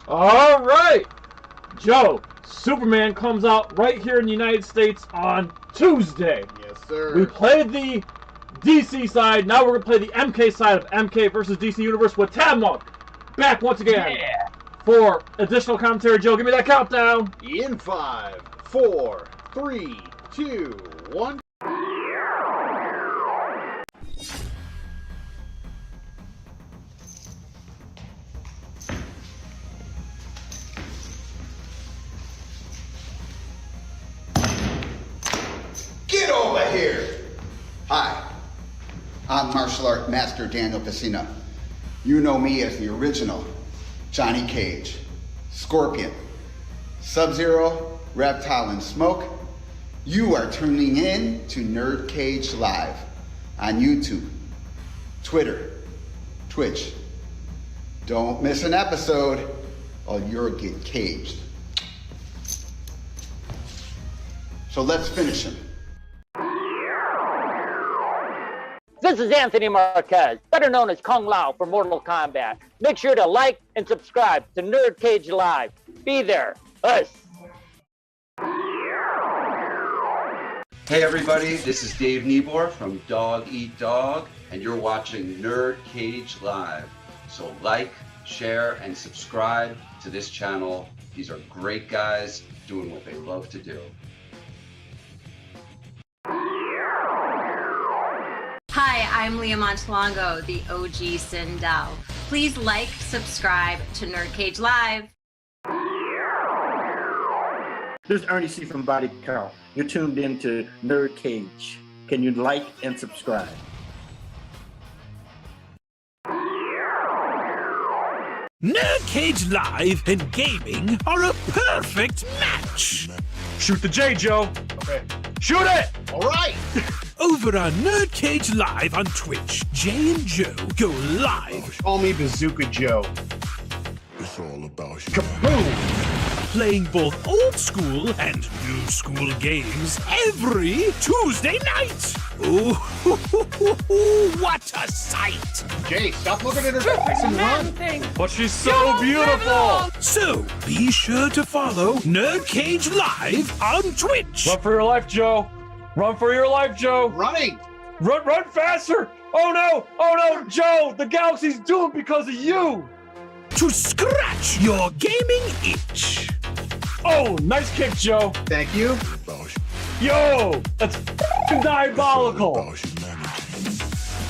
All right, Joe. Superman comes out right here in the United States on Tuesday. Yes, sir. We played the DC side. Now we're gonna play the MK side of MK versus DC Universe with Tabmok back once again for additional commentary. Joe, give me that countdown. In 5, 4, 3, 2, 1. Get over here! Hi, I'm martial art master Daniel Pacina. You know me as the original Johnny Cage, Scorpion, Sub-Zero, Reptile, and Smoke. You are tuning in to NerdCage Live on YouTube, Twitter, Twitch. Don't miss an episode or you'll get caged. So let's finish him. This is Anthony Marquez, better known as Kung Lao for Mortal Kombat. Make sure to like and subscribe to NerdCage Live. Be there. Us. Hey everybody, this is Dave Niebor from Dog Eat Dog, and you're watching NerdCage Live. So like, share, and subscribe to this channel. These are great guys doing what they love to do. Hi, I'm Leah Montalongo, the OG Sindel. Please like, subscribe to NerdCage Live. This is Ernie C. from Body Count. You're tuned in to NerdCage. Can you like and subscribe? NerdCage Live and gaming are a perfect match. Shoot the J, Joe. Okay. Shoot it. All right. Over on NerdCage Live on Twitch, Jay and Joe go live. Call me Bazooka Joe. It's all about you. Kaboom! Playing both old school and new school games every Tuesday night. Ooh, what a sight! Jay, stop looking at her face and run. But she's so beautiful. So be sure to follow NerdCage Live on Twitch. Run for your life, Joe. Run for your life, Joe. Running. Run faster. Oh no, Joe. The galaxy's doomed because of you. To scratch your gaming itch. Oh, nice kick, Joe. Thank you. Yo, that's diabolical.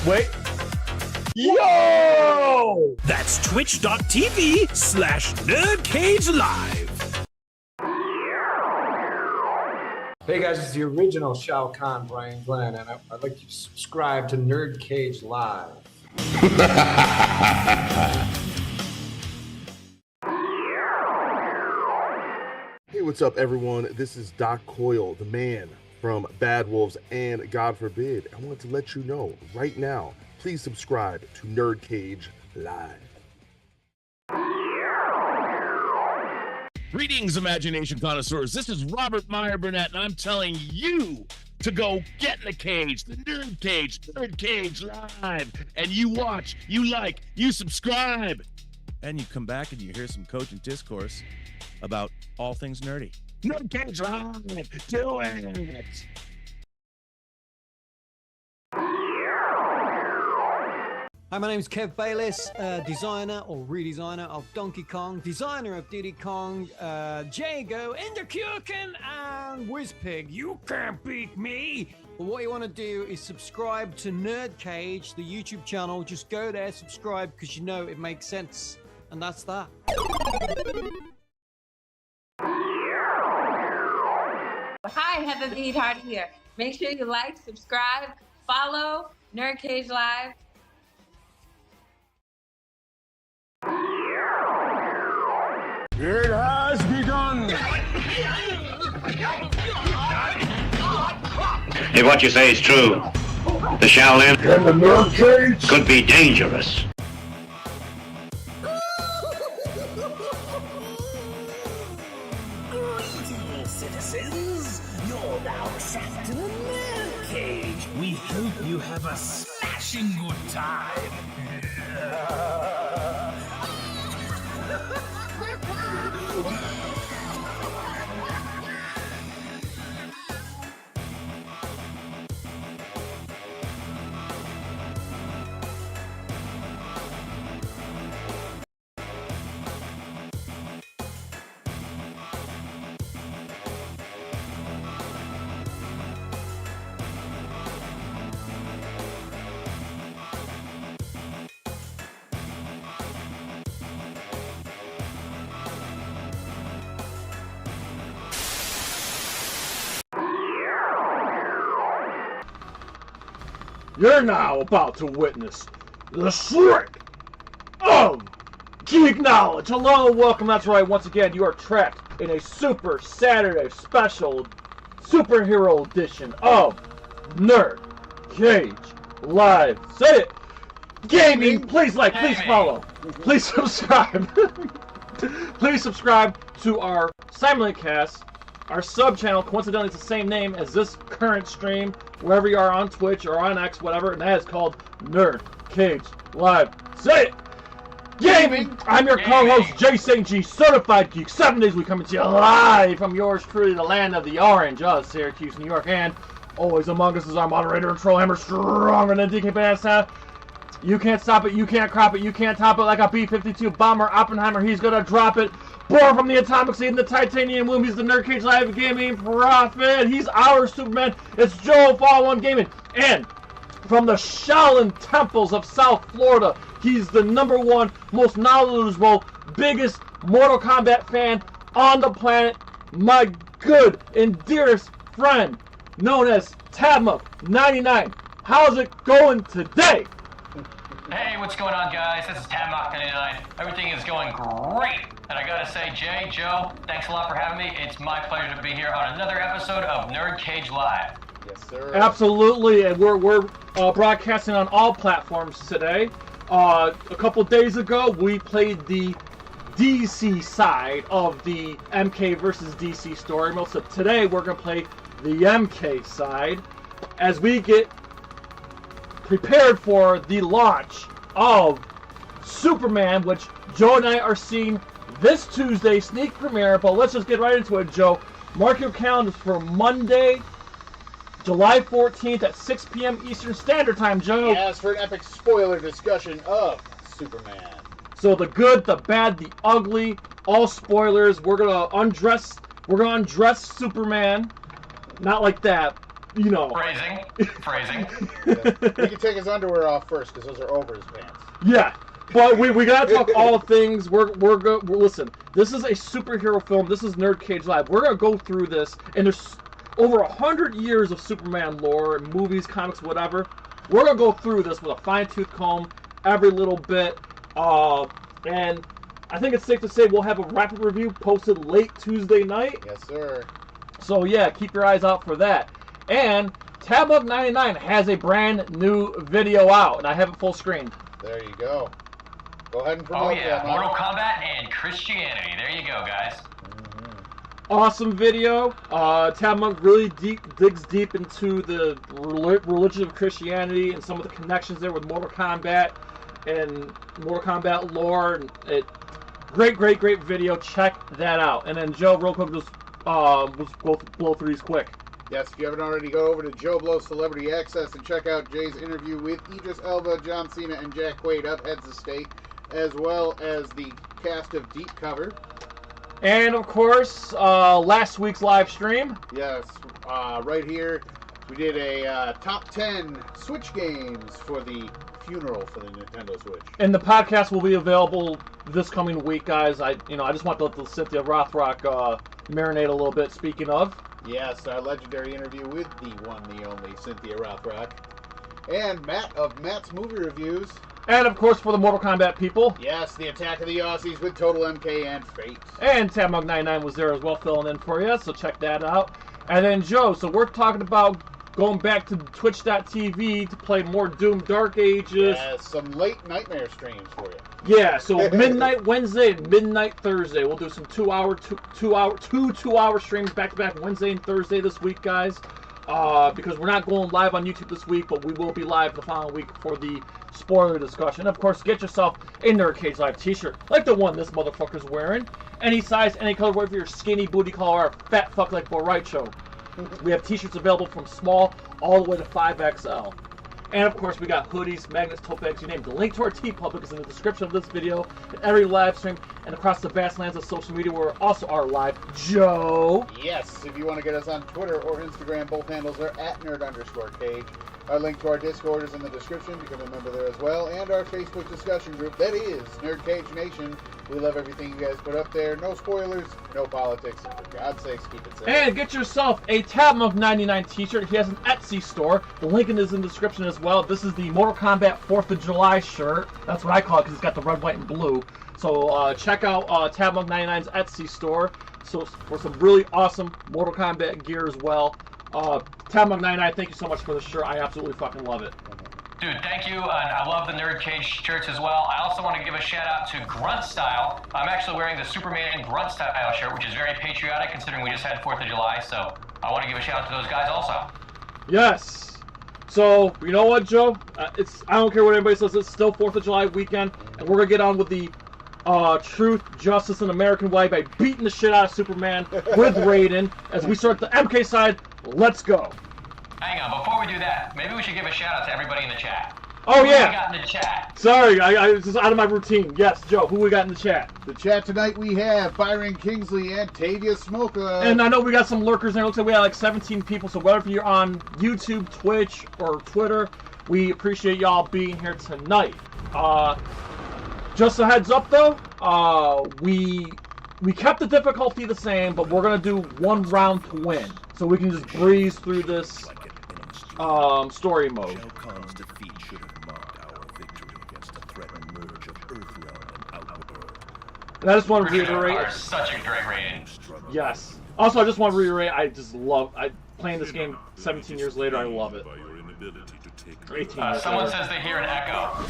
Wait. Yo! That's twitch.tv/NerdCage Live. Hey guys, it's the original Shao Kahn, Brian Glenn, and I'd like you to subscribe to NerdCage Live. Hey, what's up, everyone? This is Doc Coyle, the man from Bad Wolves and God Forbid. I wanted to let you know right now, please subscribe to NerdCage Live. Greetings, imagination connoisseurs. This is Robert Meyer Burnett, and I'm telling you to go get in the cage, the NerdCage Live. And you watch, you like, you subscribe. And you come back and you hear some cogent discourse about all things nerdy. NerdCage Live, do it. Hi, my name is Kev Bayless, designer or redesigner of Donkey Kong, designer of Diddy Kong, Jago, Enderkurken, and Whizpig. You can't beat me! But what you want to do is subscribe to NerdCage, the YouTube channel. Just go there, subscribe, because you know it makes sense. And that's that. Hi, Heather Needhart here. Make sure you like, subscribe, follow NerdCage Live. It has begun. If what you say is true, the Shaolin And the NerdCage could be dangerous. Greetings, citizens. You're now trapped in a NerdCage. We hope you have a smashing good time. You're now about to witness the shriek of geek knowledge. Hello and welcome. That's right. Once again, you are trapped in a Super Saturday special superhero edition of NerdCage Live. Say it. Gaming. Please like, please follow, please subscribe. Please subscribe to our simulcast. Our sub-channel, coincidentally, it's the same name as this current stream, wherever you are on Twitch or on X, whatever, and that is called NerdCage Live. Say it! Gaming! I'm your co-host, Jay St. G, Certified Geek. 7 days we coming to you live from yours truly, the land of the orange, Syracuse, New York, and always among us is our moderator and troll hammer, stronger than DK Banana. You can't stop it, you can't crop it, you can't top it like a B-52 bomber Oppenheimer. He's gonna drop it. Born from the atomic seed in the titanium womb, he's the NerdCage Live Gaming prophet. He's our Superman. It's Joe FallenOne Gaming. And from the Shaolin temples of South Florida, he's the #1 most knowledgeable, biggest Mortal Kombat fan on the planet. My good and dearest friend, known as Tabmok99. How's it going today? Hey, what's going on, guys? This is Tabmok99. Everything is going great. And I gotta say, Jay, Joe, thanks a lot for having me. It's my pleasure to be here on another episode of NerdCage Live. Yes, sir. Absolutely, and we're broadcasting on all platforms today. A couple days ago, we played the DC side of the MK versus DC story mode. So today, we're going to play the MK side as we get prepared for the launch of Superman, which Joe and I are seeing this Tuesday, sneak premiere. But let's just get right into it, Joe. Mark your calendars for Monday, July 14th at 6 p.m. Eastern Standard Time, Joe. Yes, for an epic spoiler discussion of Superman. So the good, the bad, the ugly, all spoilers. We're gonna undress Superman. Not like that, you know. Phrasing. Yeah. He can take his underwear off first because those are over his pants. Yeah, but we gotta talk all things. Listen. This is a superhero film. This is NerdCage Live. We're gonna go through this, and there's over 100 years of Superman lore, movies, comics, whatever. We're gonna go through this with a fine-tooth comb, every little bit. And I think it's safe to say we'll have a rapid review posted late Tuesday night. Yes, sir. So yeah, keep your eyes out for that. And Tabmok99 has a brand new video out, and I have it full screen. There you go. Go ahead and promote that. Mortal Kombat and Christianity. There you go, guys. Awesome video. Tabmok really digs deep into the religion of Christianity and some of the connections there with Mortal Kombat and Mortal Kombat lore. And great video. Check that out. And then Joe, real quick, just blow through these quick. Yes, if you haven't already, go over to Joe Blow Celebrity Access and check out Jay's interview with Idris Elba, John Cena, and Jack Quaid of Heads of State, as well as the cast of Deep Cover. And of course, last week's live stream. Yes, right here, we did a top 10 Switch games for the funeral for the Nintendo Switch. And the podcast will be available this coming week, guys. I just want to let the Cynthia Rothrock marinate a little bit. Speaking of. Yes, our legendary interview with the one, the only Cynthia Rothrock. And Matt of Matt's Movie Reviews. And of course, for the Mortal Kombat people. Yes, the Attack of the Aussies with Total MK and Fate. And Tabmok99 was there as well, filling in for you, so check that out. And then Joe, so we're talking about going back to twitch.tv to play more Doom Dark Ages. Yes, some late nightmare streams for you. Yeah, so midnight Wednesday and midnight Thursday. We'll do some two-hour streams back-to-back Wednesday and Thursday this week, guys. Because we're not going live on YouTube this week, but we will be live the following week for the spoiler discussion. Of course, get yourself a NerdCage Live t-shirt, like the one this motherfucker's wearing. any size, any color, whether you're skinny, booty collar, or fat fuck like Borracho. We have t-shirts available from small all the way to 5XL. And of course, we got hoodies, magnets, tote bags, you name it. The link to our TeePublic is in the description of this video, and every live stream, and across the vast lands of social media where we also are live. Joe? Yes, if you want to get us on Twitter or Instagram, both handles are at nerd_cage. Our link to our Discord is in the description. Become a member there as well. And our Facebook discussion group, that is NerdCage Nation. We love everything you guys put up there. No spoilers, no politics. For God's sakes, keep it safe. And get yourself a Tabmok99 t-shirt. He has an Etsy store. The link is in the description as well. This is the Mortal Kombat 4th of July shirt. That's what I call it because it's got the red, white, and blue. So check out Tabmok99's Etsy store for some really awesome Mortal Kombat gear as well. Tabmok99, thank you so much for the shirt. I absolutely fucking love it. Dude, thank you, and I love the NerdCage shirts as well. I also want to give a shout out to Grunt Style. I'm actually wearing the Superman Grunt Style shirt, which is very patriotic considering we just had 4th of July, so I want to give a shout out to those guys also. Yes. So, you know what, Joe? I don't care what anybody says, it's still 4th of July weekend, and we're going to get on with the Truth, Justice, and American Way by beating the shit out of Superman with Raiden. As we start the MK side, let's go. Hang on, before we do that, maybe we should give a shout out to everybody in the chat. Oh, Who yeah. we got in the chat? Sorry, I was just out of my routine. Yes, Joe, who we got in the chat? The chat tonight we have Byron Kingsley and Tavia Smoka. And I know we got some lurkers there. It looks like we got like 17 people. So whether you're on YouTube, Twitch, or Twitter, we appreciate y'all being here tonight. Just a heads up though, we kept the difficulty the same, but we're gonna do one round to win, so we can just breeze through this story mode. Shao Kahn's defeat should have marked our victory against the threatened merge of Earthrealm and Outworld. And I just want to reiterate. Are such a great rating. Yes. Also, I just want to reiterate. I just love. Playing this game 17 years later. I love it. 18 years Someone later. says they hear an echo.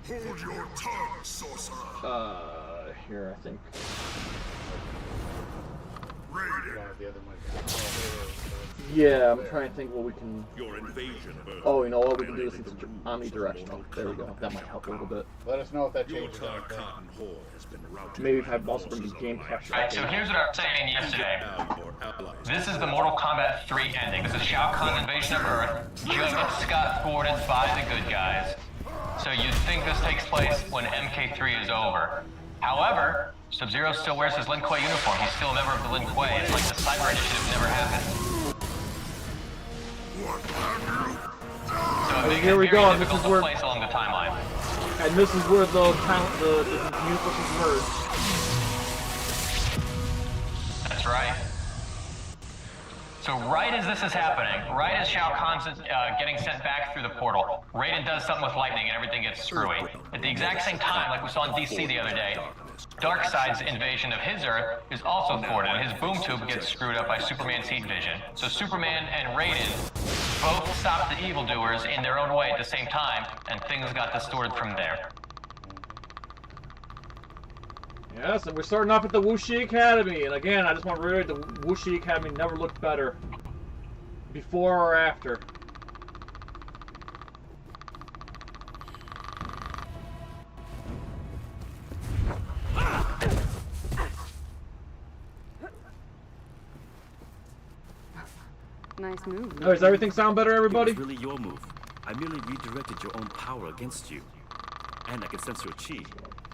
Hold your tongue, sorcerer. Here I think. Yeah, I'm trying to think what we can. Your invasion of Earth. Oh, you know what? We can do this in omnidirectional. There we go. That might help a little bit. Let us know if that Your changes anything. Tarkhan horde has been routed. Maybe if I also bring the game capture. Alright, so here's what I was saying yesterday. This is the Mortal Kombat 3 ending. This is Shao Kahn's invasion of Earth, just got thwarted by the good guys. So you'd think this takes place when MK3 is over. However, Sub-Zero still wears his Lin Kuei uniform. He's still a member of the Lin Kuei. It's like the Cyber Initiative never happened. So Here we go, and this difficult is to where, place along the timeline. and this is where the universes merge. That's right. So right as this is happening, right as Shao Kahn's getting sent back through the portal, Raiden does something with lightning and everything gets screwy. At the exact same time, like we saw in DC the other day, Darkseid's invasion of his Earth is also thwarted, and his boom tube gets screwed up by Superman's heat vision. So Superman and Raiden both stopped the evildoers in their own way at the same time, and things got distorted from there. Yes, and we're starting off at the Wuxi Academy. And again, I just want to reiterate, the Wuxi Academy never looked better. Before or after. Nice move. Oh, does everything sound better, everybody? It was really your move. I merely redirected your own power against you. And I can sense your chi.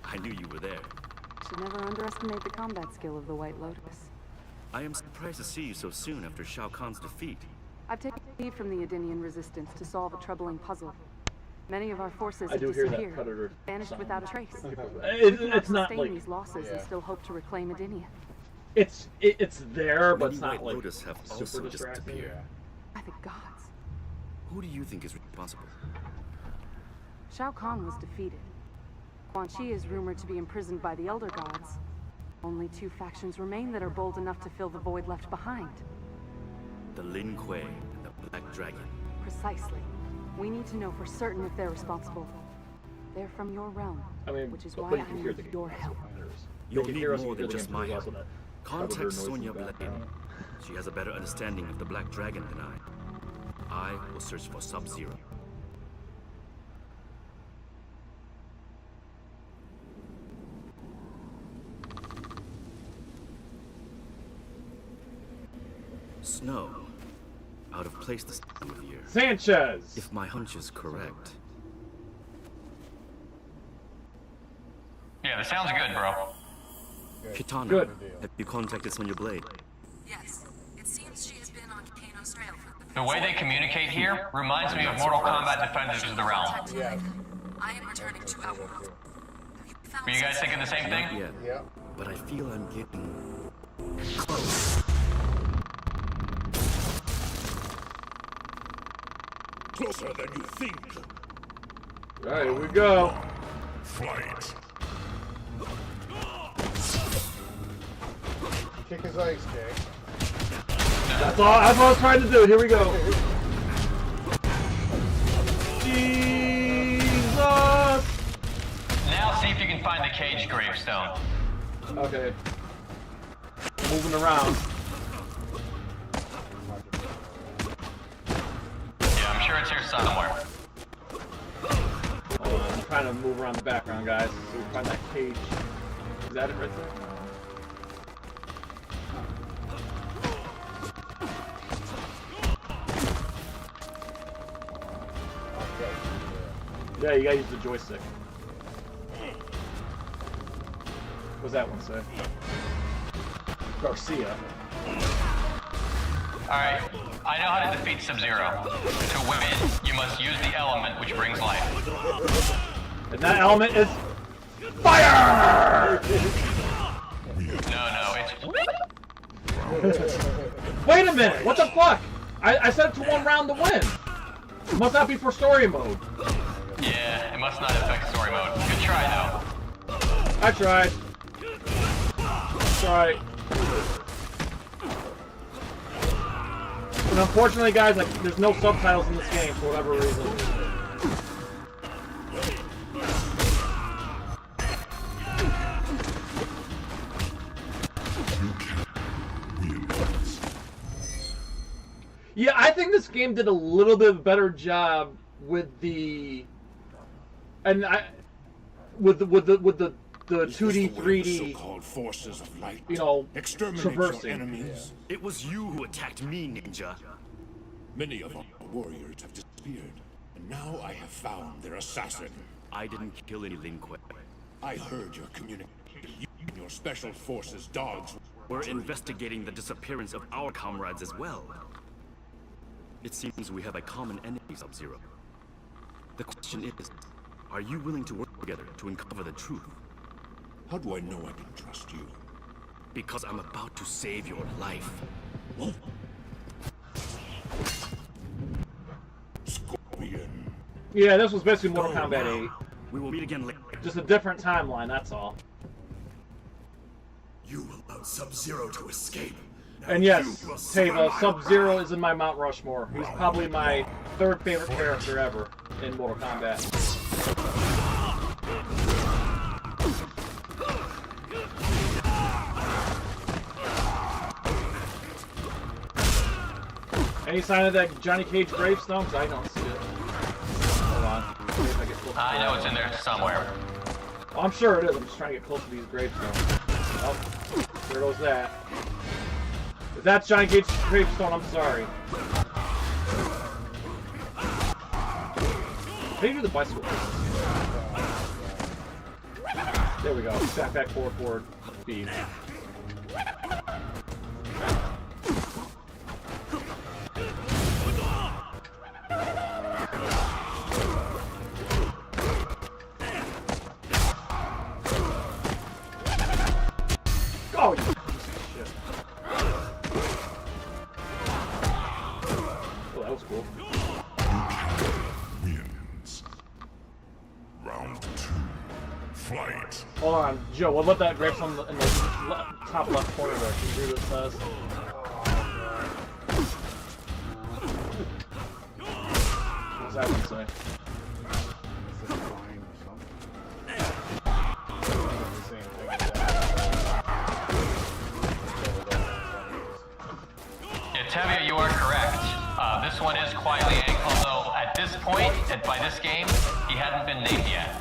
I knew you were there. Should never underestimate the combat skill of the White Lotus. I am surprised to see you so soon after Shao Kahn's defeat. I've taken lead from the Edenian resistance to solve a troubling puzzle. Many of our forces I have do hear that disappeared, Predator vanished sound. without a trace. It's not sustain like these losses and still hope to reclaim Edenia. it's there, but it's not White like Lotus have super also distracting. disappeared. By the gods. Who do you think is responsible? Shao Kahn was defeated. Quan Chi is rumored to be imprisoned by the Elder Gods. Only two factions remain that are bold enough to fill the void left behind. The Lin Kuei and the Black Dragon. Precisely. We need to know for certain if they're responsible. They're from your realm, I mean, which is but why you I can hear need the your help. You'll can need hear us more hear than the just game, my there's help. also that Contact noise in Sonya the Blade. background. She has a better understanding of the Black Dragon than I. I will search for Sub-Zero. Snow. Out of place this time of year. Sanchez! If my hunch is correct. Yeah, that sounds good, bro. Kitana, Good. have you contacted Sonya Blade? Yes. It seems she has been on Kano's trail for The way they communicate here reminds me of Mortal Kombat Defenders of the Realm. I am returning to our world. Were you guys thinking the same thing? Yeah. But I feel I'm getting close. Closer than you think. Alright, here we go. Fight. Kick his ice kick. That's all I was trying to do. Here we go. Jesus! Now see if you can find the cage gravestone. Okay. Moving around. Yeah, I'm sure it's here somewhere. Hold on, I'm trying to move around the background, guys, so we find that cage. Is that it right there? Yeah, you gotta use the joystick. What's that one say? Garcia. Alright, I know how to defeat Sub-Zero. To win, you must use the element which brings life. And that element is fire! No, it's... Wait a minute, what the fuck? I set it to 1 round to win. It must not be for story mode. Yeah, it must not affect story mode. Good try, though. I tried. Sorry. And unfortunately, guys, like, there's no subtitles in this game for whatever reason. Yeah, I think this game did a little bit better job with the, with the 2D, 3D, so-called forces of light, you know, exterminate traversing. your enemies. It was you who attacked me, Ninja. Many of our warriors have disappeared, and now I have found their assassin. I didn't kill any Lin Kuei. I heard your communication. You and your special forces dogs We're investigating the disappearance of our comrades as well. It seems we have a common enemy, Sub-Zero. The question is, are you willing to work together to uncover the truth? How do I know I can trust you? Because I'm about to save your life. Scorpion. Yeah, this was basically Mortal Kombat 8. We will meet again later. Just a different timeline, that's all. You allowed Sub-Zero to escape. And yes, Tava, Sub-Zero is in my Mount Rushmore. He's probably my 3rd favorite character ever in Mortal Kombat. Any sign of that Johnny Cage gravestone? 'Cause I don't see it. Hold on. See if I get close to I know it's in there somewhere. Oh, I'm sure it is. I'm just trying to get close to these gravestones. Oh, there goes that. If that's Johnny Cage's gravestone, I'm sorry. How do you do the bicycle? There we go. Back, forward, speed. Oh, you piece of shit. Oh, that was cool. Wins. Round 2. Fight. Hold on, Joe, what about that gravestone in the top left corner there? Can you read what it says? What does that one say? Tevia, you are correct. This one is Kuai Liang, although at this point, by this game, he hadn't been named yet.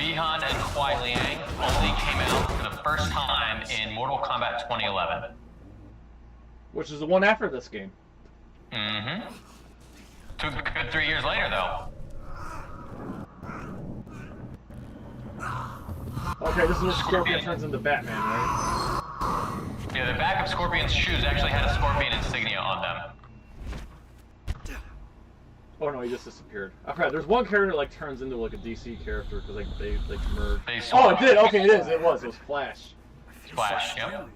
Bi-Han and Kuai Liang only came out for the first time in Mortal Kombat 2011. Which is the one after this game. Mm-hmm. Took a good 3 years later, though. Okay, this is where Scorpion turns into Batman, right? Yeah, the back of Scorpion's shoes actually had a Scorpion insignia on them. Oh no, he just disappeared. I forgot. There's one character that like turns into like a DC character because like they merge. Oh, it did. Okay, it is. It was Flash. Flash. Yep.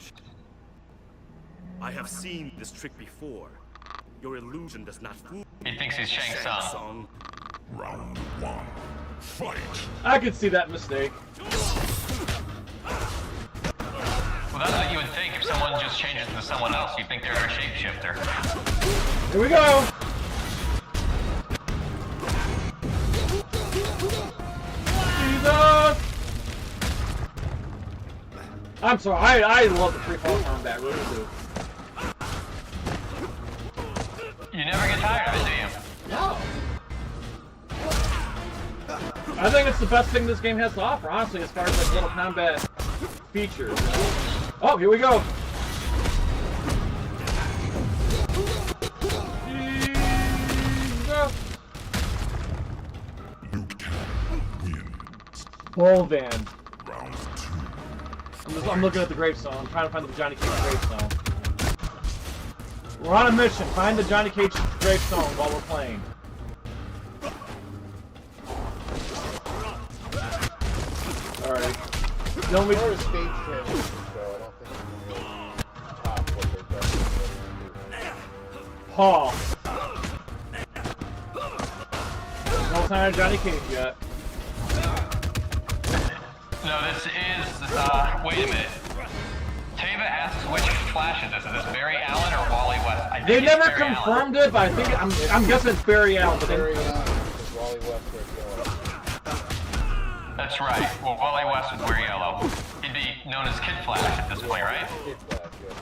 I have seen this trick before. Your illusion does not fool. He thinks he's Shang Tsung. Round 1. Fight. I could see that mistake. Well, that's what you would think if someone just changes into someone else. You'd think they're a shapeshifter. Here we go. Jesus! I'm sorry, I love the free-fall combat, really do. You never get tired of it, do you? No. I think it's the best thing this game has to offer, honestly, as far as like Mortal Kombat features. Oh, here we go. Jesus. Bull Van. I'm looking at the gravestone. I'm trying to find the Johnny Cage gravestone. We're on a mission. Find the Johnny Cage gravestone while we're playing. Alright. Don't we... Or a stage transition, so I don't think we can really top what they've done. Paul. No sign of Johnny Cage yet. No, this is, wait a minute. Tava asks which Flash is this? Is this Barry Allen or Wally West? I think They never Barry confirmed it, but I think I'm guessing it's Barry Allen. But Barry Allen is Wally West with yellow. That's right. Well, Wally West would wear yellow. He'd be known as Kid Flash at this point, right? Kid Flash, yeah.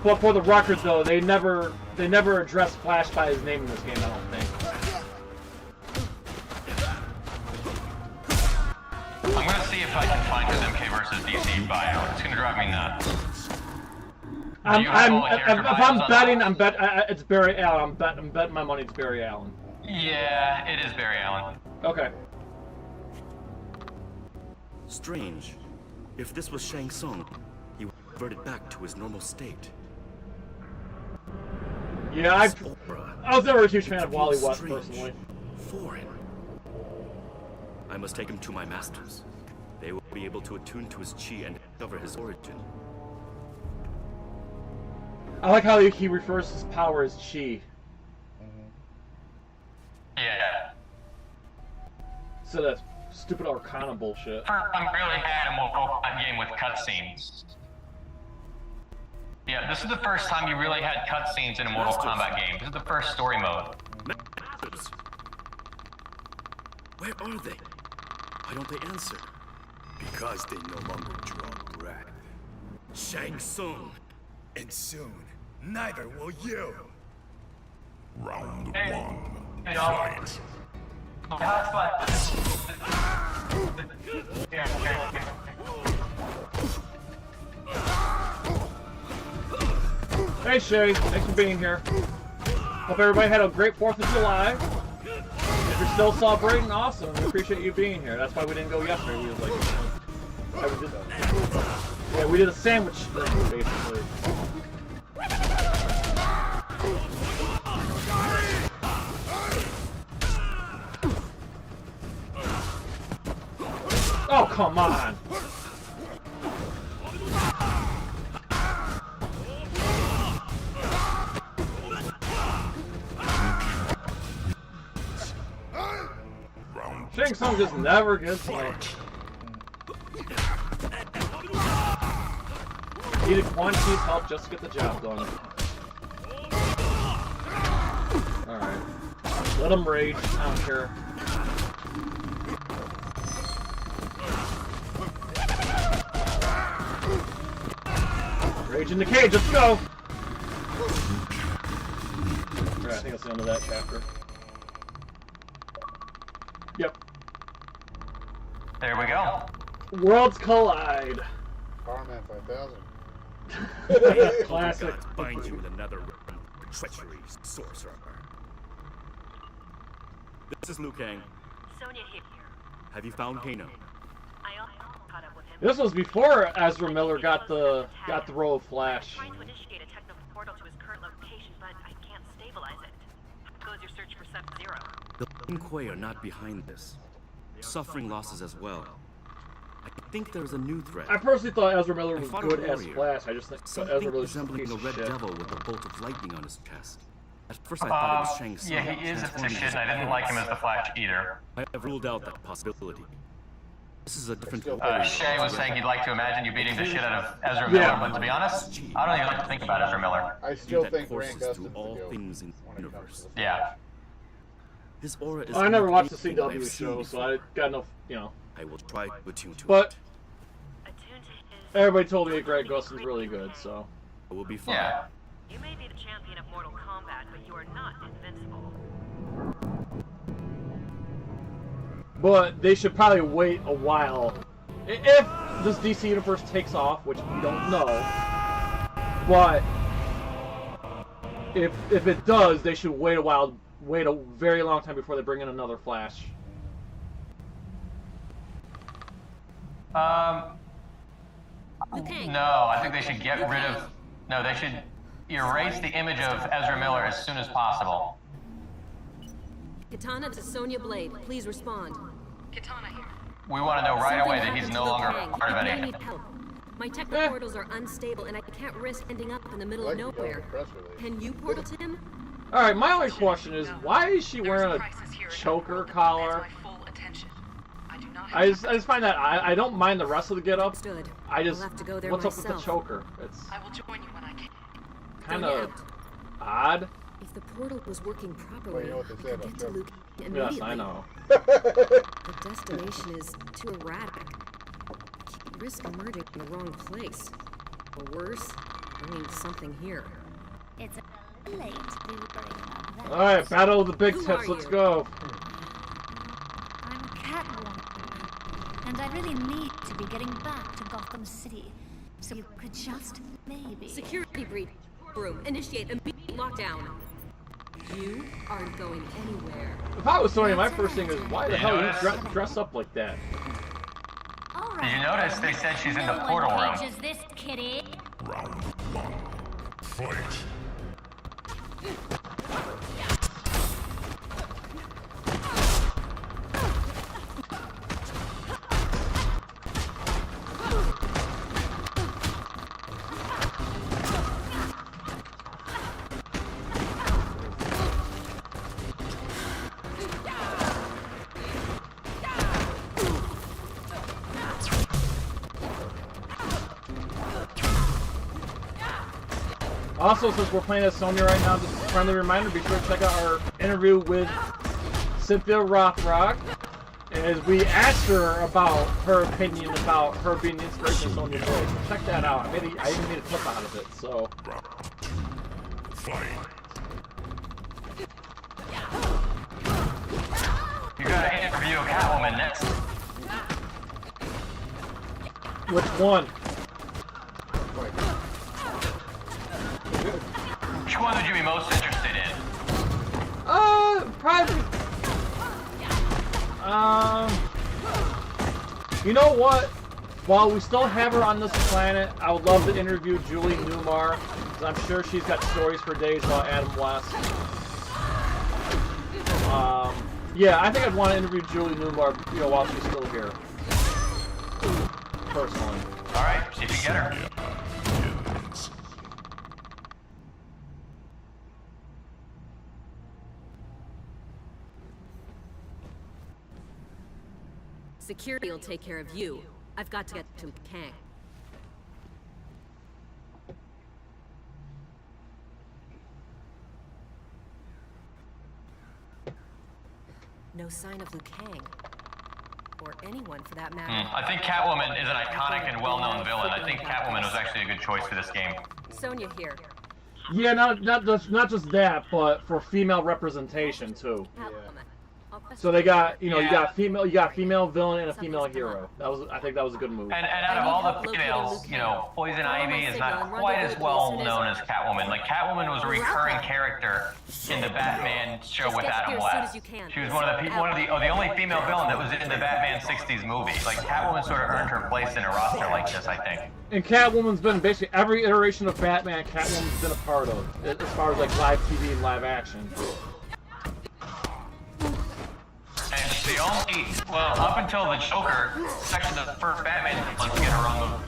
But for the record though, they never addressed Flash by his name in this game. I don't think. I'm gonna see if I can find his MK versus DC bio. It's gonna drive me nuts. If I'm betting, it's Barry Allen. I'm betting my money it's Barry Allen. Yeah, it is Barry Allen. Okay. Strange. If this was Shang Tsung, he would have reverted back to his normal state. Yeah, I was never a huge fan of Wally West personally. Foreign. I must take him to my masters. They will be able to attune to his chi and discover his origin. I like how he refers to his power as chi. Yeah. So that stupid Arcana bullshit. I'm really had a Mortal Kombat game with cutscenes. Yeah, this is the first time you really had cutscenes in a Mortal Kombat game. This is the first story mode. Masters. Where are they? Why don't they answer? Because they no longer draw breath. Shang Tsung. And soon, neither will you. Round 1. Fight. Hey Shay, thanks for being here. Hope everybody had a great 4th of July. If you're still celebrating, awesome. We appreciate you being here. That's why we didn't go yesterday. We was like, we did a sandwich thing, basically. Oh, come on! Shang Tsung just never gets like. Needed Quan Chi's help just to get the job done. Alright. Let him rage, I don't care. Rage in the cage, let's go! Alright, I think that's the end of that chapter. Yep. There we go. Worlds collide. Powerman 5000. Classic. Gods bind you with another realm of treachery, sorcerer. This is Liu Kang. Sonya here. Have you found Kano? I also caught up with him. This was before Ezra Miller got the role of Flash. I'm trying to initiate a technical portal to his current location, but I can't stabilize it. How goes your search for Sub-Zero? The Lin Kuei are not behind this. They're suffering losses as well. I think there's a new threat. I personally thought Ezra Miller I was fought a good as warrior. Flash. I just think Ezra Something Miller's just a resembling piece a of red shit. devil with a bolt of lightning on his chest. At first I thought it was Shang Tsung. Yeah, he is a transforming shit, into and I didn't like him as the Flash either. I have ruled out that possibility. This is a different Shay was saying he'd like to imagine you beating the shit out of Ezra Miller, but to be honest, I don't even like to think about Ezra Miller. I still That think courses Grant through Gustin's all the goat things in when the it comes to universe. the Yeah. His aura is I never watched the anything I've CW seen show, so I got no, I will try to attune to But it. everybody told me Greg Gustin's really good, so. I will be fine. Yeah. You may be the champion of Mortal Kombat, but you are not invincible. But they should probably wait a while. If this DC universe takes off, which we don't know, but if it does, they should wait a while, wait a very long time before they bring in another Flash. No, I think they should get rid of... No, they should erase the image of Ezra Miller as soon as possible. Katana to Sonya Blade, please respond. Katana here. We want to know right away that he's Something no longer happened to part of Liu Kang. I anything. need help. My techno portals are unstable and I can't risk ending up in the middle of nowhere. Can you portal to him? Alright, my only question is, why is she wearing a choker collar? I just find that, I don't mind the rest of the get-up. I just, have to go there what's up with the myself. choker? It's I will join you when I can. kind of odd. If the portal was working properly, you know what they say I could about get to Trevor. Luke immediately. Yes, I know. The destination is too erratic. Can't risk emerging in the wrong place. Or worse, bringing something here. It's late to be worrying about that. Alright, battle of the big Who tips, are let's you? go. I'm Catwoman, and I really need to be getting back to Gotham City. So you could just maybe... Security breach room. Initiate immediate lockdown. You aren't going anywhere. If I was Sonya, my first thing is, why the hell are you dressed up like that? Did you notice they said she's in the No portal one room? cages this kitty. Round one. Fight. Also, since we're playing as Sonya right now, just a friendly reminder, be sure to check out our interview with Cynthia Rothrock, as we asked her about her opinion about her being the inspiration of Sonya Blade. So check that out. I even made a clip out of it, so... You got an interview of Catwoman next. Which one? Which one would you be most interested in? Probably... You know what? While we still have her on this planet, I would love to interview Julie Newmar, because I'm sure she's got stories for days about Adam West. Yeah, I think I'd want to interview Julie Newmar, while she's still here. Personally. Alright, see if you get her. Security will take care of you. I've got to get to Kang. No sign of Liu Kang. Or anyone for that matter. I think Catwoman is an iconic and well-known villain. I think Catwoman was actually a good choice for this game. Sonya here. Yeah, not just that, but for female representation too. Catwoman. So they got, you know, you got a female villain and a female hero. I think that was a good move. And out of all the females, you know, Poison Ivy is not quite as well known as Catwoman. Like, Catwoman was a recurring character in the Batman show with Adam West. She was the only female villain that was in the Batman 60s movie. Like, Catwoman sort of earned her place in a roster like this, I think. And Catwoman's been basically every iteration of Batman. Catwoman's been a part of, as far as like live TV and live action. And the only, well, up until the Joker, section of the first Batman one to get her on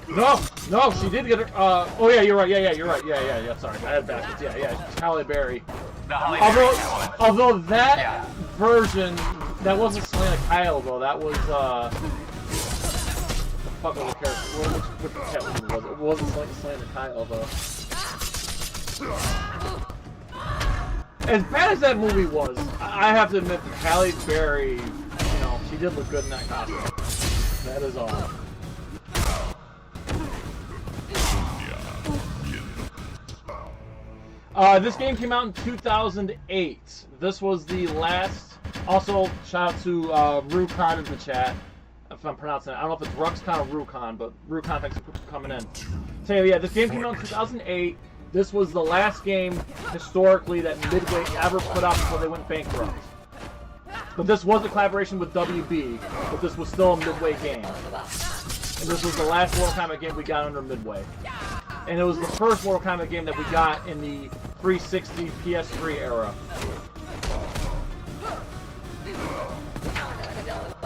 the... No, she did get her, oh yeah, you're right, you're right, yeah, sorry, I had backwards, yeah, Halle Berry. Although that version, that wasn't Selena Kyle, though, that was, what the fuck was the character, which Catwoman was it? It wasn't Selena Kyle, though. As bad as that movie was, I have to admit that Halle Berry, you know, she did look good in that costume. That is all. This game came out in 2008. This was the last. Also, shout out to Rukon in the chat, if I'm pronouncing it. I don't know if it's Ruxcon or Rukon, but Rukon, thanks for coming in. So yeah, this game came out in 2008. This was the last game, historically, that Midway ever put out before they went bankrupt. But this was a collaboration with WB, but this was still a Midway game. And this was the last Mortal Kombat game we got under Midway. And it was the first Mortal Kombat game that we got in the 360 PS3 era.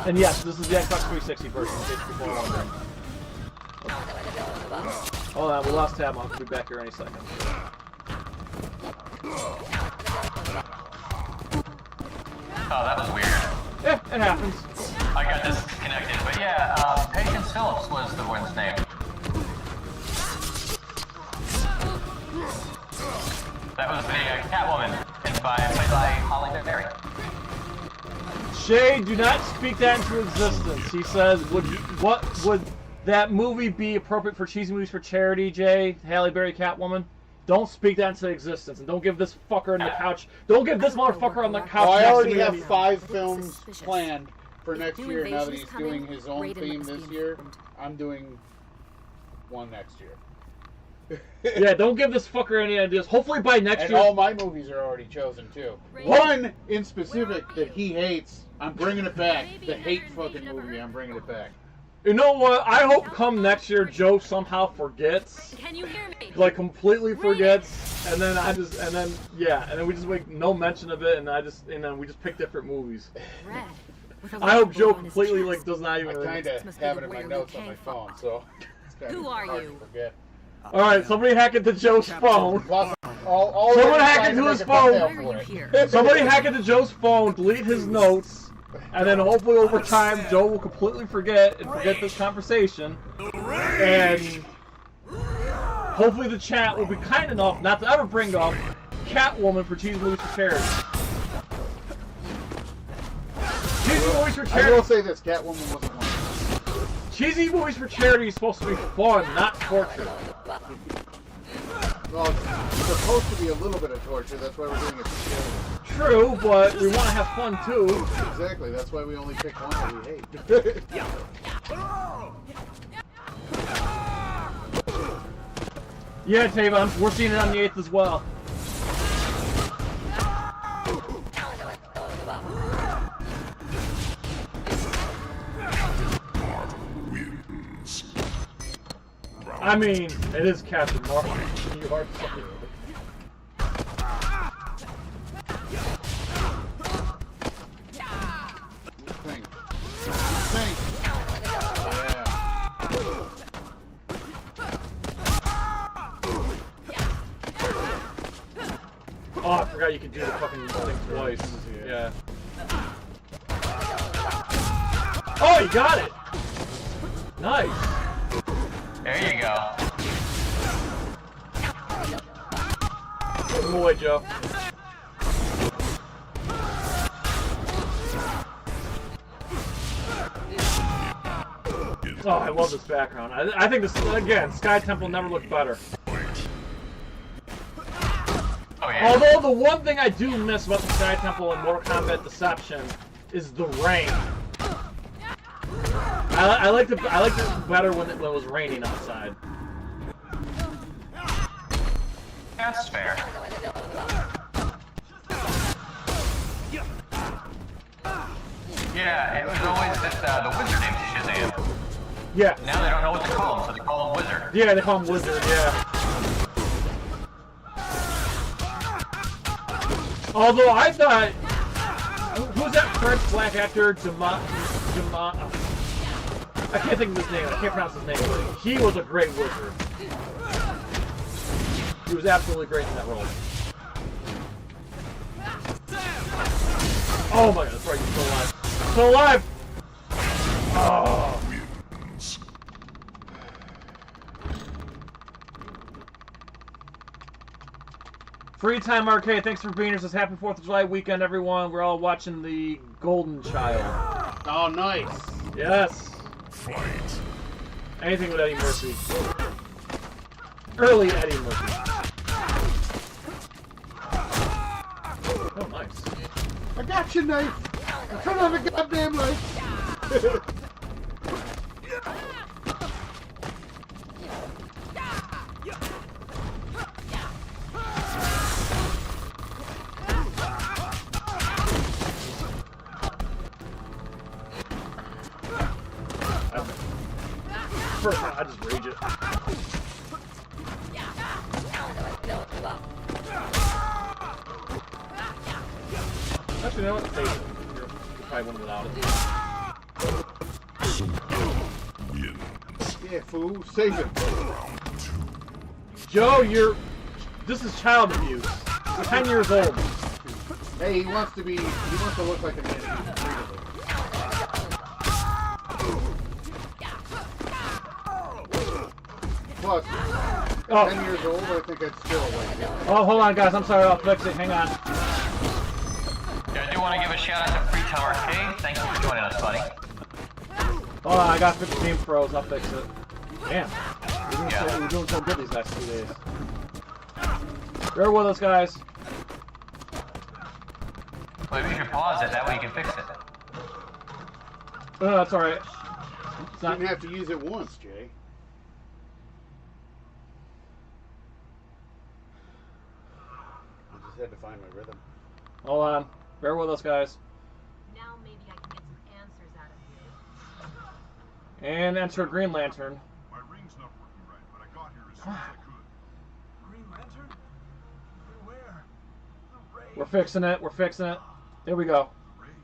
And yes, this is the Xbox 360 version, in case people are wondering. Hold on, we lost Tabmok. I'll be back here any second. Oh, that was weird. Yeah, it happens. I got disconnected, but yeah, Patience Phillips was the one's name. That was the Catwoman, played by Halle Berry. Shay, do not speak that into existence. He says, what would that movie be appropriate for cheesy movies for charity, Jay? Halle Berry, Catwoman? Don't speak that into existence, and don't give this fucker on the couch. Don't give this motherfucker on the couch. Oh, I already have 5 films planned for next year. Now that he's doing his own theme this year, I'm doing one next year. Yeah, don't give this fucker any ideas. Hopefully by next year. And all my movies are already chosen too. One in specific that he hates, I'm bringing it back. The hate fucking movie, I'm bringing it back. You know what? I hope come next year Joe somehow forgets. Can you hear me? Like completely forgets, and then we just make no mention of it, and then we just pick different movies. I hope Joe completely like does not even. I kind of have it in my notes on my phone, so it's kind of hard to forget. All right, somebody hack into Joe's phone. Someone hack into his phone. Somebody hack into Joe's phone, delete his notes, and then hopefully over time Joe will completely forget this conversation, and hopefully the chat will be kind enough not to ever bring up Catwoman for cheesy movies for charity. Cheesy movies for charity. I will say this: Catwoman wasn't one. Cheesy movies for charity is supposed to be fun, not torture. Well, it's supposed to be a little bit of torture. That's why we're doing it for charity. True, but we want to have fun too. Exactly. That's why we only pick one that we hate. Yeah, Tavon, we're seeing it on the 8th as well. I mean, it is Captain Marvel. You are fucking. Oh, I forgot you could do the fucking thing twice. Yeah. Oh, you got it! Nice! There you go. Put him away, Joe. Oh, I love this background. I think this, again, Sky Temple never looked better. Oh Although the one thing I do miss about the Sky Temple and Mortal Kombat Deception is the rain. I liked it better when it was raining outside. That's fair. Yeah, it was always just the wizard named Shazam. Yeah. Now they don't know what to call him, so they call him Wizard. Yeah, they call him Wizard, yeah. Although I thought... Who's that French black actor? I can't think of his name. I can't pronounce his name. But he was a great wizard. He was absolutely great in that role. Oh my god, that's right, he's still alive. Still alive! Oh. Free Time Arcade, thanks for being here. This happy 4th of July weekend, everyone. We're all watching the Golden Child. Oh, nice. Yes. Fight. Anything with Eddie Murphy. Early Eddie Murphy. Oh, nice. I got your knife. I cut on the goddamn knife. First, I just rage it. Actually, you know what? Save it. You're probably one without it. Yeah, fool. Save it. Joe, this is child abuse. You're 10 years old. Hey, he wants to look like a man. Plus, 10 years old, I think I'd still like it. Oh, hold on, guys. I'm sorry. I'll fix it. Hang on. Yeah, I do want to give a shout out to Free Time Arcade. Thank you for joining us, buddy. Hold on, I got 15 froze. I'll fix it. Damn. We're doing so good these last 2 days. Bear with us, guys. Maybe you should pause it. That way you can fix it. Oh, that's alright. You didn't have to use it once, Jay. I just had to find my rhythm. Hold on. Bear with us, guys. Now maybe I can get some answers out of you. And enter Green Lantern. My ring's not working right, but I got here as soon as I could. Green Lantern? Where? We're fixing it. We're fixing it. There we go.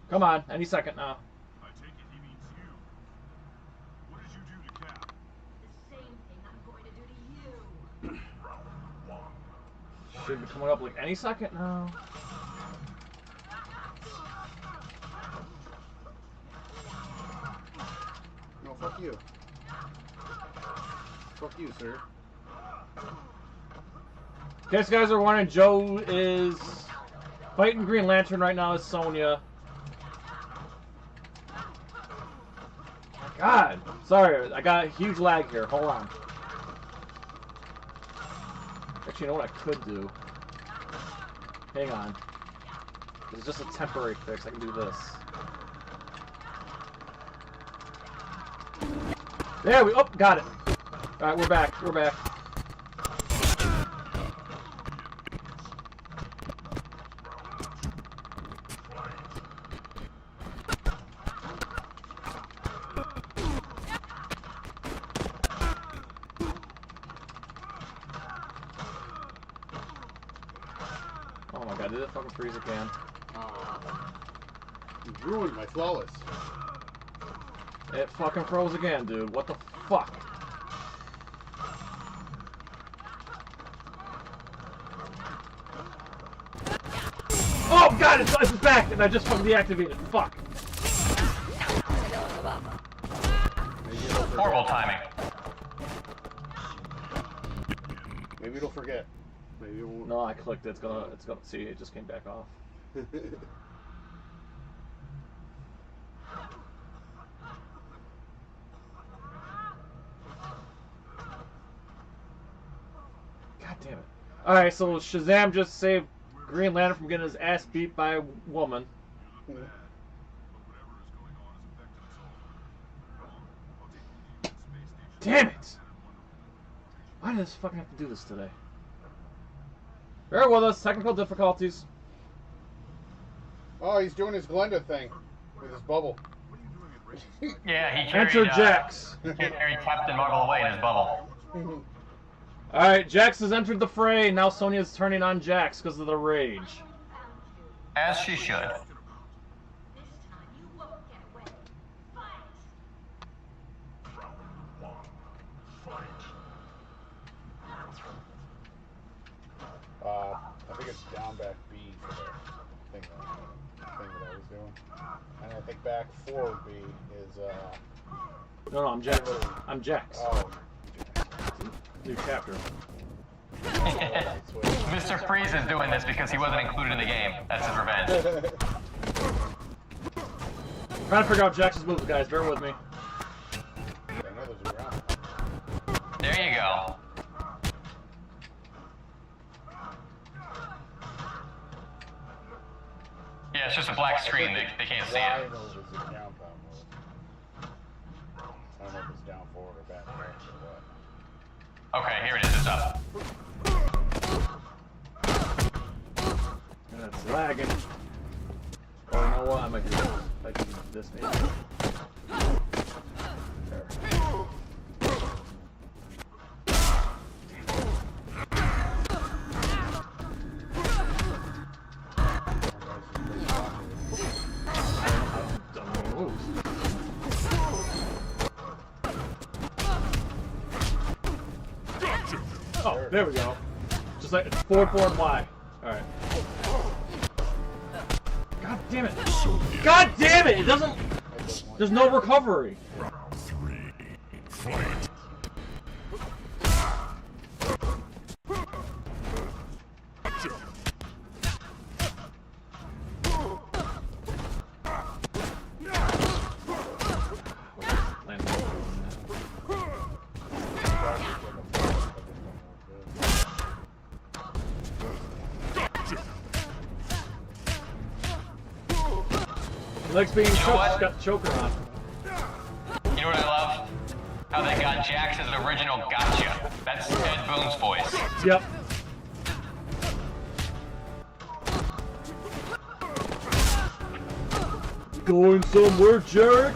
Come on. Any second now. I take it he means you. What did you do to Cap? The same thing I'm going to do to you. Round one. Should be coming up like any second now. No, fuck you. Fuck you, sir. In case you guys are wondering, Joe is fighting Green Lantern right now as Sonya. God, sorry, I got a huge lag here. Hold on. Actually, you know what I could do? Hang on. It's just a temporary fix. I can do this. There we got it. All right, we're back. We're back. Oh my god, did it fucking freeze again? You ruined my flawless. It fucking froze again, dude. What the fuck? Oh god, it's back, and I just fucking deactivated. Fuck. Horrible timing. Maybe it'll forget. Maybe it won't. No, I clicked it. It's gonna see. It just came back off. God damn it. Alright, so Shazam just saved Green Lantern from getting his ass beat by a woman. Damn it! Why did I fucking have to do this today? Bear with us, technical difficulties. Oh, he's doing his Glenda thing with his bubble. Yeah, he carried, Enter Jax. He carried Captain Marvel away in his bubble. Alright, Jax has entered the fray. Now Sonya's turning on Jax because of the rage. As she should. I think it's down back B for the thing that I was doing. And I think back forward B is No, I'm Jax. I'm Jax. Oh. New chapter. Mr. Freeze is doing this because he wasn't included in the game. That's his revenge. Trying to figure out Jax's moves, guys. Bear with me. There you go. Yeah, it's just a black screen. They can't see it. I don't know if it's down forward or back or what. Okay, here it is. It's up. That's lagging. Oh, you know what? I might do this. I can do this maybe. There. Oh, there we go. Just like it's forward, forward, Y. Alright. God damn it! God damn it! It doesn't. There's no recovery. Round 3, fight. Legs being choked, got the choker on. You know what I love? How they got Jax's original gotcha. That's Ed Boon's voice. Yep. Going somewhere, Jarek?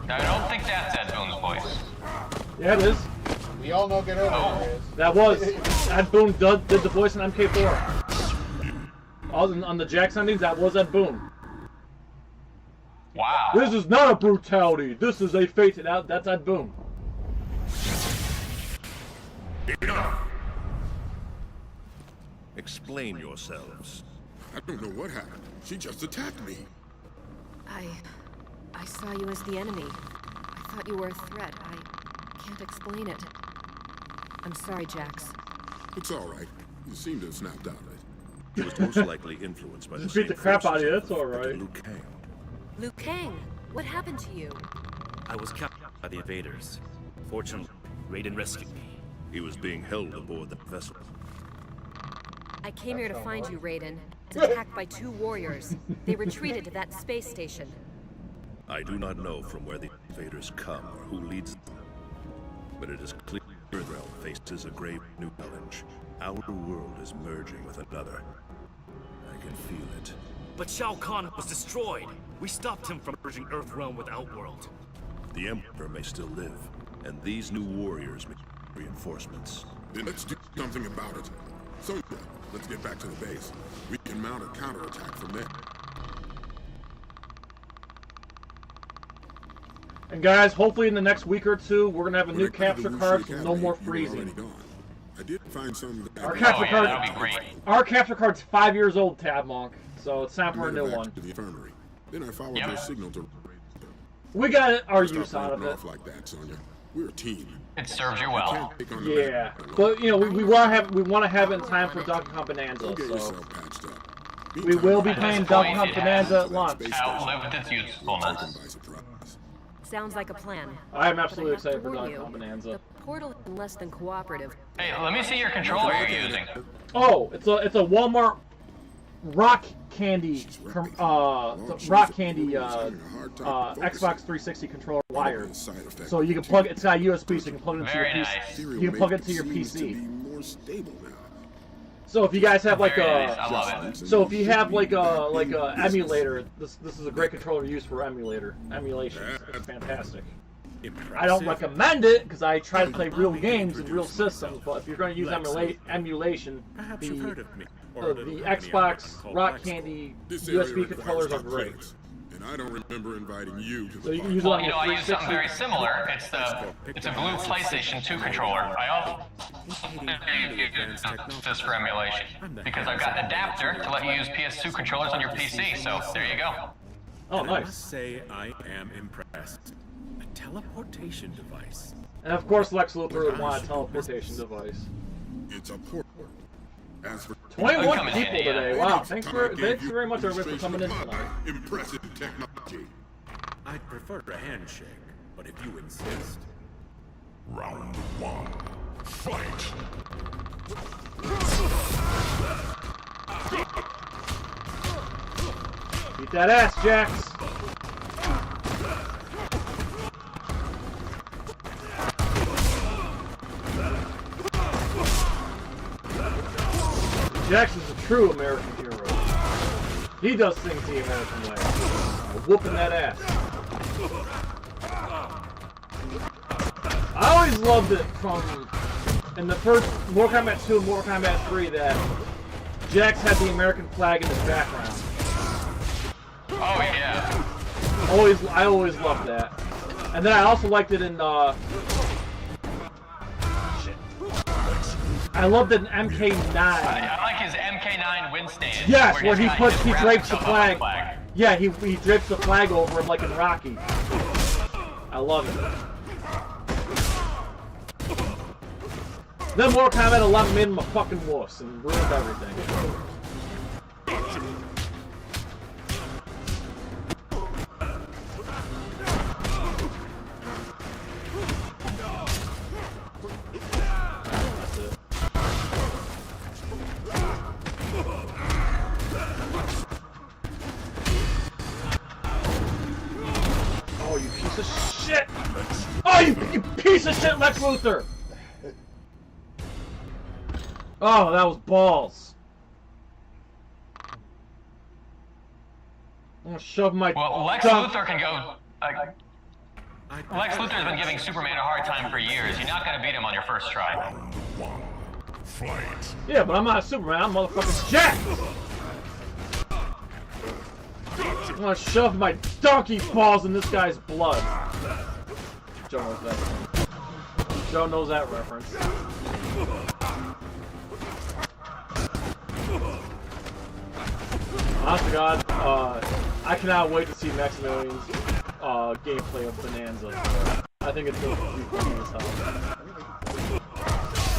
Now, I don't think that's Ed Boon's voice. Yeah, it is. We all know Get Over Here is. That was. Ed Boon did the voice in MK4. On the Jax endings, that was Ed Boon. Wow. This is not a brutality. This is a fate. That's Ed Boon. Explain yourselves. I don't know what happened. She just attacked me. I saw you as the enemy. I thought you were a threat. I can't explain it. I'm sorry, Jax. It's all right. You seem to have snapped out of it. He was most likely influenced by the Just beat the crap out of you. That's all right. Liu Kang. Liu Kang, what happened to you? I was captured by the invaders. Fortunately, Raiden rescued me. He was being held aboard the vessel. I came here to find you, Raiden. I was attacked by 2 warriors. They retreated to that space station. I do not know from where the invaders come or who leads them, but it is clear Earthrealm faces a grave new challenge. Our world is merging with another. I can feel it. But Shao Kahn was destroyed. We stopped him from merging Earthrealm with Outworld. The Emperor may still live, and these new warriors may be reinforcements. Then let's do something about it. So, let's get back to the base. We can mount a counterattack from there. And guys, hopefully in the next week or two, we're gonna have a new capture card, so no more freezing. I did find some. Our capture card. That'll be great. Our capture card's 5 years old, Tabmok, so it's time for a new one. To the infirmary. Then I followed their signal to. We got our use out of it. Off like that, Sonya. We're a team. It serves you well. Yeah, but you know we want to have it in time for Donkey Kong Bonanza, so we will be playing Donkey Kong Bonanza at launch. Outlived its usefulness. Sounds like a plan. I am But absolutely have to excited for warn Donkey you, Kong Bonanza. The portal is less than cooperative. Hey, let me see your controller you're using. Oh, it's a Walmart rock candy Xbox 360 controller wired. So you can plug it's got USB, so you can plug it into your PC. You can plug it to your PC. So if you guys have like so if you have like a emulator, this is a great controller to use for emulation. It's fantastic. I don't recommend it because I try to play real games and real systems, but if you're going to use emulation, the Xbox Rock Candy USB controllers are great. And I don't remember inviting you to So you can use it on your I use 360. something very similar. It's a blue PlayStation 2 controller. I also use this for emulation because I've got an adapter to let you use PS2 controllers on your PC. So there you go. Oh, I nice. must say I am impressed. A teleportation device. And of course, Lex Luthor would want a teleportation device. It's a port. As for 21 people today. Wow, thanks very much everybody for coming in tonight. Impressive technology. I'd prefer a handshake, but if you insist. Round 1. Fight. Beat that ass, Jax. Jax is a true American hero. He does things the American way. Whooping that ass. I always loved it from in the first Mortal Kombat 2 and Mortal Kombat 3 that Jax had the American flag in his background. Oh yeah. I always loved that. And then I also liked it in I loved it in MK9. I like his MK9 win stand. Yes, where he drapes the flag. flag. Yeah, he drapes the flag over him like in Rocky. I love it. Then Mortal Kombat 11 made him a fucking wuss and ruined everything. Oh, you piece of shit! Oh, you piece of shit, Lex Luthor! Oh, that was balls. I'm gonna shove my. Well, Lex Luthor can go. Lex Luthor's been giving Superman a hard time for years. You're not gonna beat him on your first try. Fight. Yeah, but I'm not Superman. I'm motherfucking Jax. I'm gonna shove my donkey balls in this guy's blood. Joe knows that. Joe knows that reference. Honest to God, I cannot wait to see Maximilian's gameplay of Bonanza. I think it's going to be funny as hell.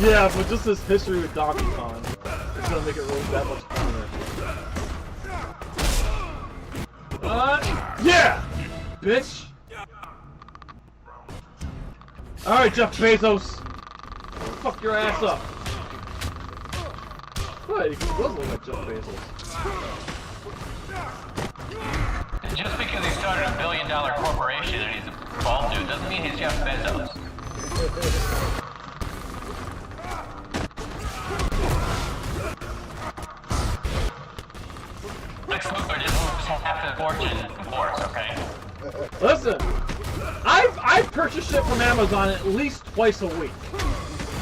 Yeah, but just this history with Donkey Kong, it's going to make it really that much funnier. Yeah! Bitch! Alright, Jeff Bezos! Fuck your ass up! What? He does look like Jeff Bezos. Just because he started $1 billion corporation and he's a bald dude doesn't mean he's Jeff Bezos. Lex Luthor didn't have the fortune divorce, okay? Listen, I've purchased shit from Amazon at least twice a week.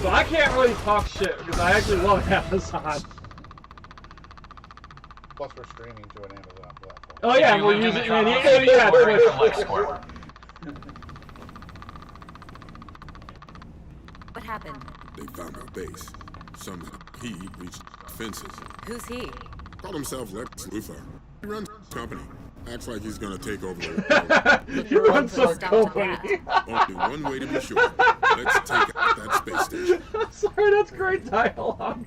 So I can't really talk shit because I actually love Amazon. Plus, we're streaming to an Amazon platform. Oh yeah, we're using What happened? They found our base. Somehow he reached fences. Who's he? Called himself Lex Luthor. He runs the company. Acts like he's gonna take over the world. He runs some company. Only one way to be sure. Let's take out that space station. Sorry, that's great dialogue.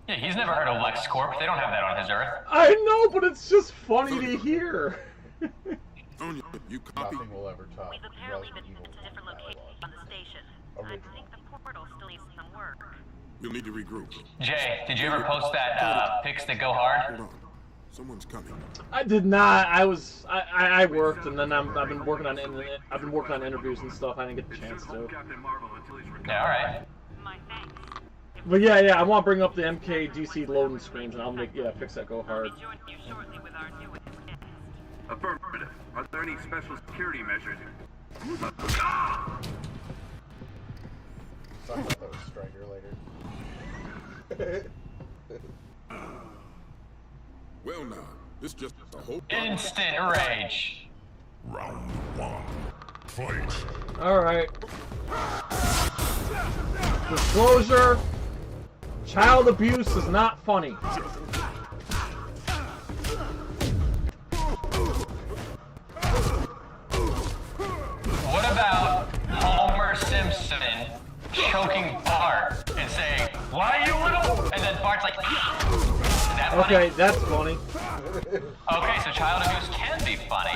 Yeah, he's never heard of LexCorp. They don't have that on his Earth. I know, but it's just funny to hear. You copy? Nothing will ever top. We've apparently been to different locations on the station. I think the portal still needs some work. You'll need to regroup. Jay, did you ever post that pics that go hard? Hold on. Someone's coming. I did not. I worked, and then I've been working on interviews and stuff. I didn't get the chance to. Yeah, all right. But yeah, I want to bring up the MKDC loading screens, and I'll make pics that go hard. Affirmative. Are there any special security measures? Talk about that with Striker later. Well now, this just a whole instant rage. Round 1. Fight. Alright. Disclosure. Child abuse is not funny. What about Homer Simpson choking Bart and saying, "Why you little?" And then Bart's like, "Is that funny?" Okay, that's funny. Okay, so child abuse can be funny.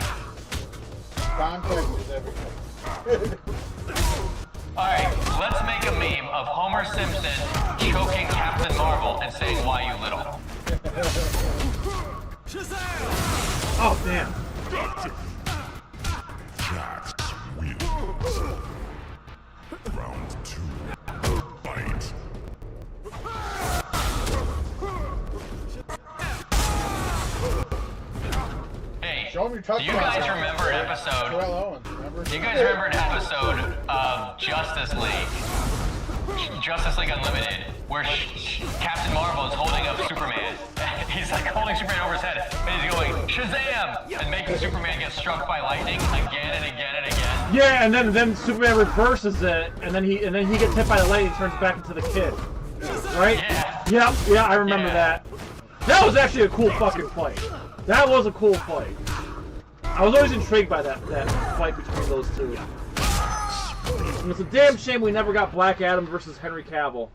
Context is everything. Alright, let's make a meme of Homer Simpson choking Captain Marvel and saying, "Why you little?" Oh, damn. That's weird. Round 2. Fight. Hey, Show 'em your do you guys remember an episode? Terrell Owens, remember? Do you guys remember an episode of Justice League Unlimited, where Captain Marvel is holding up Superman? He's like holding Superman over his head, and he's going Shazam, and making Superman get struck by lightning again and again and again. Yeah, and then Superman reverses it, and then he gets hit by the lightning and turns back into the kid. Right? Yeah, I remember that. That was actually a cool fucking fight. That was a cool fight. I was always intrigued by that fight between those two. And it's a damn shame we never got Black Adam versus Henry Cavill.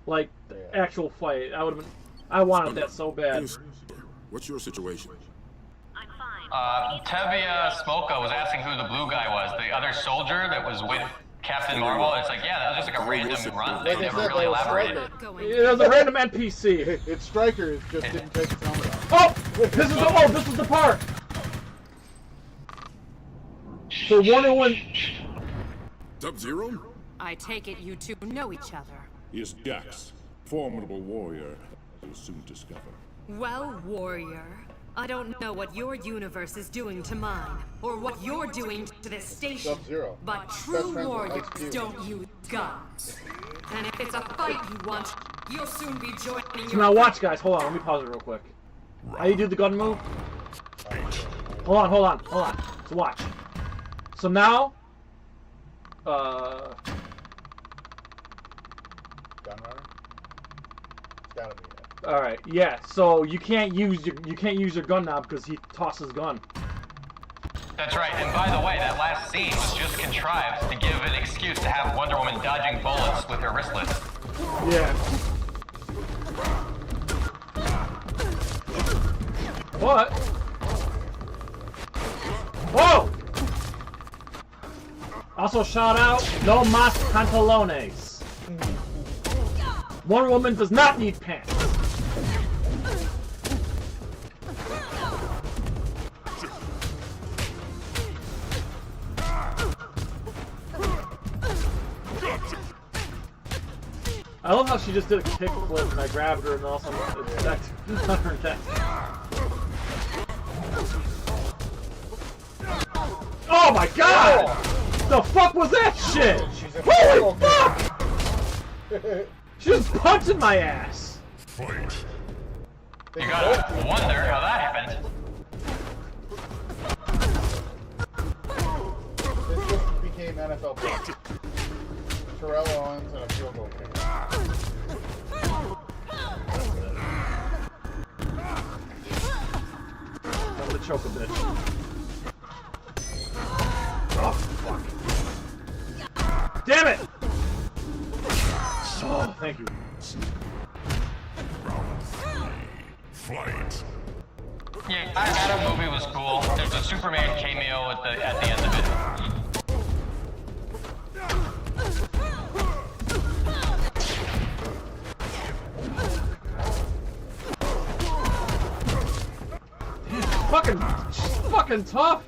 Like, the actual fight. I wanted that so bad. What's your situation? Tevia Smolka was asking who the blue guy was, the other soldier that was with Captain Marvel. It's like, yeah, that was just like a random run. They never really elaborated. It was a random NPC. It's Striker. It just didn't take his helmet off. Oh! This is the part! So Wonder Woman... Sub-Zero? I take it you two know each other. He is Jax, formidable warrior. You'll soon discover. Well, warrior, I don't know what your universe is doing to mine, or what you're doing to this station. Sub-Zero. But true warriors don't use guns. And if it's a fight you want, you'll soon be joining So now watch, guys. Hold on. Let me pause it real quick. How you do the gun move? Hold on. So watch. So now... Gunrunner? It's gotta be that. Alright, yeah. So you can't use your gun now because he tosses gun. That's right, and by the way, that last scene was just contrived to give an excuse to have Wonder Woman dodging bullets with her wristlets. Yeah. What? Whoa! Also shout out, no mas pantalones. Wonder Woman does not need pants. I love how she just did a kickflip and I grabbed her and also attacked her neck. Oh my god! The fuck was that shit? Holy fuck! She was punching my ass! Fight. You gotta wonder how that happened. This just became NFL play. Terrell Owens and a field goal kicker. I'm gonna choke a bitch. Oh, fuck. Damn it! Oh, thank you. Round Fight. Yeah, that movie was cool. There's a Superman cameo at the end of it. Fucking tough.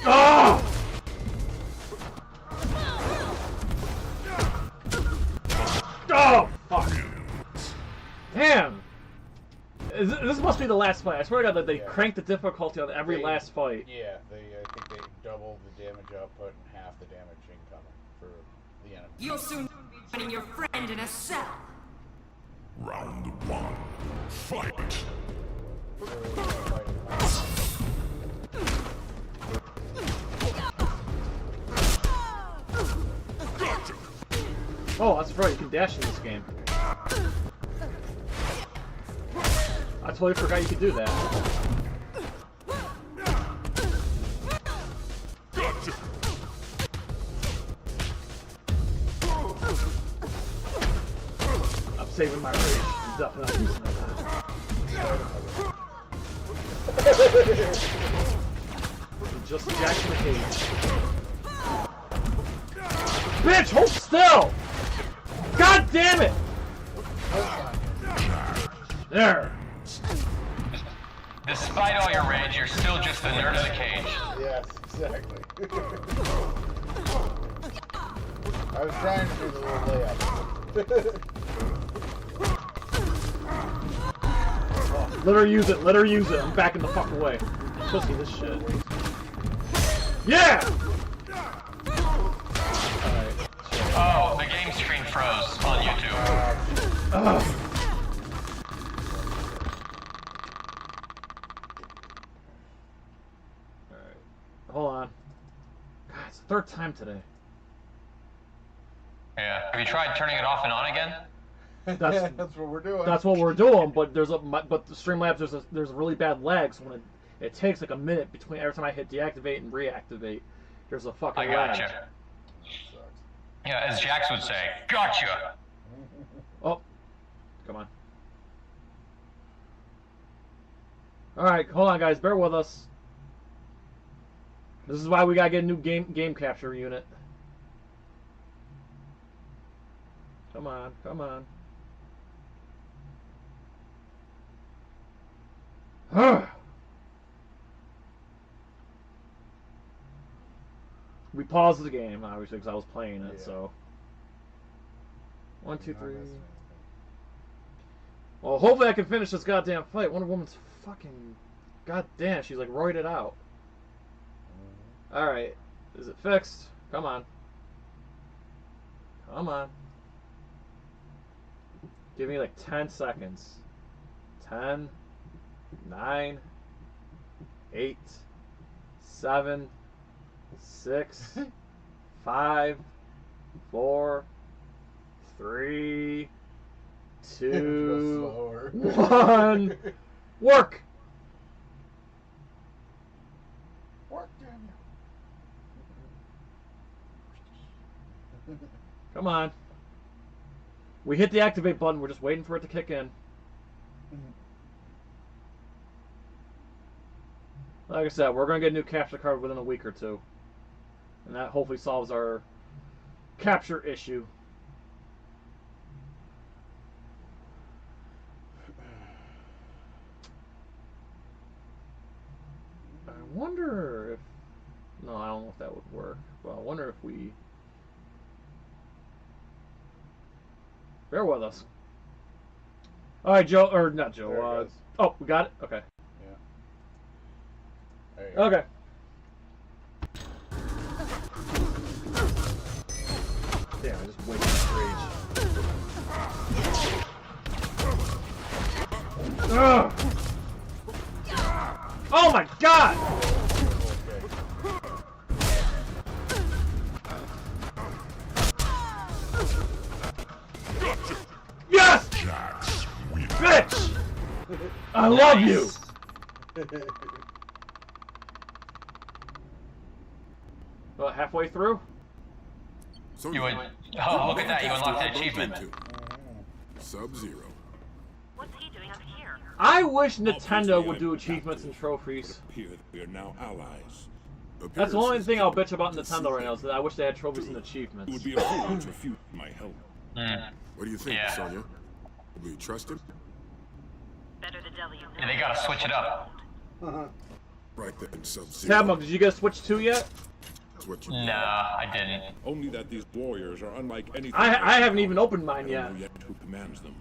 Oh! Oh, fuck. Damn. This must be the last fight. I swear to God that they cranked the difficulty on every last fight. Yeah, I think they doubled the damage output and half the damage incoming for the enemy. You'll soon be finding your friend in a cell. Round 1. Fight. Oh, that's right, you can dash in this game. I totally forgot you could do that. I'm saving my rage. I'm definitely not using that. Just jack in the cage. Bitch, hold still! God damn it! There. Despite all your rage, you're still just the nerd of the cage. Yes, exactly. I was trying to do the little layup. Let her use it, let her use it. I'm backing the fuck away. Pussy this shit. Yeah! Oh, the game screen froze on YouTube. Alright. Hold on. God, it's the third time today. Yeah. Have you tried turning it off and on again? That's what we're doing. That's what we're doing, but there's the Streamlabs there's a really bad lag, so when it takes like a minute between every time I hit deactivate and reactivate. There's a fucking I gotcha. lag. Yeah, as Jax would say, gotcha. Oh, come on. All right, hold on, guys. Bear with us. This is why we gotta get a new game capture unit. Come on, come on. We paused the game, obviously, because I was playing it, so. 1, 2, 3. Well, hopefully I can finish this goddamn fight. Wonder Woman's fucking... Goddamn, she's like roided out. Alright. Is it fixed? Come on. Come on. Give me like 10 seconds. 10, 9, 8, 7, 6, 5, 4, 3, 2, 1. Work! Work, damn you. Come on. We hit the activate button. We're just waiting for it to kick in. Like I said, we're going to get a new capture card within a week or two. And that hopefully solves our capture issue. I wonder if... No, I don't know if that would work. But I wonder if we... Bear with us. Alright, Joe, or not Joe, oh, we got it? Okay. Yeah. There you go. Okay. Damn, I just wasted rage. Ugh! Oh my god! Yes! Bitch! I love you! Well, halfway through? You would. Oh, look at that! You unlocked an achievement. Sub-Zero. What's he doing up here? I wish Nintendo would do achievements and trophies. We are now allies. That's the only thing I'll bitch about Nintendo right now, is that I wish they had trophies and achievements. It would be a fool to refuse my help. What do you think, Sonya? Will you trust him? Better the devil you know. Yeah, they gotta switch it up. Right then, Sub-Zero. Tabmok, did you get a Switch 2 yet? What you Nah, I didn't. Only that these warriors are unlike anything. I haven't even opened mine yet. Who commands them?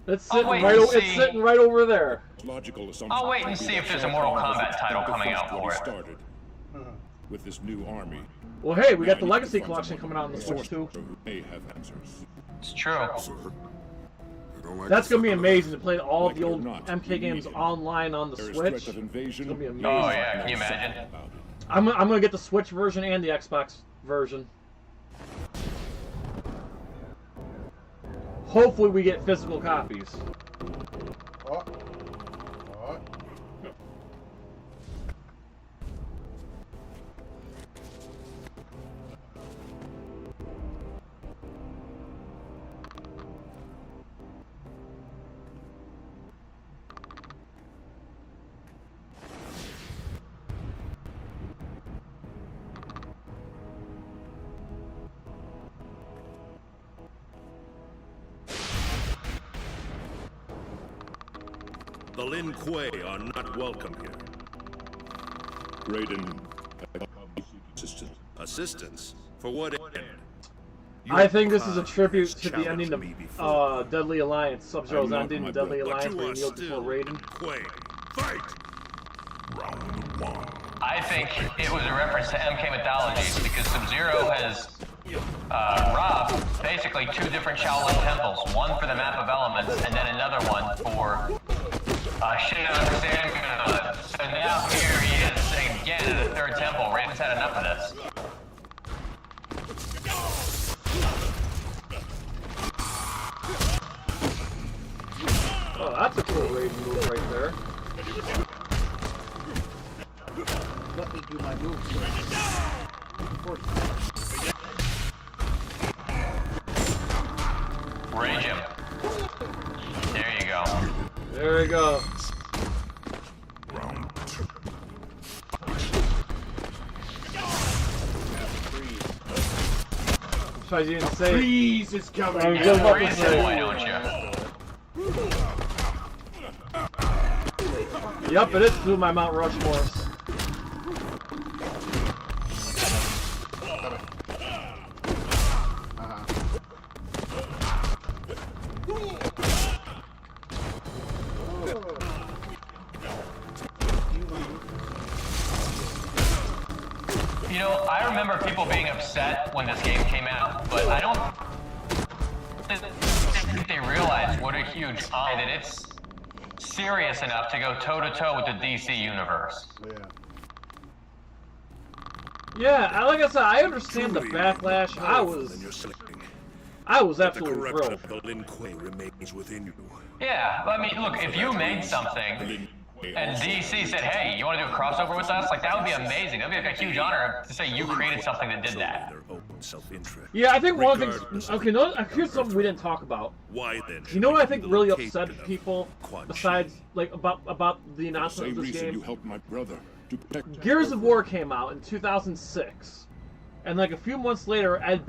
It's sitting it's sitting right over there. Logical assumption. I'll wait and see if there's a Mortal Kombat title coming out for it. Started with this new army. Well, hey, we got the Legacy Collection coming out on the Switch 2. May have answers. It's true. That's gonna be amazing to play all the old MK games online on the Switch. It's gonna be amazing. Oh yeah, can you imagine? I'm gonna get the Switch version and the Xbox version. Hopefully we get physical copies. Oh. The Lin Kuei are not welcome here. Raiden. Assistance? For what end? I think this is a tribute to the ending of Deadly Alliance. Sub-Zero's ending in Deadly Alliance where he kneeled before Raiden. I think it was a reference to MK mythology because Sub-Zero has robbed basically 2 different Shaolin temples. One for the map of elements and then another one for shit I don't understand. So now here he is again in the 3rd temple. Raiden's had enough of this. Oh, that's a cool Raiden move right there. Let me do my moves. Rage him. There you go. There we go. Try to say Freeze is coming. Freeze him, why don't you? Yup, it is through my Mount Rushmore. You know, I remember people being upset when this game came out, but I don't think they realize what a huge eye that it's serious enough to go toe-to-toe with the DC universe. Yeah, like I said, I understand the backlash. I was absolutely thrilled. The Lin Kuei remains within you. Yeah, I mean, look, if you made something and DC said, hey, you want to do a crossover with us? Like, that would be amazing. That would be like a huge honor to say you created something that did that. Yeah, I think one of the things... Okay, no, here's something we didn't talk about. Why then? You know what I think really upset people, besides, like, about the announcement of this game? You helped my brother to protect Gears of War came out in 2006, and like a few months later, Ed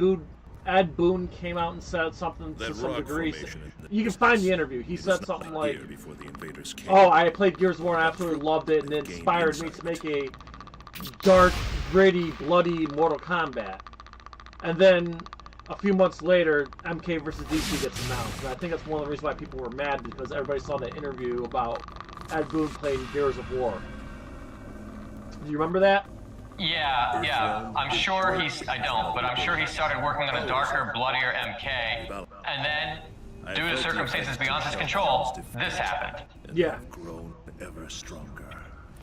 Boon came out and said something to some degree. You can find the interview. He said something like, "Oh, I played Gears of War and I absolutely loved it, and it inspired me to make a dark, gritty, bloody Mortal Kombat." And then a few months later, MK vs. DC gets announced, and I think that's one of the reasons why people were mad, because everybody saw that interview about Ed Boon playing Gears of War. Do you remember that? Yeah. I'm sure I don't, but I'm sure he started working on a darker, bloodier MK, and then, due to circumstances beyond his control, this happened. Yeah. Grown ever stronger.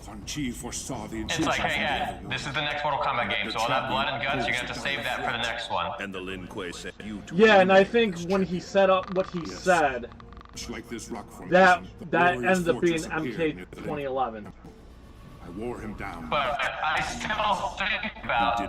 Quan Chi foresaw the It's like, hey, Ed, this is the next Mortal Kombat game, so all that blood and guts, you're gonna have to save that for the next one. And the Lin Kuei said you to Yeah, and I think when he set up what he said, like this rock that ended up being MK 2011. wore him down. But I still think about,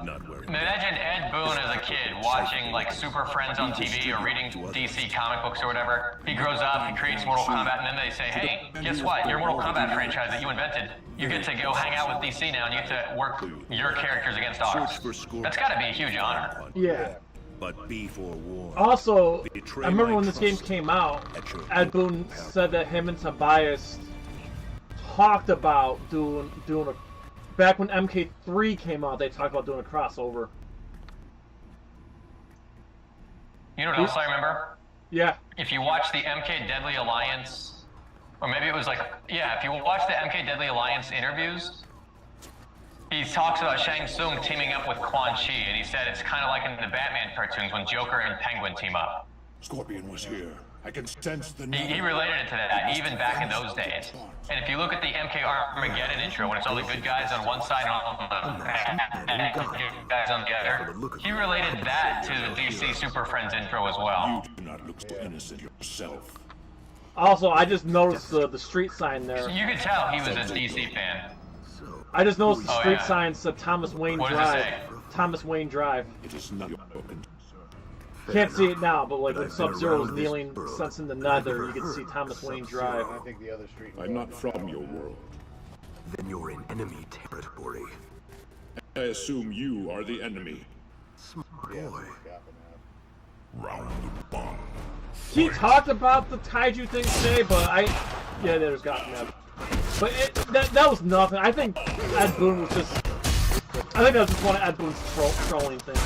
imagine Ed Boon as a kid watching like Super Friends on TV or reading DC comic books or whatever. He grows up, he creates Mortal Kombat, and then they say, hey, guess what? Your Mortal Kombat franchise that you invented, you get to go hang out with DC now and you get to work your characters against ours. That's gotta be a huge honor. Yeah. But be forewarned. Also, I remember when this game came out, Ed Boon said that him and Tobias talked about doing a... Back when MK3 came out, they talked about doing a crossover. You know what else I remember? Yeah. If you watch the MK Deadly Alliance, or maybe it was like, yeah, if you watch the MK Deadly Alliance interviews, he talks about Shang Tsung teaming up with Quan Chi, and he said it's kind of like in the Batman cartoons when Joker and Penguin team up. Scorpion was here. I can sense the... He related it to that, even back in those days. And if you look at the MK Armageddon intro, when it's all the good guys on one side and all the bad guys on the other, he related that to the DC Super Friends intro as well. You do not look so innocent yourself. Also, I just noticed the street sign there. You could tell he was a DC fan. I just noticed the street sign said Thomas Wayne What does it Drive. say? Thomas Wayne Drive. It is not your concern. Can't see it now, but like when Sub-Zero was kneeling, sensing the nether, you can see Thomas Wayne Drive. I think the other street. I'm not from your world. Then you're in enemy territory. I assume you are the enemy. Boy. Round one. He talked about the Kaiju thing today, but yeah, there's Gotham. But that was nothing. I think Ed Boon was just... I think that was just one of Ed Boon's trolling things.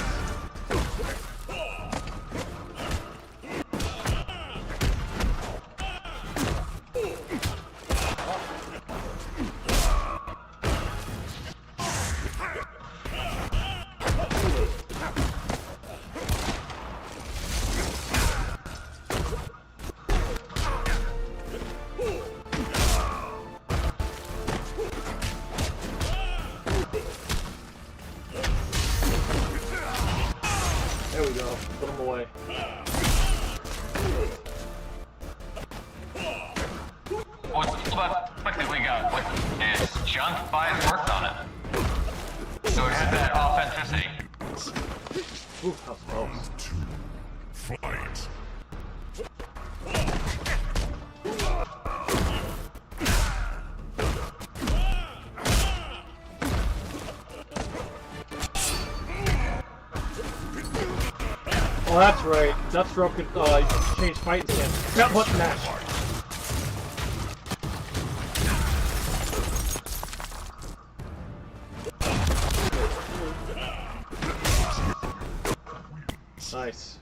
There we go. Put him away. What's about quickly we got? What is John Bias worked on it? So it had that authenticity. Ooh, that was close. Fight. Oh, that's right. Deathstroke could change fighting stance. Got button match. Nice.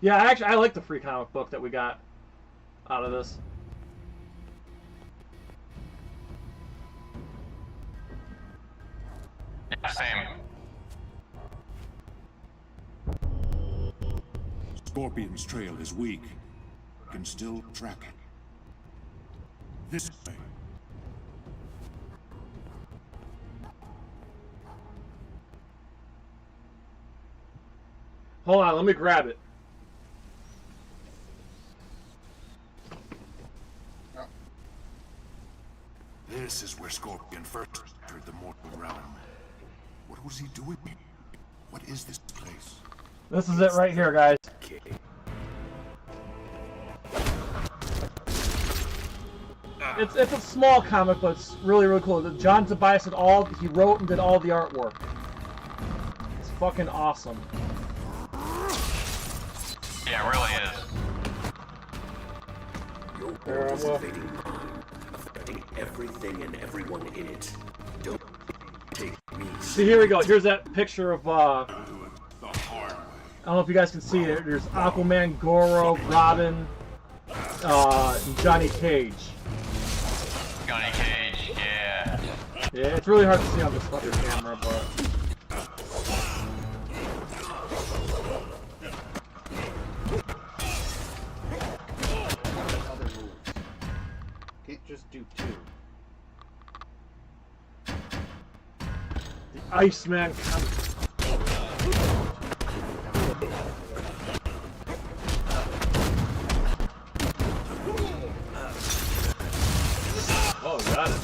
Yeah, actually, I like the free comic book that we got out of this. Yeah, same. Scorpion's trail is weak. Can still track it. This way. Hold on, let me grab it. This is where Scorpion first entered the mortal realm. What was he doing? What is this place? This is it right here, guys. It's a small comic, but it's really, really cool. John Tobias did he wrote and did all the artwork. It's fucking awesome. Yeah, it really is. Your world is invading mine, affecting everything and everyone in it. Don't take me. See, here we go. Here's that picture of, I don't know if you guys can see it. There's Aquaman, Goro, Robin, and Johnny Cage. Johnny Cage, yeah. Yeah, it's really hard to see on this fucking camera, but... Can't just do two. The Iceman comes. Oh, got it.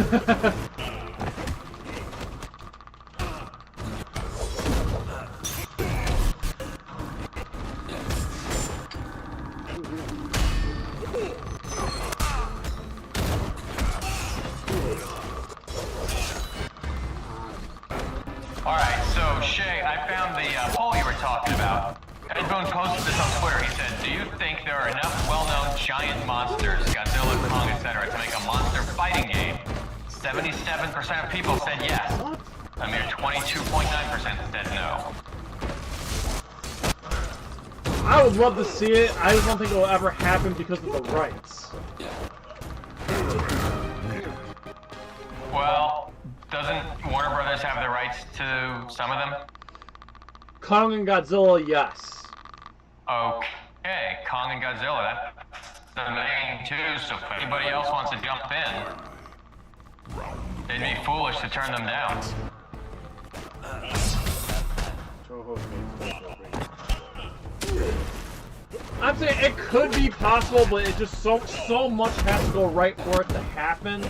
Alright, so Shay, I found the poll you were talking about. Ed Boone posted this on Twitter. He said, do you think there are enough well-known giant monsters, Godzilla, Kong, etc., to make a monster fighting game? 77% of people said yes. A mere 22.9% said no. I would love to see it. I just don't think it will ever happen because of the rights. Well, doesn't Warner Brothers have the rights to some of them? Kong and Godzilla, yes. Okay, Kong and Godzilla, that's the main two, so if anybody else wants to jump in, they'd be foolish to turn them down. I'm saying it could be possible, but it just so much has to go right for it to happen.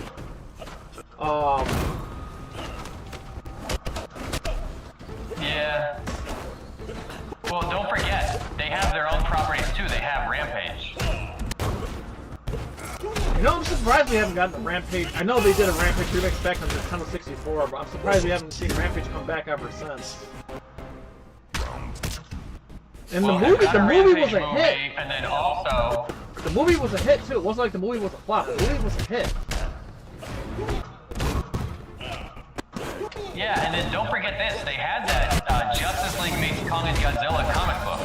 Yeah. Well, don't forget, they have their own properties too. They have Rampage. You know, I'm surprised we haven't gotten the Rampage. I know they did a Rampage remix back on the Nintendo 64, but I'm surprised we haven't seen Rampage come back ever since. And well, the movie was a hit. And then also, the movie was a hit too. It wasn't like the movie was a flop. The movie was a hit. yeah, and then don't forget this. They had that Justice League meets Kong and Godzilla comic book.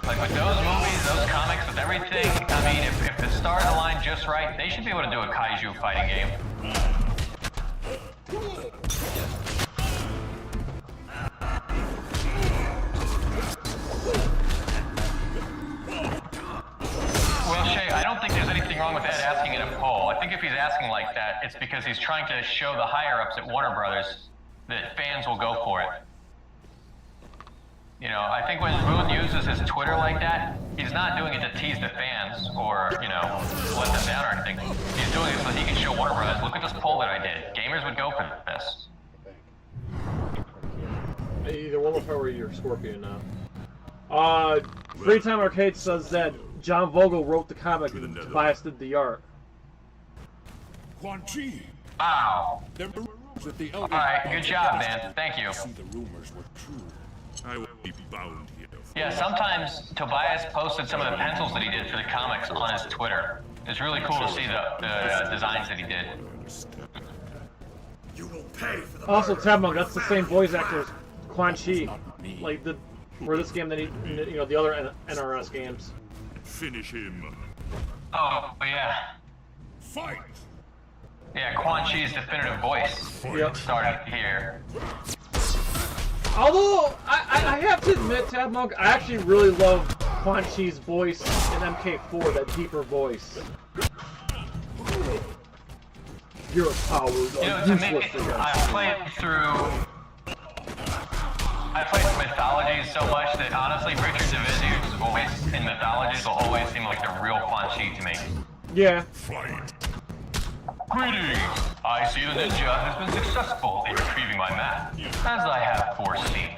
Like with those movies, those comics, with everything, I mean, if the stars align just right, they should be able to do a kaiju fighting game. Well, Shay, I don't think there's anything wrong with Ed asking in a poll. I think if he's asking like that, it's because he's trying to show the higher-ups at Warner Brothers that fans will go for it. You know, I think when Boone uses his Twitter like that, he's not doing it to tease the fans or, you know, let them down or anything. He's doing it so he can show Warner Brothers, look at this poll that I did. Gamers would go for this. Either one will power your Scorpion now. Free Time Arcade says that John Vogel wrote the comic and Tobias did the art. Quan Chi. Wow. Alright, good job, man. Thank you. The rumors were true. I will be bound here. Yeah, sometimes Tobias posted some of the pencils that he did for the comics on his Twitter. It's really cool to see the designs that he did. You will pay for the Also, Tabmok, that's the same voice actor as Quan Chi, like for this game that you know, the other NRS games. Finish him. Oh yeah. Fight. Yeah, Quan Chi's definitive voice started here. Although, I have to admit, Tabmok, I actually really love Quan Chi's voice in MK4, that deeper voice. Your powers are useless against I played mythologies so much that honestly, Richard Divisier's voice in mythologies will always seem like the real Quan Chi to me. Yeah. Greetings! I see the ninja has been successful in retrieving my map, as I have foreseen.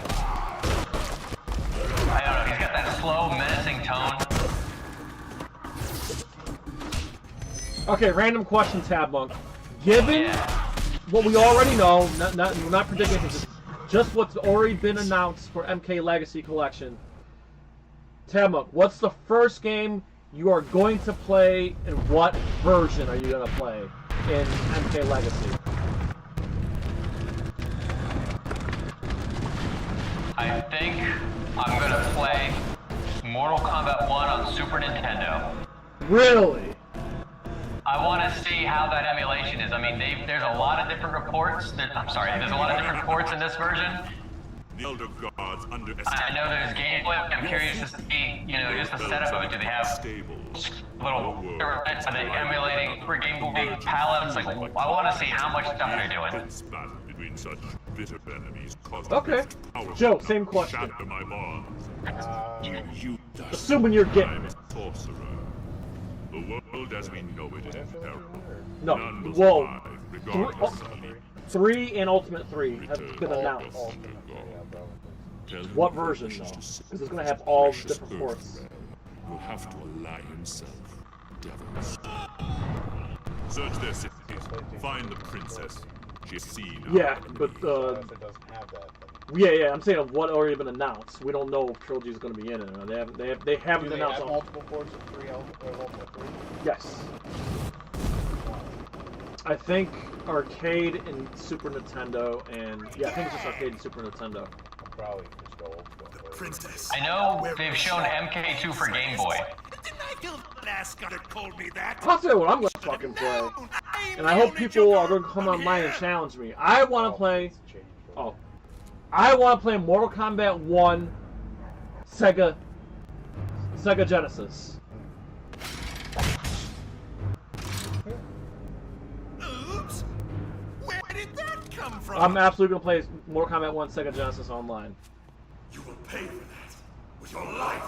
I don't know, he's got that slow, menacing tone. Okay, random question, Tabmok. Given what we already know, we're not predicting anything, just what's already been announced for MK Legacy Collection. Tabmok, what's the first game you are going to play, and what version are you going to play in MK Legacy? I think I'm going to play Mortal Kombat 1 on Super Nintendo. Really? I want to see how that emulation is. I mean, there's a lot of different reports. There's a lot of different reports in this version. The Elder Gods I know there's gameplay. I'm curious to see, you know, just the setup of it. Do they have little, are they emulating for Game Boy palettes? Like, I want to see how much stuff they're doing. Between such bitter enemies Okay. Joe, same question. My bonds. You, assuming Assuming you're getting it. sorcerer. I will not be bound here. Assuming you're getting it. Assuming you're getting it. Assuming you're getting it. Sorcerer. The world as we know it is in peril. No, None will whoa. survive, regardless of 3 and Ultimate 3 have been announced. What version, though? Because it's going to have all the different ports. Will have to ally himself, devils. Search their cities. Find the princess. She's seen. Yeah, but it doesn't have that. yeah, I'm saying of what already been announced. We don't know if Trilogy is going to be in it. Or they haven't Do they announced. have multiple ports of 3 Ultimate 3? Yes. I think arcade and Super Nintendo, and yeah, I think it's just arcade and Super Nintendo. Probably just go old school. Princess. I know they've shown MK2 for Game Boy. Didn't I kill the last guy that called me that? I'll tell you what I'm going to fucking play. And I hope people are going to come online and challenge me. I want to play... Oh. I want to play Mortal Kombat 1 Sega Genesis. Oops! Where did that come from? I'm absolutely going to play Mortal Kombat 1 Sega Genesis online. You will pay for that with your life.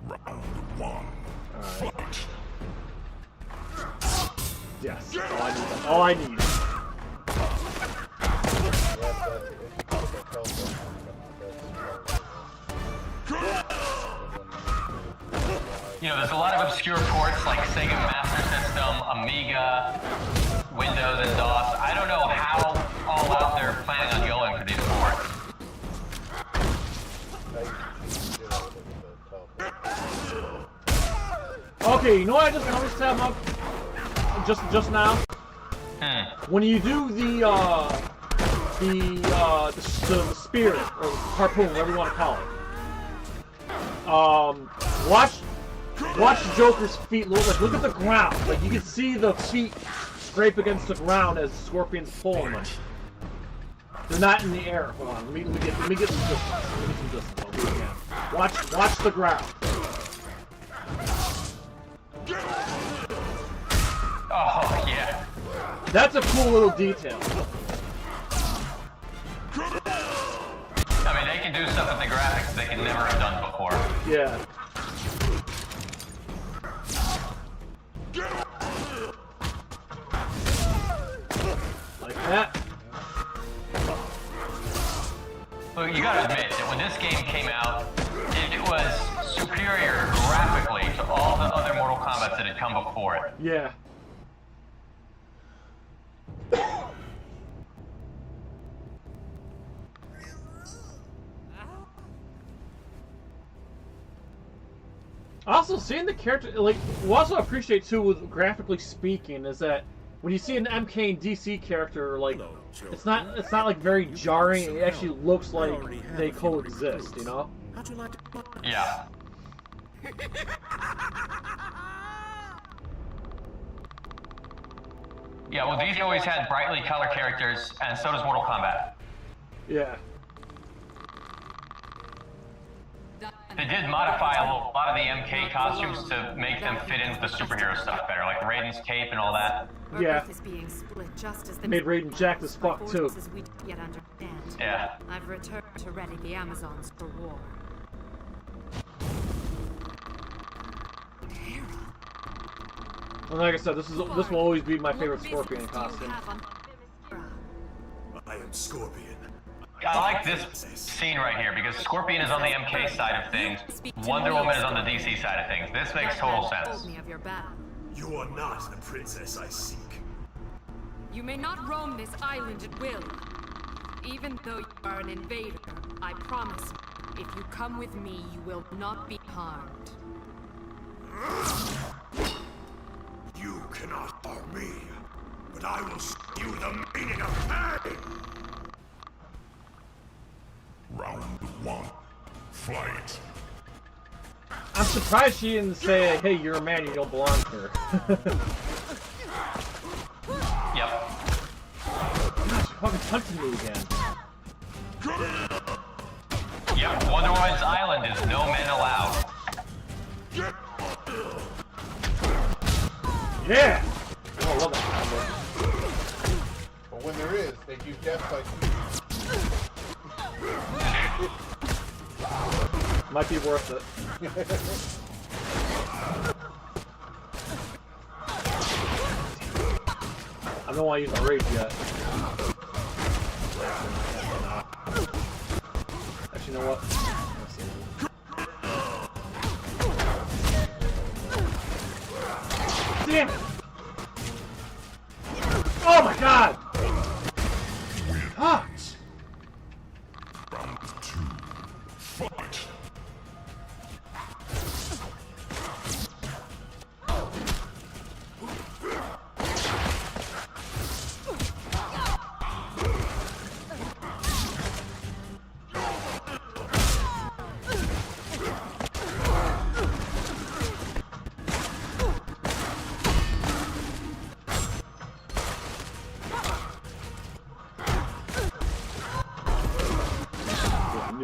Round 1. Fight. Yes, all I need. You know, there's a lot of obscure ports like Sega Master System, Amiga, Windows, and DOS. I don't know how all out they're planning on going for these ports. Okay, you know what I just noticed, Tabmok? Just now? When you do the spear, or harpoon, whatever you want to call it. Watch Joker's feet look at the ground. Like, you can see the feet scrape against the ground as Scorpion's pulling them. They're not in the air. Hold on, let me get some distance. I'll do it again. Watch the ground. Oh, yeah. That's a cool little detail. I mean, they can do stuff with the graphics they can never have done before. Yeah. Like that. Look, you gotta admit that when this game came out, it was superior graphically to all the other Mortal Kombats that had come before it. Yeah. Also, seeing the character, like, what I also appreciate too, with graphically speaking, is that when you see an MK and DC character, like, it's not like very jarring. It actually looks like they coexist, you know? Yeah. Yeah, well, these always had brightly colored characters, and so does Mortal Kombat. Yeah. They did modify a lot of the MK costumes to make them fit in with the superhero stuff better, like Raiden's cape and all that. Yeah. Is being split just as the Made Raiden jacked as fuck too. we don't yet understand. Yeah. I've returned to ready the Amazons for war. And like I said, this will always be my favorite Scorpion costume. I am Scorpion. I like this scene right here because Scorpion is on the MK side of things, Wonder Woman is on the DC side of things. This makes total sense. You are not the princess I seek. You may not roam this island at will. Even though you are an invader, I promise you, if you come with me, you will not be harmed. You cannot harm me, but I will show you the meaning of pain. Round 1. Fight. I'm surprised she didn't say, hey, you're a man, you don't belong here. Yep. Gosh, she fucking punching me again. Yep, Wonder Woman's island is no men allowed. Yeah! Oh, I love that combo. But when there is, they do death by Might be worth it. I don't want to use my rage yet. Actually, you know what? Damn it! Oh my god! Ah! Round 2. Fight!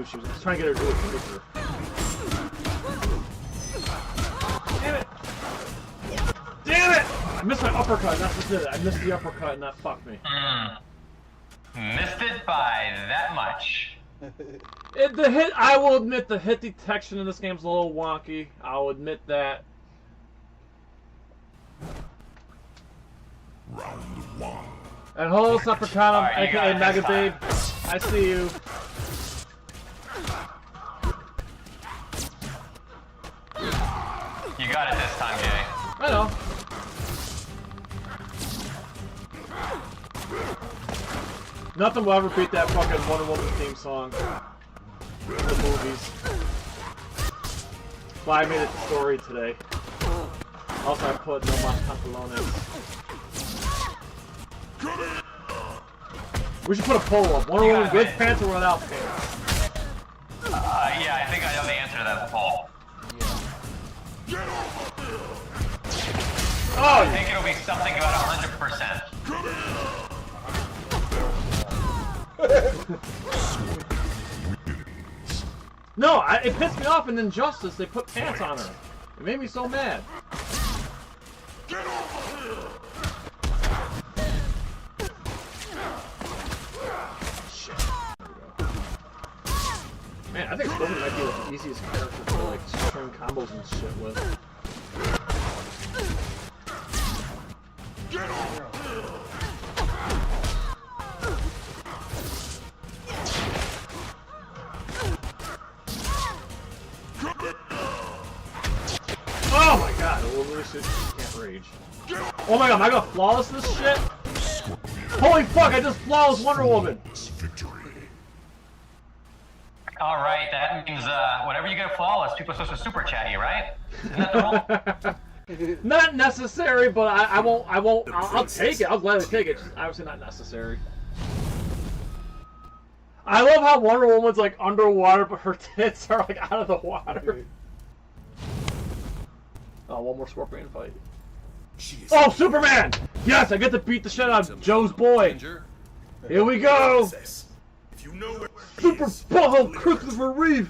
She was trying to get her to do it quicker. Damn it! Damn it! I missed my uppercut, that's what did it. I missed the uppercut and that fucked me. Missed it by that much. I will admit the hit detection in this game's a little wonky. I'll admit that. Round 1. And hello, Leprechaun, Right, aka Mega Babe. I see you. You got it this time, Jay. I know. Nothing will ever beat that fucking Wonder Woman theme song. In the movies. Why I made it the story today. Also, I put no más pantalones. We should put a poll up. Wonder Woman with pants or without pants? Yeah, I think I know the answer to that poll. Oh, I think it'll be something about 100%. No, it pissed me off in Injustice. They put pants on her. It made me so mad. Man, I think Scorpion might be like the easiest character to like string combos and shit with. Oh my god, can't rage. Oh my god, am I gonna flawless this shit? Holy fuck, I just flawless Wonder Woman! Alright, that means whenever you get flawless, people are supposed to super chat you, right? Isn't that the rule? Not necessary, but I'll take it. I'll gladly take it. Just obviously not necessary. I love how Wonder Woman's like underwater, but her tits are like out of the water. Oh, one more Scorpion fight. Oh, Superman! Yes, I get to beat the shit out of Joe's boy. Here we go. Super butthole Christopher Reeve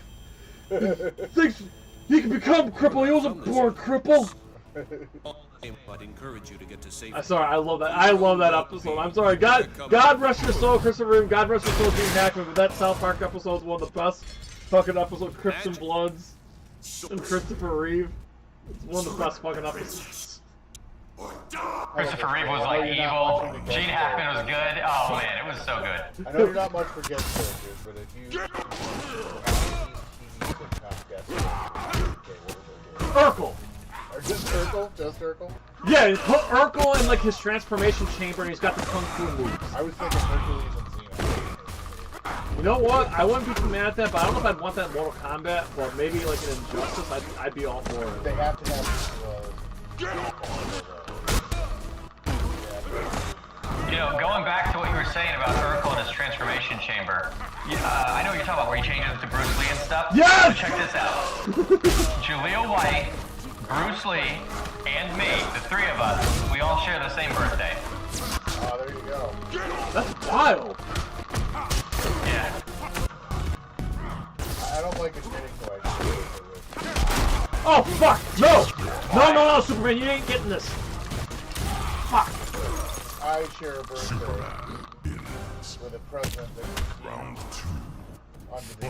thinks he can become cripple. He wasn't born cripple. I'd encourage you to get to safety. I'm sorry, I love that. I love that episode. I'm sorry. God rest your soul, Christopher Reeve. God rest your soul, Gene Hackman. But that South Park episode is one of the best fucking episodes. Crips and Bloods and Christopher Reeve. It's one of the best fucking episodes. Christopher Reeve was like evil. Gene Hackman was good. Oh man, it was so good. I know you're not much for guest characters, but if you... Urkel! Just Urkel? Just Urkel? Yeah, put Urkel in like his transformation chamber and he's got the Kung Fu moves. I was thinking Hercules and Xena. You know what? I wouldn't be too mad at that, but I don't know if I'd want that in Mortal Kombat, but maybe like in Injustice, I'd be all for it. They have to have You know, going back to what you were saying about Urkel and his transformation chamber, I know what you're talking about, where he changes to Bruce Lee and stuff. Yes! So check this out. Julia White, Bruce Lee, and me, the three of us, we all share the same birthday. Oh, there you go. That's wild. Yeah. I don't like admitting to it. Oh, fuck! No! No, Superman, you ain't getting this. Fuck. I share a birthday with a president that Round 2. under the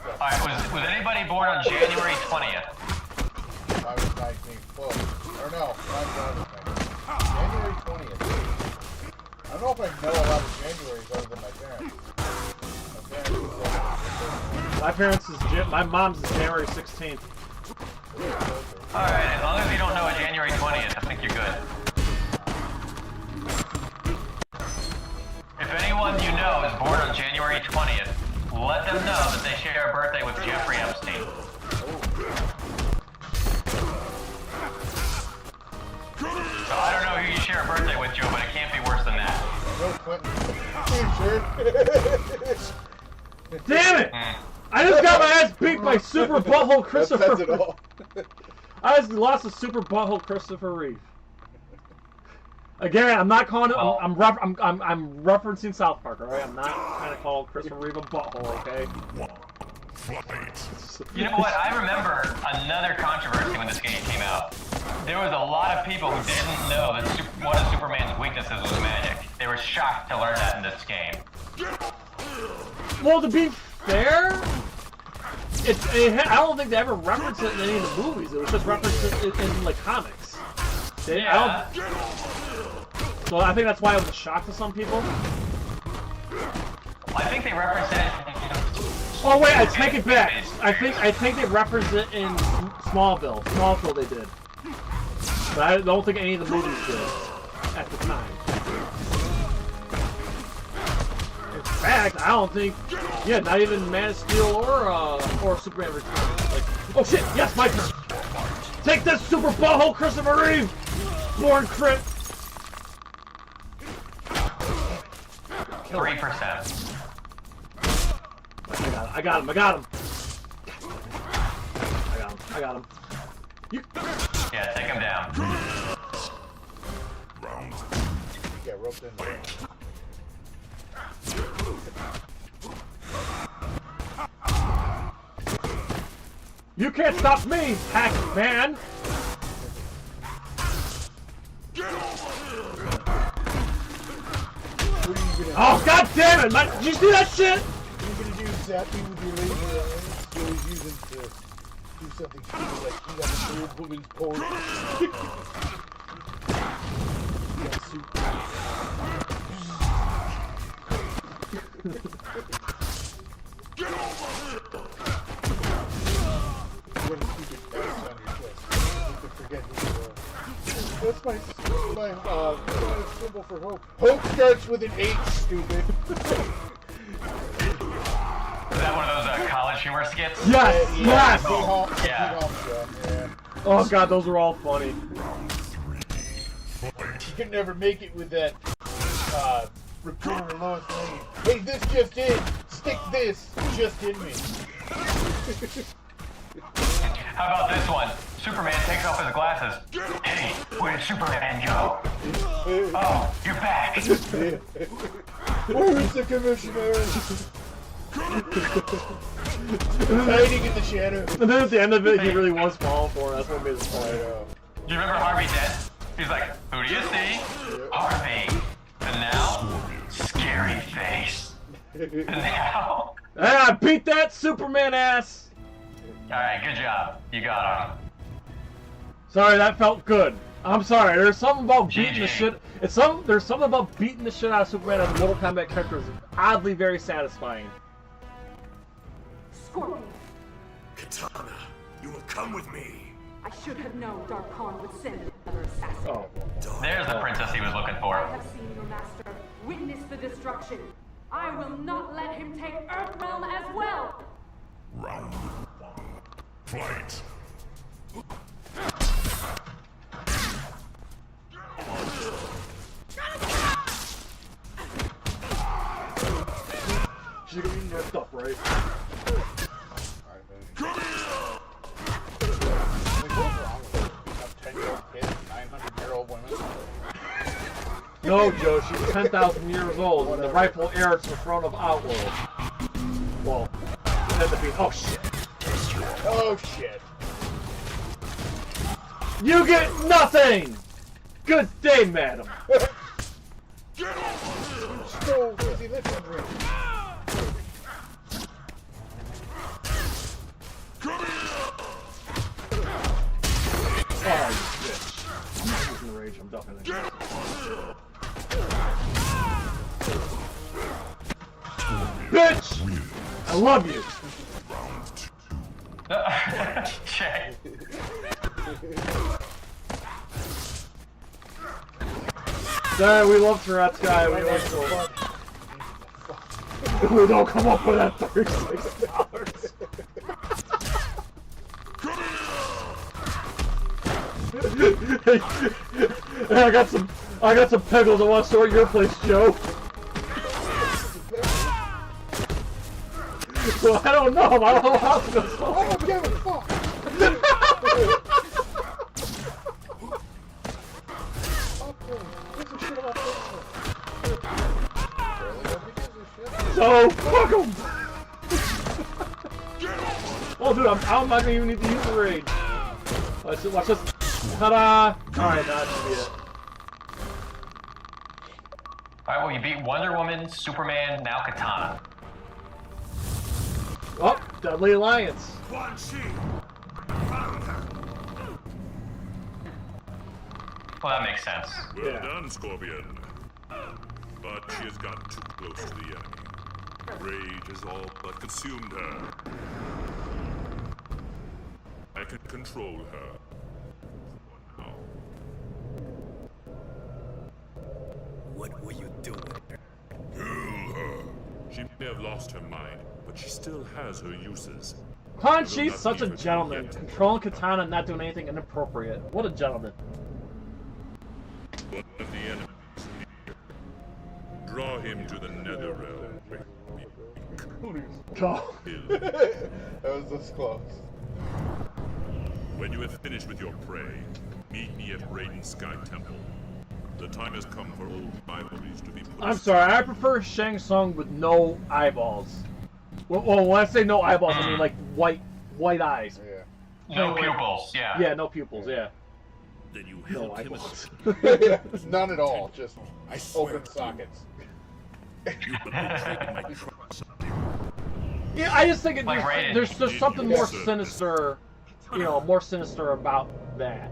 Alright, was anybody born on January 20th? I was 19. Close. Or no, I'm January 20th. don't know if I know a lot of Januaries other than my parents. My mom's is January 16th. Alright, as long as you don't know a January 20th, I think you're good. If anyone you know is born on January 20th, let them know that they share a birthday with Jeffrey Epstein. So I don't know who you share a birthday with, Joe, but it can't be worse than that. Damn it! I just got my ass beat by Super Butthole Christopher. That says it all. I just lost to Super Butthole Christopher Reeve. Again, I'm not calling it. I'm referencing South Park. All right, I'm not trying to call Christopher Reeve a butthole. Okay. You know what? I remember another controversy when this game came out. There was a lot of people who didn't know that one of Superman's weaknesses was magic. They were shocked to learn that in this game. Well, to be fair, I don't think they ever referenced it in any of the movies. It was just referenced in like comics. So I think that's why it was a shock to some people. I think they referenced it. Oh wait, I take it back. I think they referenced it in Smallville. Smallville they did, but I don't think any of the movies did at the time. In fact, I don't think, not even Man of Steel or Superman Returns. Like, oh shit, yes, my turn. Take this, Super Butthole Christopher Reeve, born crit. 3%. I got him. Yeah, take him down. You got roped in there. You can't stop me, Pac-Man! Oh, god damn it! Did you see that shit? You're gonna do zapping with your laser eyes? You're always using to do something stupid like heat up an old woman's pores. That's my symbol for hope. Hope starts with an H, stupid. Is that one of those college humor skits? Yes! Yes! Yeah. Oh god, those are all funny. You can never make it with that recruiter Lois Lane. Hey, this just in. Stick this just in me. How about this one? Superman takes off his glasses. Hey, where did Superman go? Oh, you're back. Where's the commissioner? Hiding in the shadow. And then at the end of it, he really was falling for it. That's what made it funny. You remember Harvey Dent? He's like, who do you see? Harvey. And now, scary face. And now... Hey, I beat that Superman ass! Alright, good job. You got him. Sorry, that felt good. I'm sorry, there's something about beating the shit... There's something about beating the shit out of Superman as a Mortal Kombat character is oddly very satisfying. Scorpion. Katana, you will come with me. I should have known Dark Khan would send another assassin. Oh. There's the princess he was looking for. I have seen your master witness the destruction. I will not let him take Earthrealm as well. Round 1. Fight. She's gonna be messed up, right? No, Joe, she's 10,000 years old and the rightful heir to the throne of Outworld. Well, oh shit. Oh shit. You get nothing! Good day, madam. Stole Dizzy Lifting Ring. Oh, you bitch. She's in rage, I'm ducking it. bitch! I love you. Jay. Sorry, we love Tourette's guy. We love him. We don't come up with that $36. Hey, I got some pickles. I want to store at your place, Joe. Well, I don't know. I don't know how to go. I don't give a fuck. So fuck him. Oh, dude, I'm not gonna even need to use the rage. Watch this. Ta-da! Alright, now I should beat it. Alright, well, you beat Wonder Woman, Superman, now Katana. Oh, Deadly Alliance. Quan Chi. Well, that makes sense. Well done, Scorpion. But she has gotten too close to the enemy. Rage is all but consumed her. I can control her. Now. What were you doing? Kill her. She may have lost her mind, but she still has her uses. Quan Chi's such a gentleman, controlling Katana and not doing anything inappropriate. What a gentleman. One of the enemies here. Draw him to the Netherrealm. Go. That was this close. When you have finished with your prey, meet me at Raiden's Sky Temple. The time has come for old rivalries to be put I'm sorry, I prefer Shang Tsung with no eyeballs. Well, when I say no eyeballs, I mean like white eyes. Yeah. No pupils, yeah. Yeah, no pupils, yeah. Then you No help him eyeballs. None at all, just open sockets. You betrayed my trust. Yeah, I just think Like there's Raiden. something more sinister, you know, more sinister about that.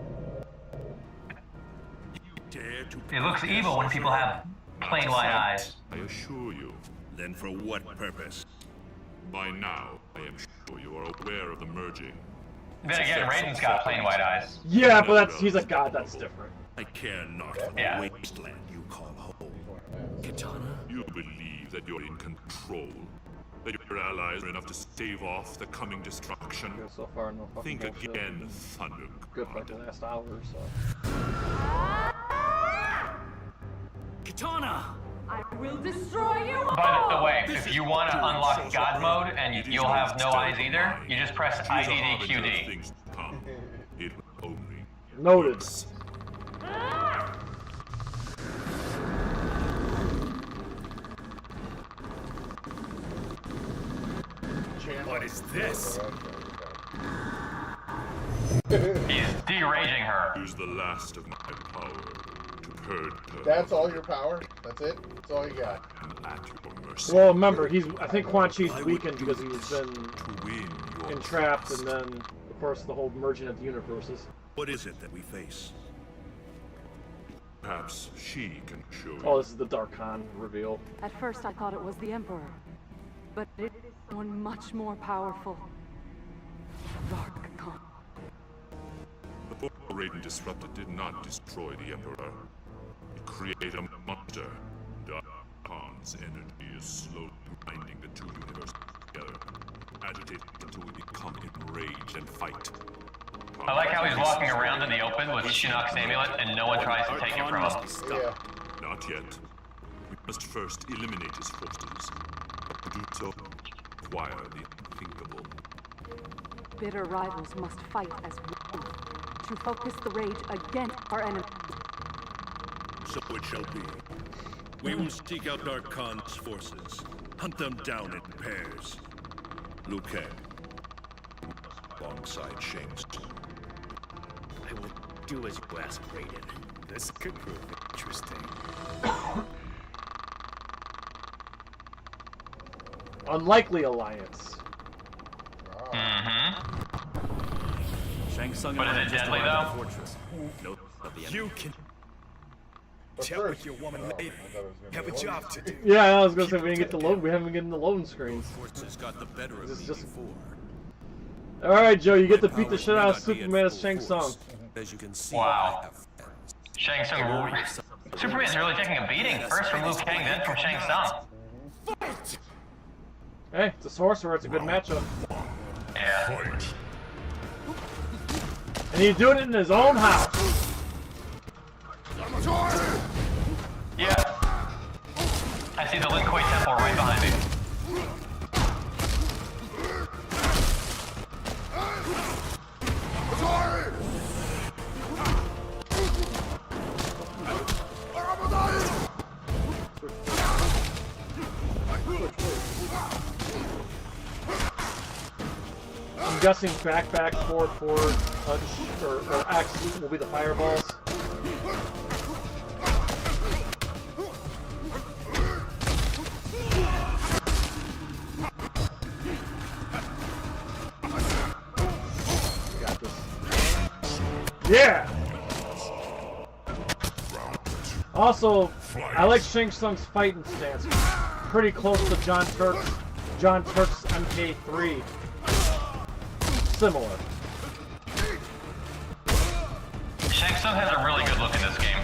It looks evil when people have plain white eyes. I assure you. Then for what purpose? By now, I am sure you are aware of the merging. Then again, Raiden's got plain white eyes. Yeah, but he's a god, that's different. I care not for Yeah. the wasteland you call home. Katana? You believe that you're in control. That your allies are enough to stave off the coming destruction. So far, no fucking Think bullshit. again, Thunder. Good for like the last hour or so. Katana! I will destroy you all! By the way, if you want to unlock God mode and you'll have no eyes either, you just press IDDQD. It only Noted. What is this? He's deraging her. Use the last of my power to purge her. That's all your power? That's it? That's all you got? I'm at your mercy. Well, remember, I think Quan Chi's weakened because he's been entrapped, and then, of course, the whole merging of the universes. What is it that we face? Perhaps she can show you. Oh, this is the Dark Khan reveal. At first I thought it was the Emperor, but it is someone much more powerful. Dark Khan. The Raiden disrupted did not destroy the Emperor. It created a monster. Dark Khan's energy is slowly binding the two universes together. Agitate until we become enraged and fight. I like how he's walking around in the open with Shinnok's amulet and no one tries to take it from him. Yeah. Not yet. We must first eliminate his forces. To do so, require the unthinkable. Bitter rivals must fight as one to focus the rage against our enemy. So it shall be. We will seek out Dark Khan's forces, hunt them down in pairs. Liu Kang, alongside Shang Tsung. I will do as you ask, Raiden. This could prove interesting. Unlikely alliance. Mm-hmm. Shang Tsung But is it deadly though? fortress. No, of the enemy. You can. Tell me your woman lady. Have a job to do. Yeah, I was gonna say we didn't get the load. We haven't been getting the loading screens. Forces got the better of me before. All right, Joe, you get to beat the shit out of Superman as Shang Tsung. As you can see, Wow. Shang Tsung. Superman's really taking a beating. First from Liu Kang, then from Shang Tsung. Hey, it's a sorcerer. It's a good matchup. Yeah. And he's doing it in his own house. Yeah. I see the Lin Kuei temple right behind me. I'm guessing back, forward, punch, or X will be the fireballs. Got this. Yeah! Also, I like Shang Tsung's fighting stance. Pretty close to John Turk's MK3. Similar. Shang Tsung has a really good look in this game.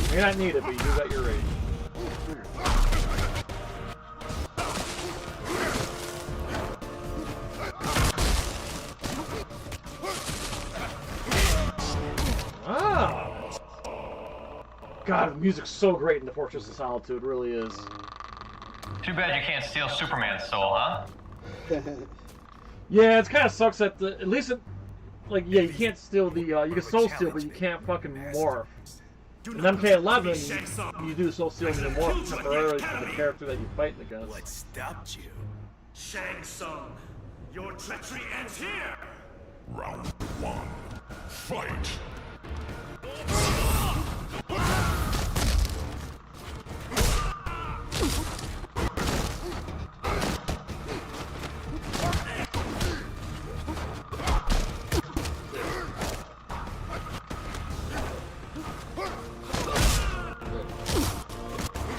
You may not need it, but you do got your rage. Wow! God, the music's so great in the Fortress of Solitude, it really is. Too bad you can't steal Superman's soul, huh? Yeah, it kind of sucks that at least it, like, yeah, you can't steal the, you can soul steal, but you can't fucking morph. In MK11, you do soul steal and you morph temporarily for the character that you're fighting against. What stopped you? Shang Tsung, your treachery ends here! Round 1. Fight!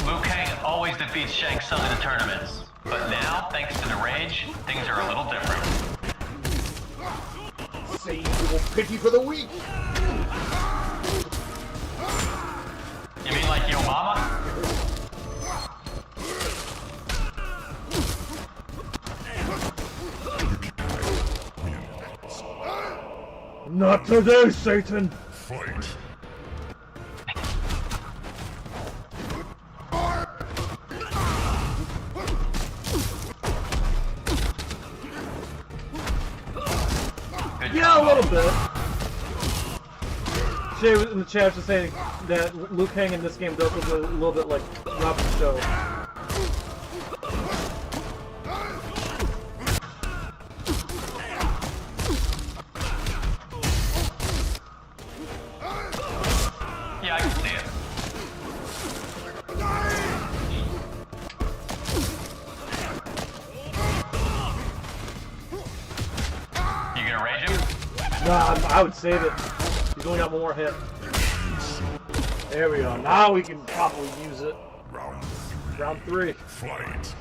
Liu Kang always defeats Shang Tsung in the tournaments. But now, thanks to the rage, things are a little different. Save little pity for the weak. You mean like yo mama? Not today, Satan! Fight! Yeah, a little bit. Shay was in the chat was saying that Liu Kang in this game does look a little bit like Robin Show. Yeah, I can see it. You gonna rage him? Nah, I would save it. He's only got one more hit. There we go. Now we can probably use it. Round 3. Fight!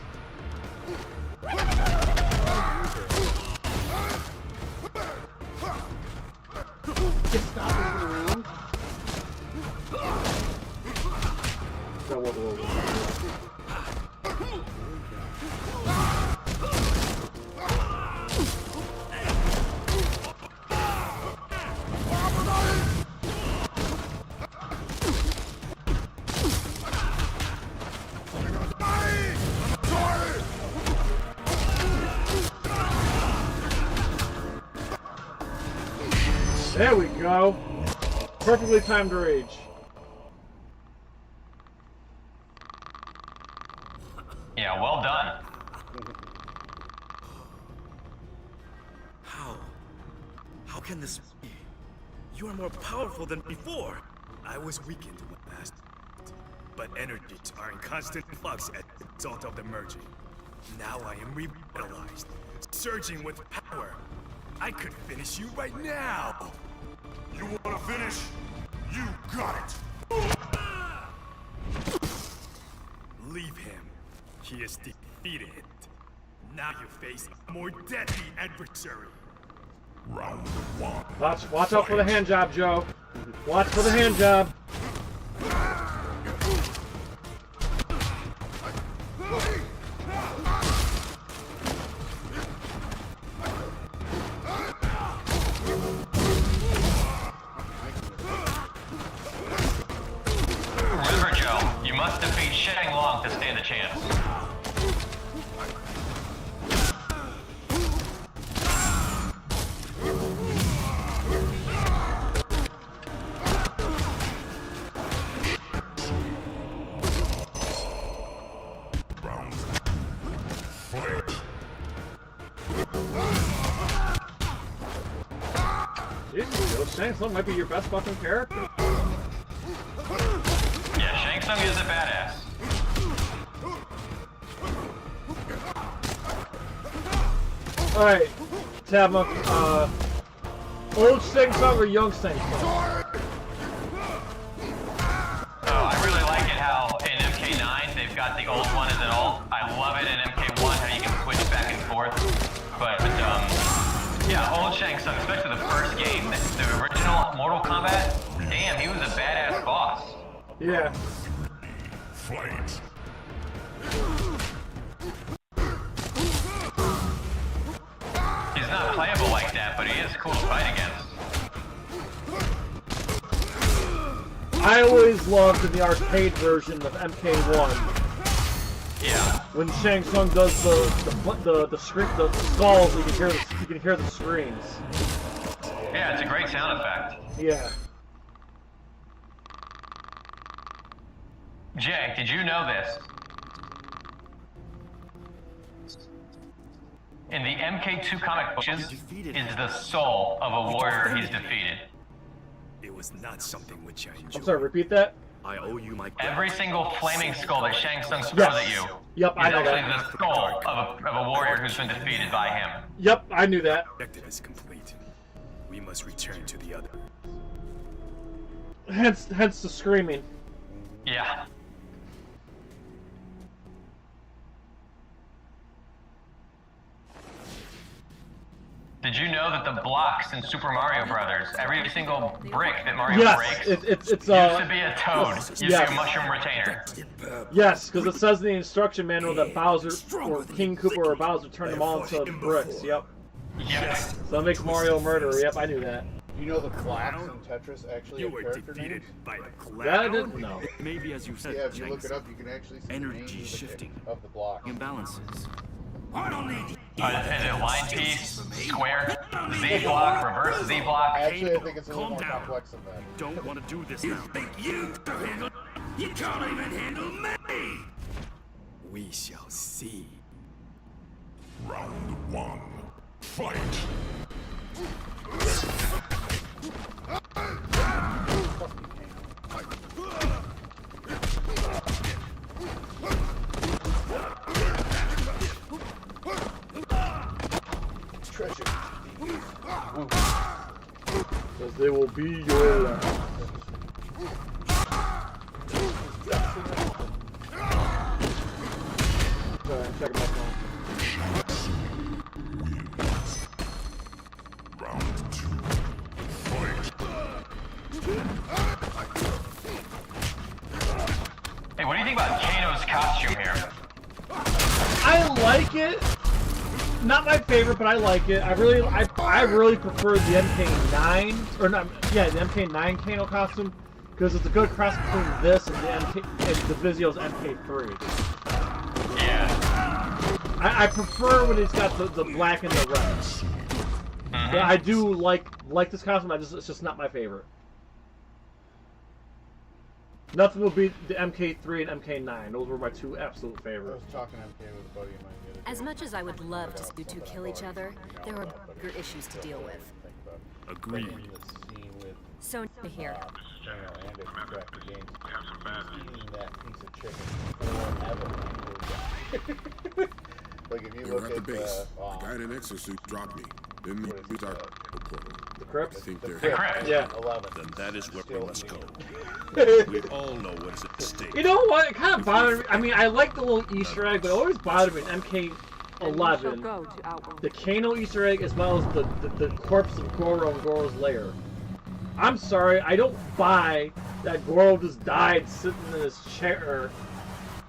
Just stop moving around. There we go. Perfectly timed rage. Yeah, well done. How can this be? You are more powerful than before. I was weakened when last. but energies are in constant flux as a result of the merging. Now I am revitalized, surging with power. I could finish you right now. You wanna finish? You got it! Leave him. He is defeated. Now you face a more deadly adversary. Round 1. Watch out for the hand job, Joe. Watch for the hand job. Remember, Joe, you must defeat Shang Long to stand a chance. Jesus, Shang Tsung might be your best fucking character. Yeah, Shang Tsung is a badass. Alright, Tabmok, old Shang Tsung or young Shang Tsung? I really like it how in MK9 they've got the old one as an alt. I love it in MK1 how you can switch back and forth. But yeah, old Shang Tsung, especially the first game, the original Mortal Kombat, damn, he was a badass boss. Yeah. Fight. He's not playable like that, but he is cool to fight against. I always loved in the arcade version of MK1. Yeah. When Shang Tsung does the skulls, you can hear the screams. Yeah, it's a great sound effect. Yeah. Jay, did you know this? In the MK2 comic books, is the soul of a warrior he's defeated. It was not something which I enjoyed. I'm sorry, repeat that? I owe you my Every single flaming skull that Shang Tsung throws Yes. at you Yep, I is know actually that. the skull of a warrior who's been defeated by him. Yep, I knew that. Objective is complete. We must return to the other. Hence the screaming. Yeah. Did you know that the blocks in Super Mario Brothers, every single brick that Mario breaks, it's used to be a toad, used to be a mushroom retainer. Yes, because it says in the instruction manual that Bowser, or King Koopa or Bowser turned them all into bricks. Yep. Yes. So that makes Mario a murderer. Yep, I knew that. You know the blocks in Tetris actually have character names? By a That I didn't know. Maybe as you said, Yeah, if you look it up, you can actually see energy the names shifting of the blocks. imbalances. Is it line piece, square, Z block, reverse Z block? Actually, I think it's a little more complex than that. Don't want to do this now. You can't even handle me! We shall see. Round 1. Fight! Treasure. Because they will be your last. Sorry, I'm checking my phone. Round 2. Fight! Hey, what do you think about Kano's costume here? I like it. Not my favorite, but I like it. I really prefer the MK9 or not. Yeah, the MK9 Kano costume because it's a good cross between this and the Vizio's MK3. Yeah. I prefer when it's got the black and the red. But I do like this costume. It's just not my favorite. Nothing will beat the MK3 and MK9. Those were my two absolute favorites. I was talking MK with a buddy of mine the other day. As much as I would love to see you two kill each other, there are bigger issues to deal with. Agreed. So here. And if you crack the game, eating that piece of chicken forever. Like if you We're look at the base. at The guy in an exosuit dropped me. Then they used our portal. The crypt? I think they're Yeah. 11. Then that is where we must go. We all know what is at stake. You know what? It kind of bothered me. I mean, I like the little Easter egg, but it always bothered me in MK11. The Kano Easter egg as well as the corpse of Goro and Goro's lair. I'm sorry, I don't buy that Goro just died sitting in his chair.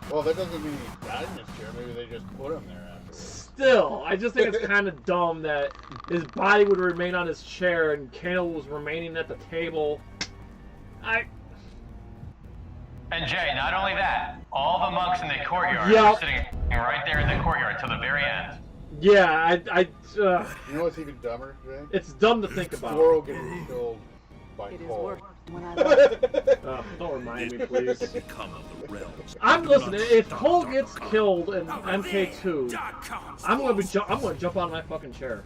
Well, that doesn't mean he died in his chair. Maybe they just put him there afterwards. Still, I just think it's kind of dumb that his body would remain on his chair and Kano was remaining at the table. And Jay, not only that, all the monks in the courtyard Yep. are sitting right there in the courtyard till the very end. Yeah, You know what's even dumber, Jay? It's dumb to think about. Goro getting killed by Cole. Don't remind me, please. Come of the realms. I'm listening. If Cole gets killed in MK2, I'm gonna jump out of my fucking chair.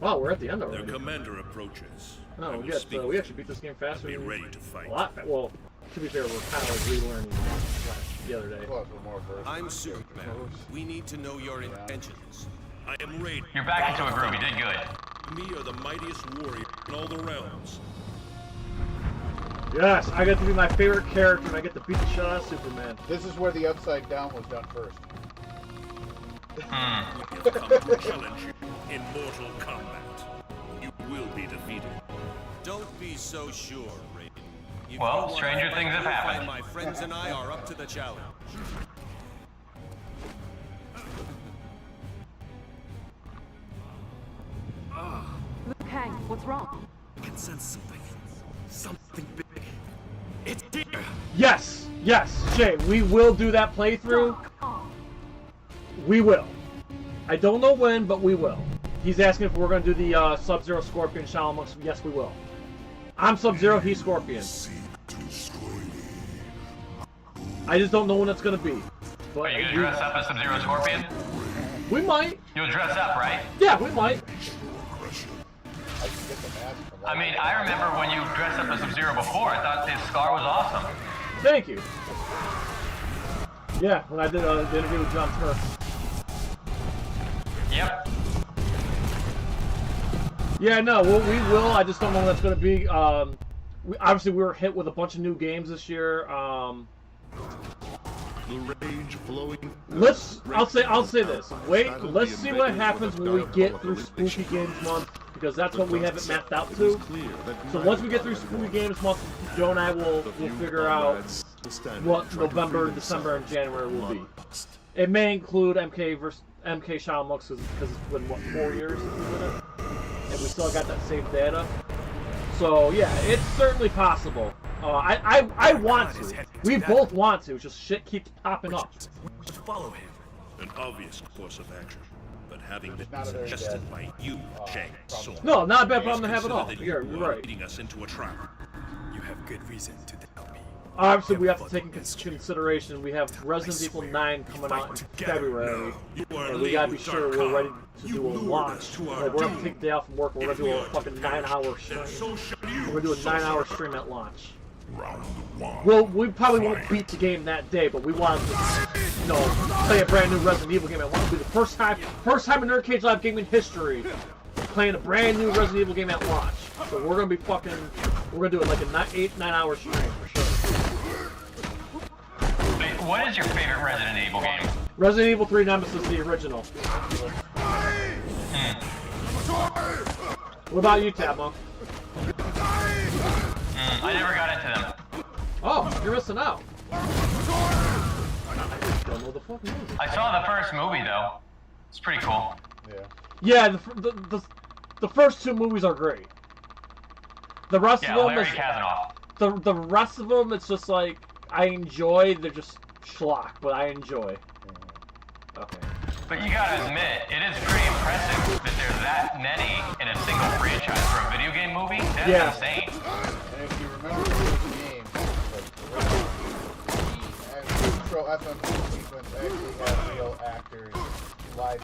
Wow, we're at the end already. Their commander approaches. Oh, we actually beat this game faster. Be than ready to fight. A lot. Well, to be fair, we're kind of like relearning the other day. I'm Superman. We need to know your intentions. I am Raiden. You're back into a groove. You did good. Me are the mightiest warrior in all the realms. Yes, I get to be my favorite character and I get to beat the shit out of Superman. This is where the Upside Down was done first. We have come to challenge you in mortal combat. You will be defeated. Don't be so sure, Raiden. If Well, you want stranger to things have fight, happened. My friends and I are up to the challenge. Liu Kang, what's wrong? I can sense something. Something big. It's here. Yes, Jay, we will do that playthrough. We will. I don't know when, but we will. He's asking if we're going to do the Sub-Zero Scorpion Shaolin Monks. Yes, we will. I'm Sub-Zero, he's Scorpion. I just don't know when it's going to be. But Are you gonna dress up as Sub-Zero Scorpion? We might. You'll dress up, right? Yeah, we might. I mean, I remember when you dressed up as Sub-Zero before. I thought this scar was awesome. Thank you. Yeah, when I did the interview with John Smith. Yep. Yeah, no, we will. I just don't know when that's going to be. Obviously, we were hit with a bunch of new games this year. The rage flowing. I'll say this. Wait, let's see what happens when we get through Spooky Games Month, because that's what we have it mapped out to. So once we get through Spooky Games Month, Joe and I will figure out what November, December, and January will be. It may include MK Shaolin Monks because it's been what, 4 years, and we still got that saved data. So yeah, it's certainly possible. I want to. We both want to. Just shit keeps popping up. We should follow him. An obvious course of action, but having been suggested by you, Shang Tsung. No, not a bad problem to have at all. Consider that You're you are right. leading us into a trap. You have good reason to doubt me. Obviously, we have to take into consideration we have Resident Evil 9 coming out in February, and we gotta be sure we're ready to do a launch. Like, we're gonna take the day off from work. We're gonna do a fucking 9-hour stream. We're gonna do a 9-hour stream at launch. Well, we probably won't beat the game that day, but we want to, play a brand new Resident Evil game. I want to be the first time in NerdCage Live Gaming history playing a brand new Resident Evil game at launch. So we're gonna be we're gonna do it like a 8-9-hour stream for sure. Wait, what is your favorite Resident Evil game? Resident Evil 3 Nemesis, the original. What about you, Tabmok? I never got into them. Oh, you're missing out. I just don't know the fucking movie. I saw the first movie though. It's pretty cool. Yeah, the first 2 movies are great. The rest of them Larry Kazanoff. the rest of them, it's just like I enjoy. They're just schlock, but I enjoy. Okay. But you gotta admit, it is pretty impressive that there's that many in a single franchise for a video game movie. That's insane. And if you remember the game, the intro FMV sequence actually had real actors live.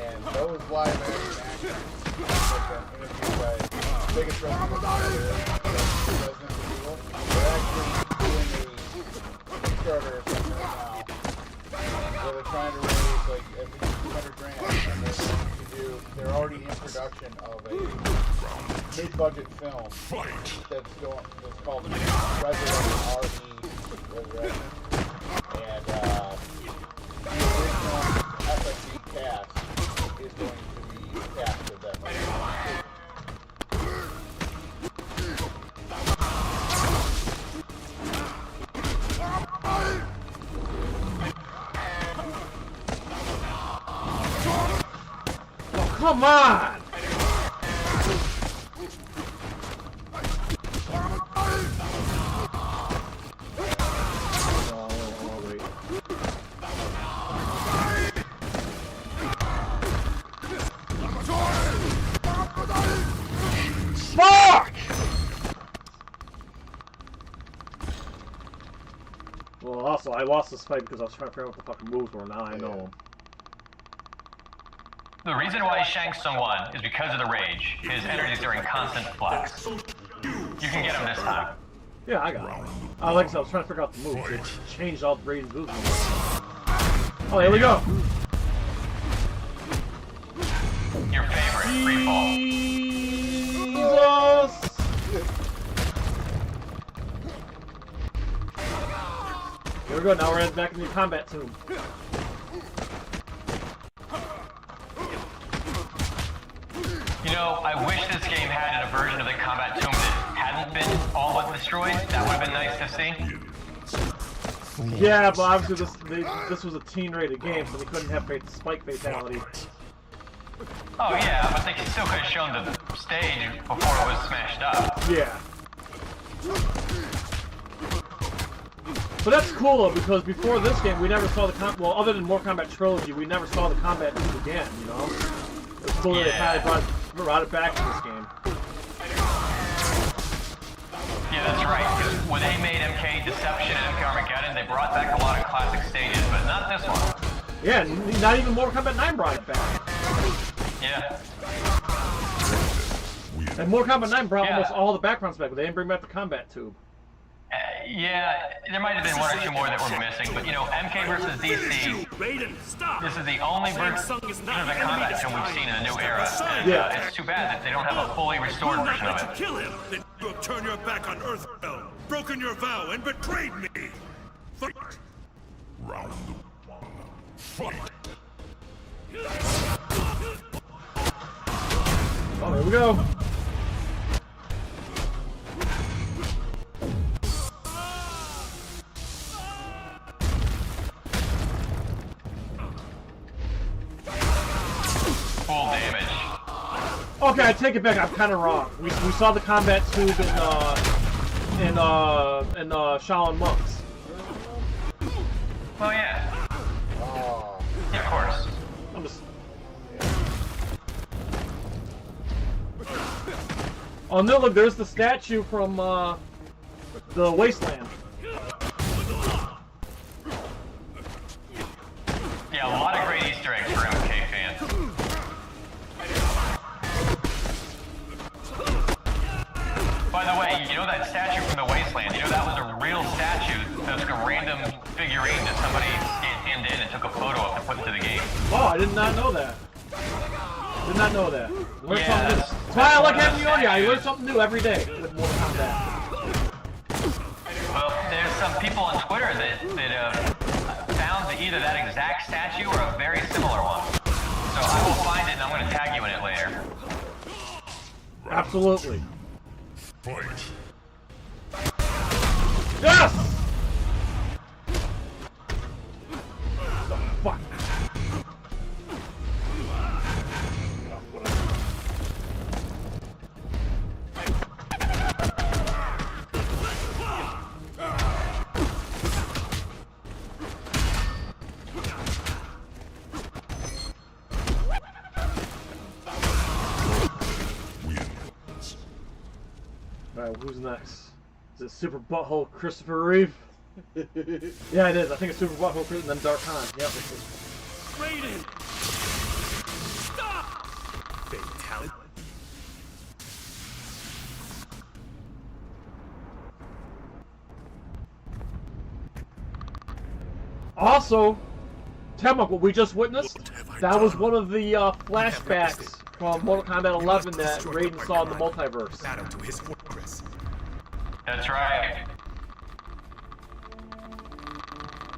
And those live action actors have been interviewed by the biggest wrestling there is, Resident Evil. They're actually doing a Kickstarter or something right now where they're trying to raise like at least $200,000, and they're going to do. They're already in production of a mid-budget film that's called Resurrection Resurrection, and the original FSC cast is going to be cast of that movie. Oh, come on! Fuck! Well, also, I lost this fight because I was trying to figure out what the fucking moves were. Now I know them. The reason why Shang Tsung won is because of the rage. His energies are in constant flux. You can get him this time. Yeah, I got it. Like I said, I was trying to figure out the moves. It changed all the Raiden's moves. Oh, here we go. Your favorite free fall. Jesus! Here we go. Now we're back in the combat tomb. You know, I wish this game had a version of the combat tomb that hadn't been all but destroyed. That would have been nice to see. Yeah, but obviously this was a teen-rated game, so they couldn't have spike fatality. Oh yeah, but they still could have shown the stage before it was smashed up. Yeah. But that's cool though, because before this game we never saw the well, other than Mortal Kombat Trilogy, we never saw the combat tomb again, you know? It's cool that they kind of brought it back to this game. Yeah, that's right, because when they made MK Deception and MK Armageddon, they brought back a lot of classic stages, but not this one. Yeah, not even Mortal Kombat 9 brought it back. Yeah. And Mortal Kombat 9 brought almost all the backgrounds back, but they didn't bring back the combat tube. Yeah, there might have been one or two more that were missing, but you know, MK versus DC, this is the only version of the combat tomb we've seen in the new era, and it's too bad that they don't have a fully restored version of it. Kill him! Then you have turned your back on Earthrealm, broken your vow, and betrayed me! Fight! Round one. Fight! Oh, there we go. Full damage. Okay, I take it back. I'm kind of wrong. We saw the combat tube in Shaolin Monks. Oh yeah. Yeah, of course. I'm just. Oh no! Look, there's the statue from the Wasteland. Yeah, a lot of great Easter eggs for MK fans. By the way, you know that statue from the Wasteland? You know that was a real statue. That was like a random figurine that somebody scanned in and took a photo of to put into the game. Oh, I did not know that. Did not know that. Learn something new. That's why I like having you on here. I learn something new every day with Mortal Kombat. Well, there's some people on Twitter that found either that exact statue or a very similar one. So I will find it and I'm going to tag you in it later. Absolutely. Yes! The fuck? Alright, who's next? Is it Super Butthole Christopher Reeve? Yeah, it is. I think it's Super Butthole Christopher and then Dark Khan. Yep. Raiden! Also, Tabmok, what we just witnessed, that was one of the flashbacks from Mortal Kombat 11 that Raiden saw in the multiverse. That's right.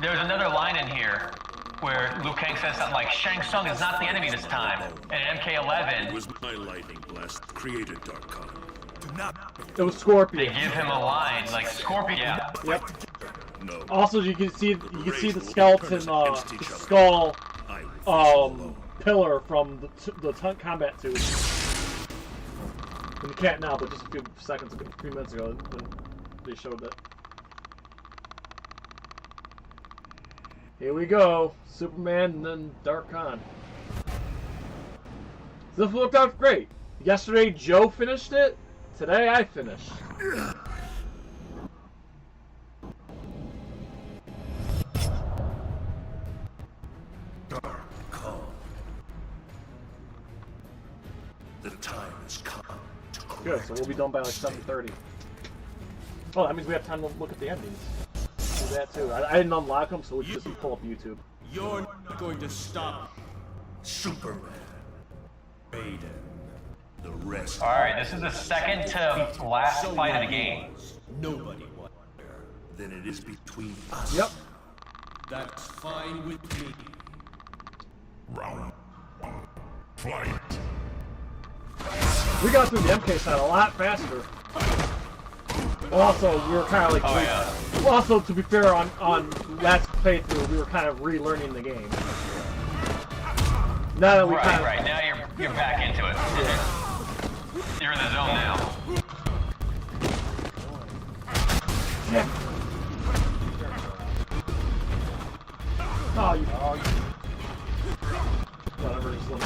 There's another line in here where Liu Kang says something like, Shang Tsung is not the enemy this time. And MK11... It was my lightning blast created Dark Khan. It was Scorpion. They give him a line, like, Scorpion, yeah. Yep. No. Also, you can see the skeleton, the skull, pillar from the Kombat 2. And you can't now, but just a few minutes ago, when they showed that. Here we go, Superman and then Dark Khan. This worked out great. Yesterday, Joe finished it. Today, I finished. Dark Khan. The time has come to correct. Good, so we'll be done by like 7:30. Oh, that means we have time to look at the endings. Do that too. I didn't unlock them, so we can just pull up YouTube. You're not going to stop Superman. Raiden. The rest. Alright, this is the second to last fight of the game. Nobody won. Then it is between us. Yep. That's fine with me. Round 1. Fight. We got through the MK side a lot faster. Also, we were kind of like... Oh, yeah. Also, to be fair, on last playthrough, we were kind of relearning the game. Now that we Right, now you're back into it. Yeah. You're in the zone now. Yeah. Oh, you... Whatever, just let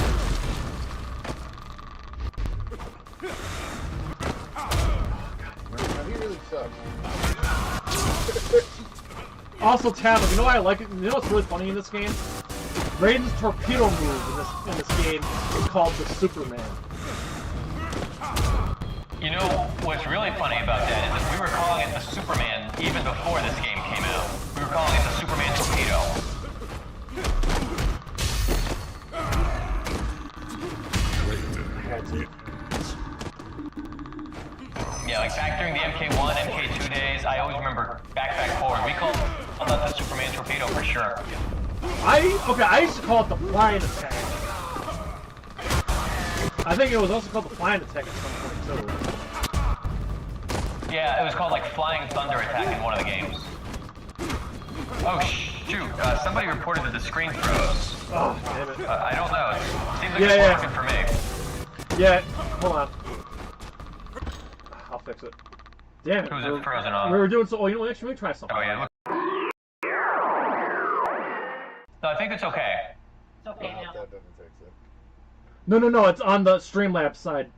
He really sucks. Also, Tabmok, you know why I like it? You know what's really funny in this game? Raiden's torpedo move in this game is called the Superman. You know, what's really funny about that is that we were calling it the Superman even before this game came out. We were calling it the Superman torpedo. Yeah, like back during the MK1, MK2 days, I always remember back forward. We called that the Superman torpedo for sure. I used to call it the flying attack. I think it was also called the flying attack at some point too. Yeah, it was called like Flying Thunder Attack in one of the games. Oh shoot, somebody reported that the screen froze. Oh, damn it. I don't know, it seems like it's working for me. Yeah, hold on. I'll fix it. Damn it. Who's it frozen on? We were doing so. Oh, you know what? Actually, let me try something. Oh, yeah, look. No, I think it's okay. It's okay now. That doesn't fix it. No, it's on the Streamlabs side.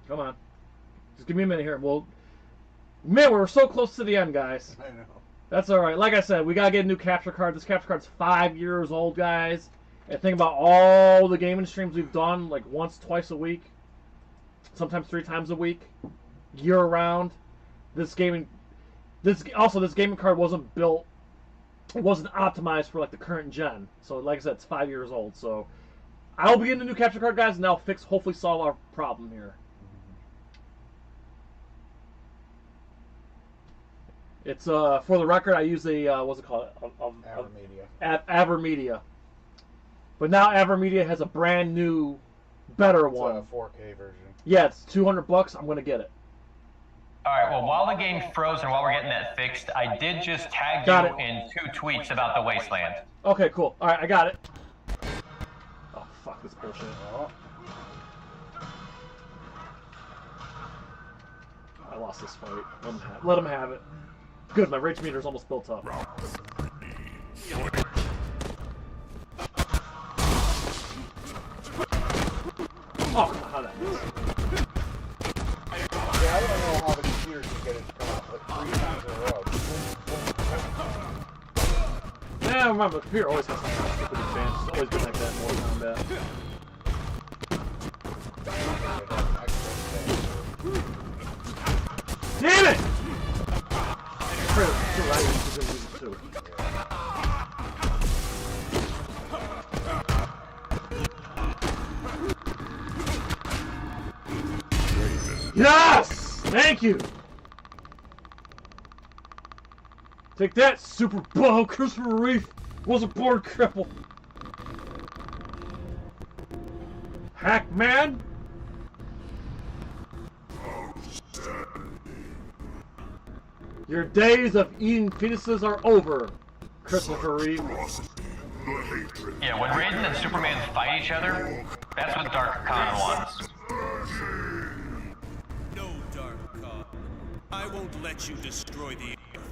Come on. Just give me a minute here. Well, man, we're so close to the end, guys. I know. That's alright. Like I said, we gotta get a new capture card. This capture card's 5 years old, guys. And think about all the gaming streams we've done, like once, twice a week. Sometimes 3 times a week. Year round. This gaming card wasn't built, it wasn't optimized for like the current gen. So like I said, it's 5 years old. So I'll be getting a new capture card, guys, and that'll hopefully solve our problem here. It's for the record, I use a what's it called? Avermedia. Avermedia. But now Avermedia has a brand new, better one. It's a 4K version. Yeah, it's $200. I'm gonna get it. Alright, well, while the game's frozen, while we're getting that fixed, I did just tag you in 2 tweets about the Wasteland. Okay, cool. Alright, I got it. Oh, fuck this bullshit. Oh. I lost this fight. Let him have it. Good, my rage meter's almost built up. Oh, how that is. Yeah, I don't know how the computer can get it to come up like 3 times in a row. Yeah, remember, the computer always has some stupid advance. It's always been like that in Mortal Kombat. Yes! Thank you! Take that, Super Bow! Christopher Reeve was a born cripple! Hackman! Your days of eating fetuses are over, Christopher Reeve. Yeah, when Raiden and Superman fight each other, that's what Dark Khan wants. No, Dark Khan. I won't let you destroy the Earth.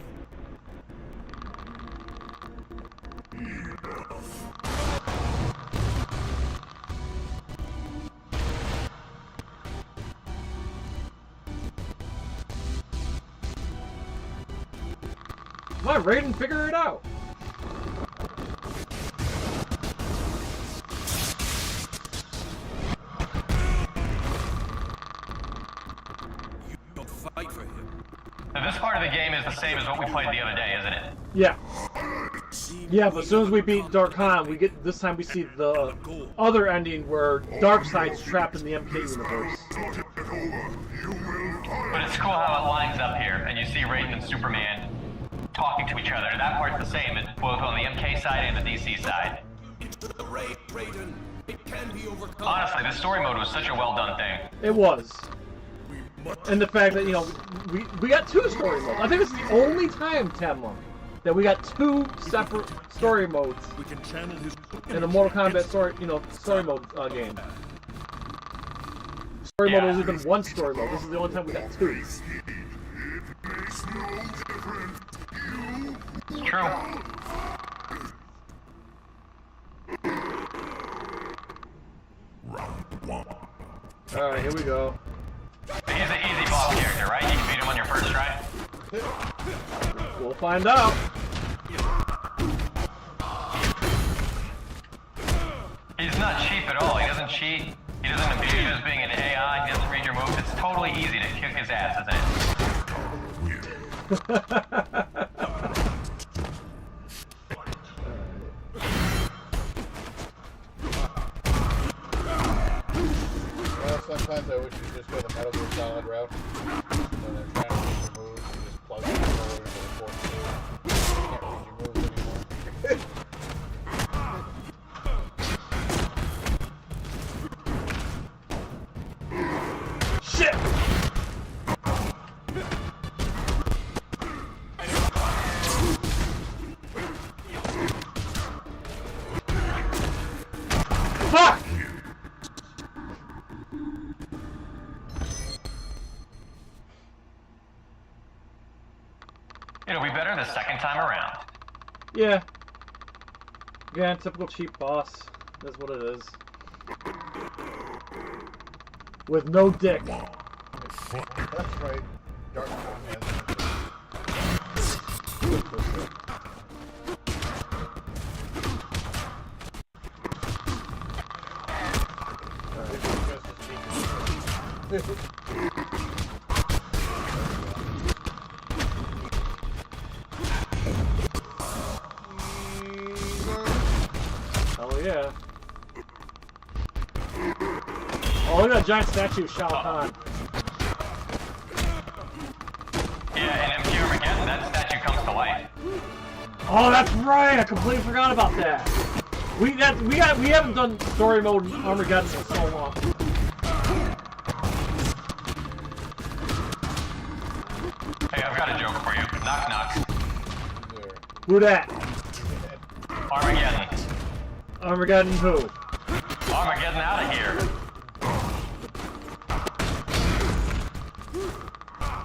Come on, Raiden, figure it out! You don't fight for him. Now, this part of the game is the same as what we played the other day, isn't it? Yeah. Yeah, but as soon as we beat Dark Khan, this time we see the other ending where Darkseid's trapped in the MK universe. But it's cool how it lines up here, and you see Raiden and Superman talking to each other. That part's the same, both on the MK side and the DC side. Raiden, it can be overcome. Honestly, this story mode was such a well-done thing. It was. And the fact that, you know, we got 2 story modes. I think it's the only time, Tabmok, that we got 2 separate story modes in a Mortal Kombat story mode game. Story mode has been 1 story mode. This is the only time we got 2. True. Alright, here we go. He's an easy boss character, right? You can beat him on your first try? We'll find out. He's not cheap at all. He doesn't cheat. He doesn't abuse you as being an AI. He doesn't read your moves. It's totally easy to kick his ass, isn't it? Sometimes I wish you just go the Metal Gear Solid route. When they're trying to read your moves, you just plug the controller into the port. You can't read your moves anymore. Shit! Fuck! It'll be better the second time around. Yeah. Yeah, typical cheap boss. That's what it is. With no dick. That's right. Dark Khan has Oh yeah. Oh, look at that giant statue of Shao Kahn. Yeah, in MQ Armageddon, that statue comes to life. Oh, that's right. I completely forgot about that. We haven't done story mode in Armageddon in so long. Hey, I've got a joke for you. Knock knock. Who that? Armageddon. Armageddon who? Armageddon out of here.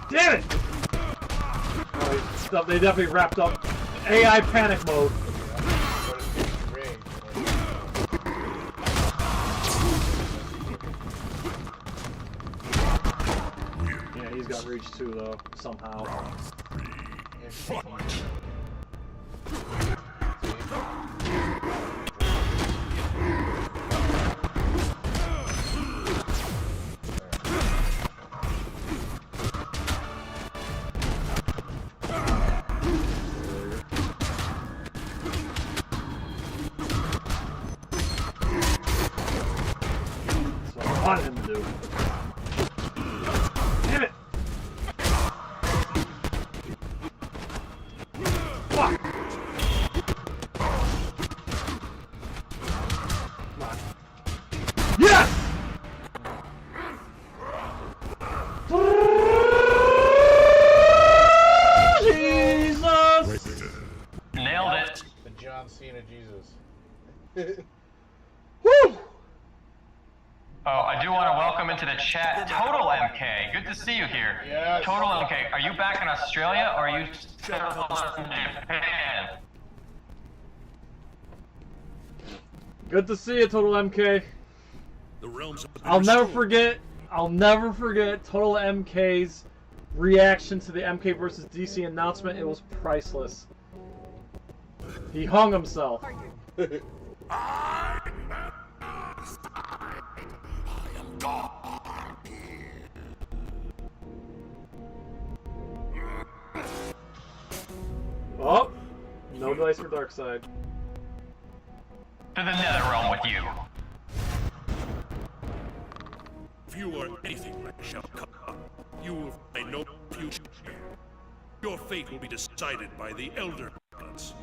Damn it! Oh, stuff, they definitely wrapped up AI panic mode. Yeah, he's got reach too, though, somehow. That's what I want him to do. Woo! Oh, I do want to welcome into the chat Total MK. Good to see you here. Yes. Total MK, are you back in Australia or are you still in Japan? Good to see you, Total MK. The realms of I'll never forget Total MK's reaction to the MK versus DC announcement. It was priceless. He hung himself. Oh, no dice for Darkseid. To the nether realm with you. If you are anything like Shao Kahn, you will find no future. Your fate will be decided by the Elder Gods.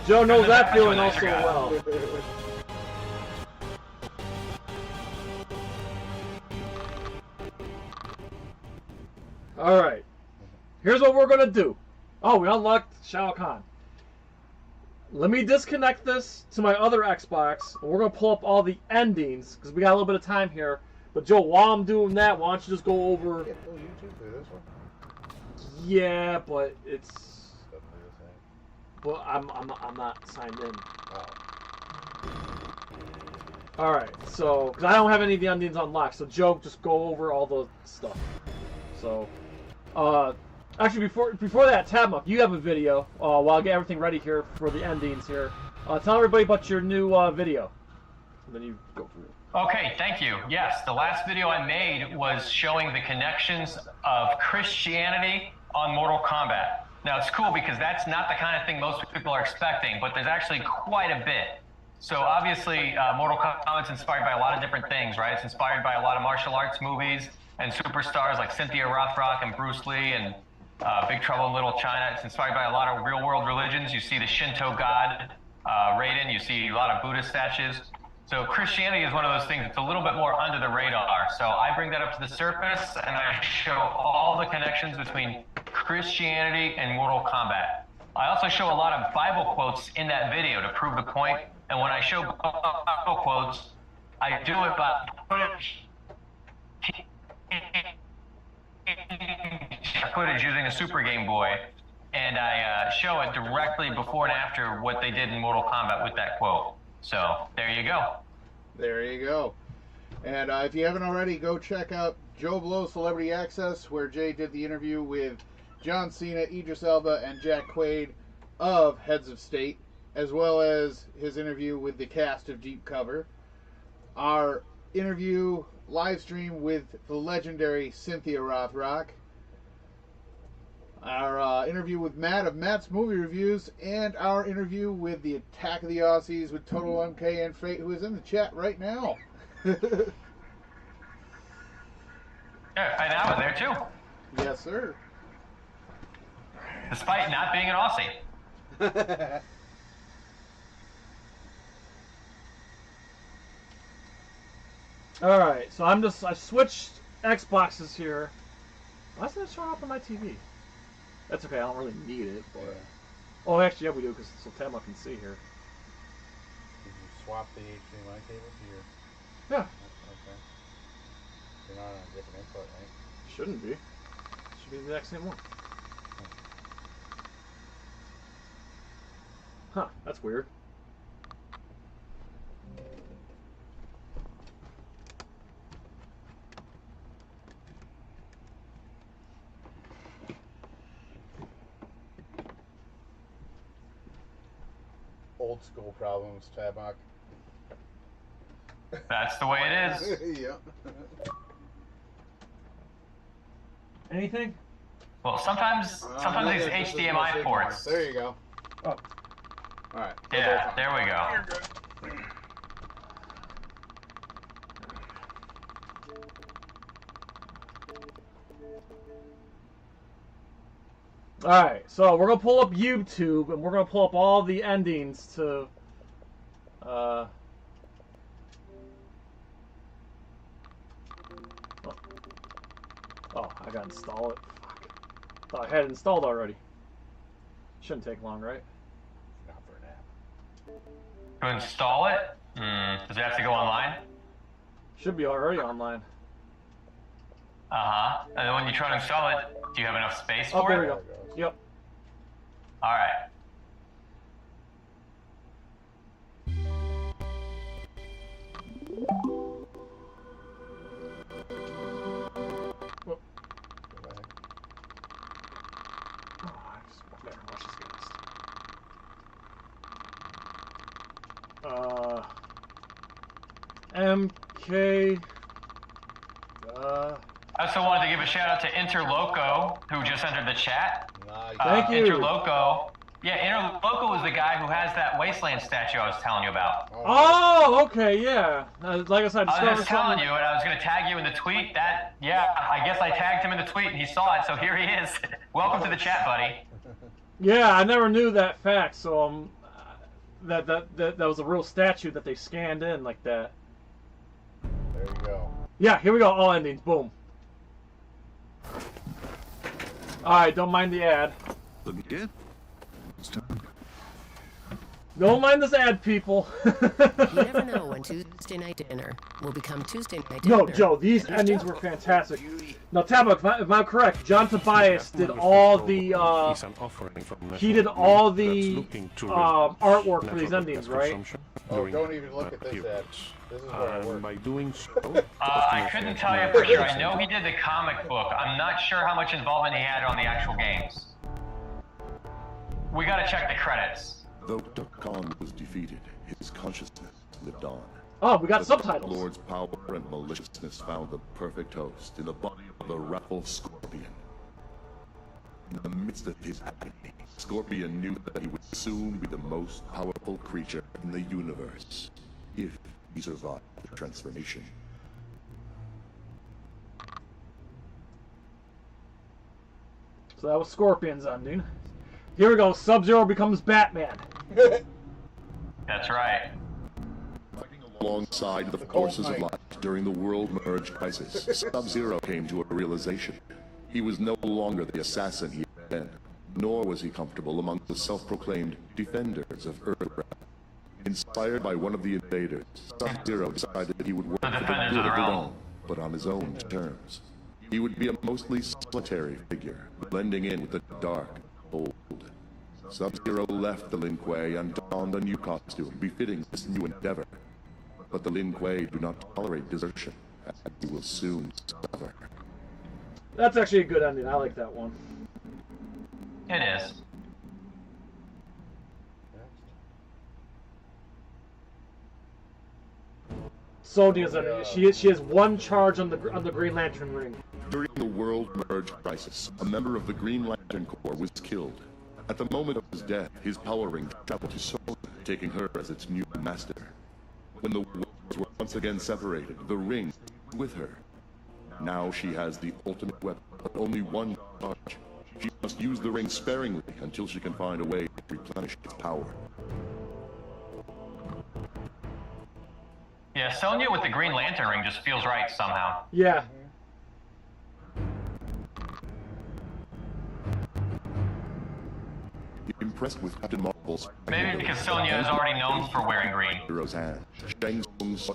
Joe knows that feeling also well. Alright. Here's what we're gonna do. Oh, we unlocked Shao Kahn. Let me disconnect this to my other Xbox, and we're gonna pull up all the endings, because we got a little bit of time here. But Joe, while I'm doing that, why don't you just go over... YouTube through this one. Yeah, but it's... Well, I'm not signed in. Oh. Alright, so... Because I don't have any of the endings unlocked, so Joe, just go over all the stuff. So... Actually, before that, Tabmok, you have a video, while I get everything ready here for the endings here. Tell everybody about your new video. And then you go through it. Okay, thank you. Yes, the last video I made was showing the connections of Christianity on Mortal Kombat. Now, it's cool because that's not the kind of thing most people are expecting, but there's actually quite a bit. So obviously, Mortal Kombat's inspired by a lot of different things, right? It's inspired by a lot of martial arts movies and superstars like Cynthia Rothrock and Bruce Lee and Big Trouble in Little China. It's inspired by a lot of real-world religions. You see the Shinto god, Raiden. You see a lot of Buddhist statues. So Christianity is one of those things that's a little bit more under the radar. So I bring that up to the surface, and I show all the connections between Christianity and Mortal Kombat. I also show a lot of Bible quotes in that video to prove the point. And when I show Bible quotes, I do it by footage using a Super Game Boy, and I show it directly before and after what they did in Mortal Kombat with that quote. So, there you go. There you go. And if you haven't already, go check out Joe Blow's Celebrity Access, where Jay did the interview with John Cena, Idris Elba, and Jack Quaid of Heads of State, as well as his interview with the cast of Deep Cover. Our interview live stream with the legendary Cynthia Rothrock. Our interview with Matt of Matt's Movie Reviews, and our interview with the Attack of the Aussies with Total MK and Fate, who is in the chat right now. Yeah, and I was there too. Yes, sir. Despite not being an Aussie. Alright, so I switched Xboxes here. Why isn't it showing up on my TV? That's okay, I don't really need it, but... Yeah. Oh, actually, yeah, we do, because so Tabmok can see here. Did you swap the HDMI cable to your... Yeah. Okay. You're not on a different input, right? Shouldn't be. Should be the exact same one. Huh, that's weird. Old school problems, Tabmok. That's the way it is. Yep. Anything? Well, sometimes these HDMI ports. There you go. Oh. Alright. Yeah, there we go. Alright, so we're going to pull up YouTube, and we're going to pull up all the endings to... Oh, I got to install it. Fuck. Thought I had it installed already. Shouldn't take long, right? Not for an app. To install it? Does it have to go online? Should be already online. Uh-huh. And then when you try to install it, do you have enough space for there it? we go. Yep. Alright. MK. I also wanted to give a shout out to Interloco, who just entered the chat. Thank you. Interloco. Yeah, Interloco was the guy who has that Wasteland statue I was telling you about. Oh, okay, yeah. Like I said, I was just telling you, and I was going to tag you in the tweet. Yeah, I guess I tagged him in the tweet, and he saw it, so here he is. Welcome to the chat, buddy. Yeah, I never knew that fact, so that was a real statue that they scanned in like that. There you go. Yeah, here we go. All endings. Boom. Alright, don't mind the ad. Look good. Don't mind this ad, people. You never know when Tuesday night dinner will become Tuesday night dinner. No, Joe, these endings were fantastic. Now, Tabmok, if I'm correct, John Tobias did all the, he did all the artwork for these endings, right? Oh, don't even look at this ad. This is where I work. By doing so, I couldn't tell you for sure. I know he did the comic book. I'm not sure how much involvement he had on the actual games. We gotta check the credits. Though Kong was defeated, his consciousness lived on. Oh, we got subtitles. The Lord's power and maliciousness found the perfect host in the body of the wrathful Scorpion. In the midst of his agony, Scorpion knew that he would soon be the most powerful creature in the universe, if he survived the transformation. So that was Scorpion's ending. Here we go. Sub-Zero becomes Batman. That's right. Alongside the forces of light during the world merge crisis, Sub-Zero came to a realization. He was no longer the assassin he had been, nor was he comfortable among the self-proclaimed defenders of Earthrealm. Inspired by one of the invaders, Sub-Zero decided that he would work for the good of the realm, but on his own terms. He would be a mostly solitary figure, blending in with the dark and cold. Sub-Zero left the Lin Kuei and donned a new costume befitting this new endeavor. But the Lin Kuei do not tolerate desertion, and he will soon suffer. That's actually a good ending. I like that one. It is. Sonia's ending. She has one charge on the Green Lantern ring. During the world merge crisis, a member of the Green Lantern Corps was killed. At the moment of his death, his power ring traveled to Sonia, taking her as its new master. When the worlds were once again separated, the ring was with her. Now she has the ultimate weapon, but only one charge. She must use the ring sparingly until she can find a way to replenish its power. Yeah, Sonya with the Green Lantern ring just feels right somehow. Yeah. Impressed with Captain Marvel's... Maybe because Sonya is already known for wearing green. ...hero's hand, Shang Tsung's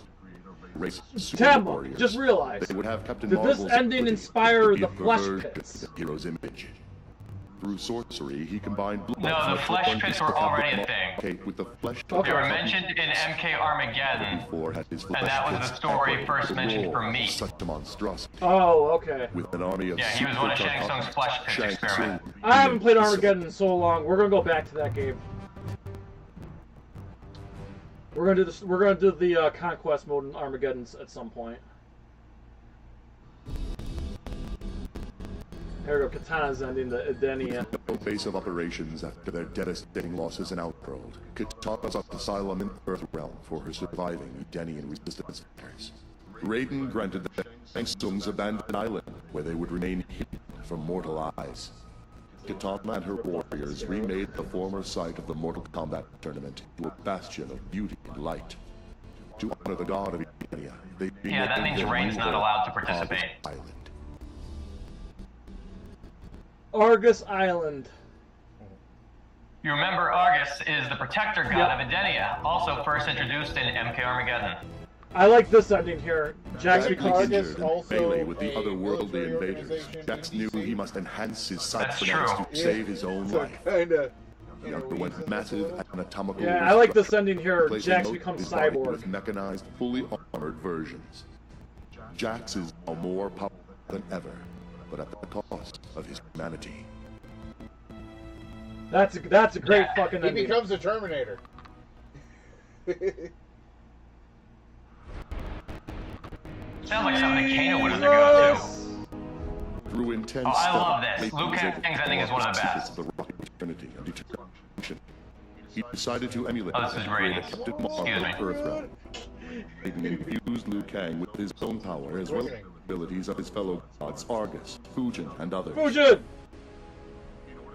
race Tabmok, just realized. They would have Captain Did this ending inspire the Flesh Pits? The hero's image. Through sorcery, he combined blood. No, the Flesh Pits were already a thing. With the flesh They were mentioned in MK Armageddon, and that was the story first mentioned for me. Such a monstrosity. Oh, okay. With an army of he was one of Shang Tsung's Flesh Pits experiment. I haven't played Armageddon in so long. We're gonna go back to that game. We're gonna do this. We're gonna do the conquest mode in Armageddon at some point. Here we go, Katana's ending the Edenia. No base of operations after their devastating losses in Outworld, Katana sought asylum in Earthrealm for her surviving Edenian resistance fighters. Raiden granted them Shang Tsung's abandoned island, where they would remain hidden from mortal eyes. Katana and her warriors remade the former site of the Mortal Kombat tournament into a bastion of beauty and light. To honor the god of Edenia, they Yeah, that means Rain's not allowed to participate. Island. Argus Island. You remember Argus is the protector god of Edenia, also first introduced in MK Armageddon. I like this ending here. Jax Badly becomes injured and melee with the otherworldly invaders, Jax knew he must enhance his cybernetics to save his own life. He underwent massive anatomical. Yeah, I like this ending here. replacing Jax most becomes of his body cyborg. with mechanized, fully armored versions. Jax is now more powerful than ever, but at the cost of his humanity. That's a great fucking He ending. becomes a Terminator. Sounds like something Kano would have go to. Through intense Oh, I love study, this. Raiden Liu was able to Kang's ending is one of the secrets best. of the rocket fraternity and determination. He decided to emulate Oh, this is and create a Raiden. Captain Excuse Marvel me. Earthrealm. Raiden infused Liu Kang with his own power as well as the abilities of his fellow gods Argus, Fujin, and others. Fujin!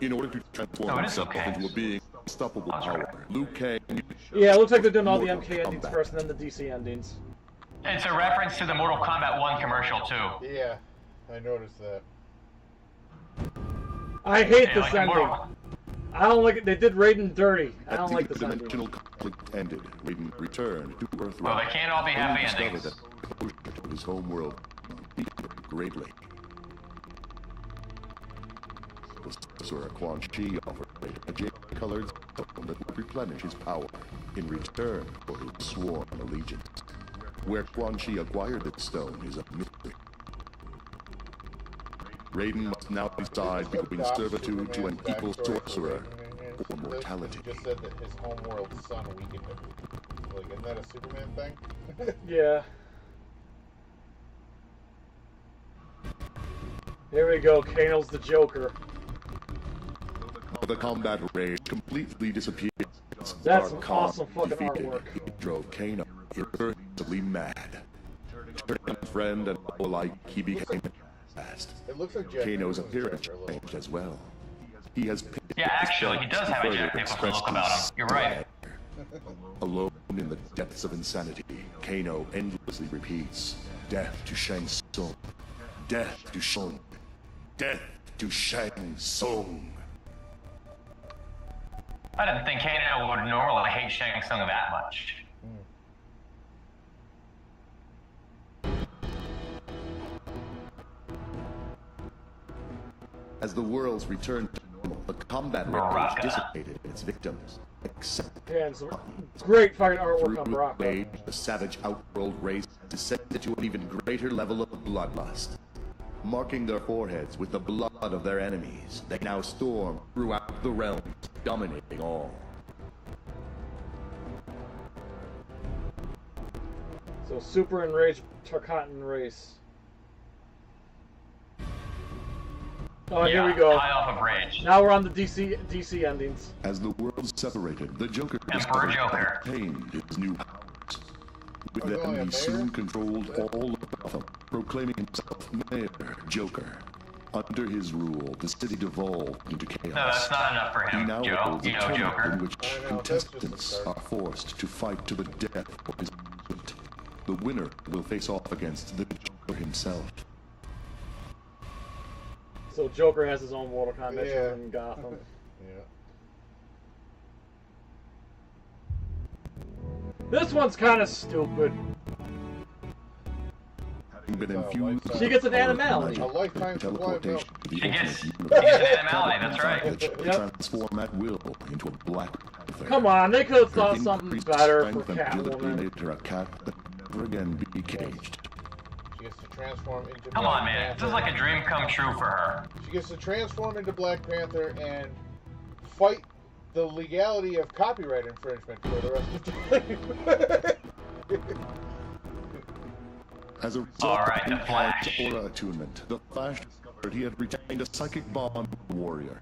In order to transform himself into a being of unstoppable power, Liu Kang. Yeah, it looks like they're doing all the MK endings first and then the DC endings. It's a reference to the Mortal Kombat 1 commercial, too. Yeah, I noticed that. I hate Yeah, this like ending. Immortal. I don't like it. They did Raiden dirty. I don't As like the this ending. dimensional conflict ended, Raiden returned to Earthrealm. Well, they can't all be happy and discovered endings. that exposure to his home world weakened greatly. The Sorcerer Quan Chi offered Raiden a jade-colored stone that would replenish his power in return for his sworn allegiance. Where Quan Chi acquired this stone is a mystery. Raiden must now decide between servitude to an evil sorcerer or mortality. He just said that his homeworld's sun weakened him. Like, isn't that a Superman thing? Yeah. Here we go. Kano's the Joker. The combat rage completely disappeared. That's some Dark Khan awesome fucking defeated. artwork. It drove Kano irreversibly mad. Turning friend and foe alike, he became fast. It looks like Jack Kano's Nicholson's appearance Joker a little. changed as well. He has picked Yeah, actually, he does have a Jack Nicholson look about him. You're right. Alone in the depths of insanity, Kano endlessly repeats, "Death to Shang Tsung, death to Shang, death to Shang Tsung." I didn't think Kano would normally hate Shang Tsung that much. As the worlds returned to normal, the combat rage Baraka. dissipated its victims, except Yeah, and some great fucking artwork on through Baraka. rage, the savage outworld race descended to an even greater level of bloodlust. Marking their foreheads with the blood of their enemies, they now storm throughout the realms, dominating all. So super enraged Tarkatan race. Oh, here we go. High off of rage. Now we're on the DC endings. As the worlds separated, the Joker Emperor discovered Joker. and obtained his new powers. With them, he soon controlled all of Gotham, proclaiming himself Mayor Joker. Under his rule, the city devolved into chaos. No, that's not enough for He him, now Joe. holds a You know tournament Joker. in which contestants are forced to fight to the death for his opponent. The winner will face off against the Joker himself. So Joker has his own Mortal Kombat Yeah. in Gotham. Yeah. This one's kind of stupid. Having been infused She gets an with the power of animality. magic A lifetime supply of teleportation milk. to the She gets- alternate she universe. gets an animality, that's right. Savage will Yep. transform at will into a black panther. Come on, they could have Her thought something increased better for strength and agility Catwoman. made her a cat that never again be caged. She gets to transform into Come Black on, man. Panther. This is like a dream come true for her. She gets to transform into Black Panther and fight the legality of copyright infringement for the rest of the time. As a result Alright, of the Khan's Flash. aura attunement, the Flash discovered he had retained a psychic bond with the warrior.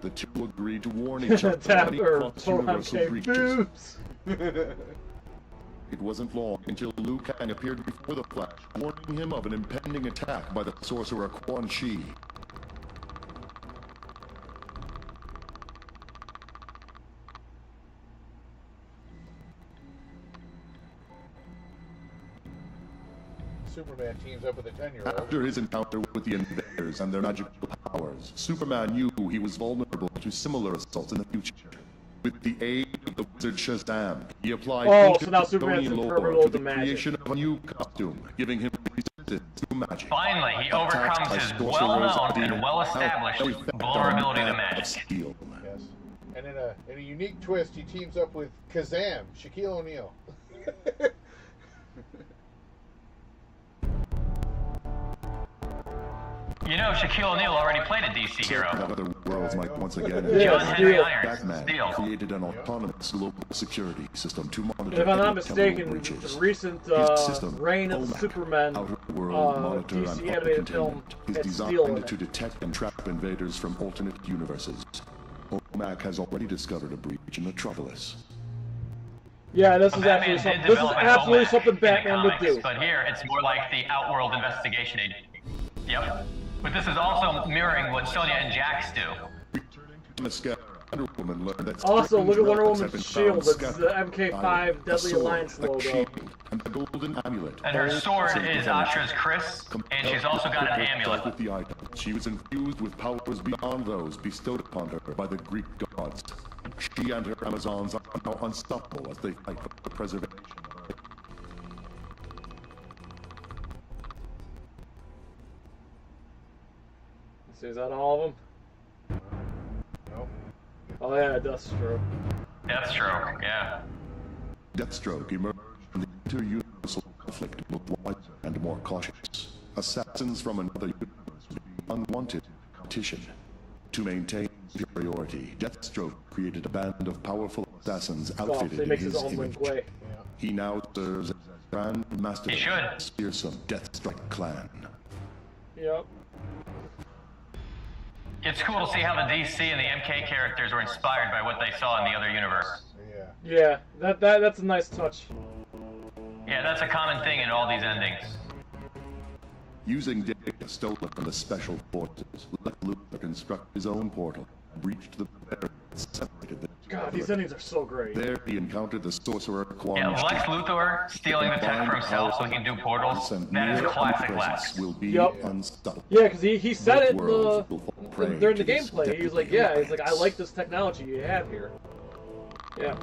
The two agreed to warn each other Tap of any or cross-universal okay, breaches. boobs. It wasn't long until Liu Kang appeared before the Flash, warning him of an impending attack by the sorcerer Quan Chi. Superman teams up with a 10-year-old. After his encounter with the invaders and their magical powers, Superman knew he was vulnerable to similar assaults in the future. With the aid of the wizard Shazam, he applied so now Superman's lore to the creation of a new costume, giving him resistance to magic. Finally, he overcomes his well-known and well-established vulnerability to magic. Yes. And in a unique twist, he teams up with Kazam, Shaquille O'Neal. You know, Shaquille O'Neal already played a DC hero. Other worlds might once again. John Henry Irons. Batman created an autonomous global security system to monitor. If I'm not mistaken, the recent reign of the Superman DC animated film is designed to detect and trap invaders from alternate universes. OMAC has already discovered a breach in Metropolis. Yeah, this is absolutely something Batman would do. But here, it's more like the Outworld investigation agency. Yep. But this is also mirroring what Sonya and Jax do. Also, look at Wonder Woman's shield. It's the MK5 Deadly Alliance logo. And the golden amulet. And her sword is Ashra's Chris, and she's also got an amulet. With the item. She was infused with powers beyond those bestowed upon her by the Greek gods. She and her Amazons are now unstoppable as they fight for the preservation. Is that all of them? No. Oh yeah, Deathstroke. Deathstroke, yeah. Deathstroke emerged from the inter-universal conflict looked wiser and more cautious. Assassins from another universe unwanted competition. To maintain superiority, Deathstroke created a band of powerful assassins outfitted in his image. He now serves as Grand Master of the fearsome Deathstrike clan. Yep. It's cool to see how the DC and the MK characters were inspired by what they saw in the other universe. Yeah, that's a nice touch. Yeah, that's a common thing in all these endings. Using data stolen from the special forces, Lex Luthor construct his own portal, breached the barrier that separated the God, these endings are so great. There he encountered the sorcerer Quan. Yeah, Lex Luthor stealing the tech for himself so he can do portals. That is classic Lex. Will be unstoppable. Yeah, because he said it during the gameplay. He was like, yeah, he's like, I like this technology you have here. Yeah.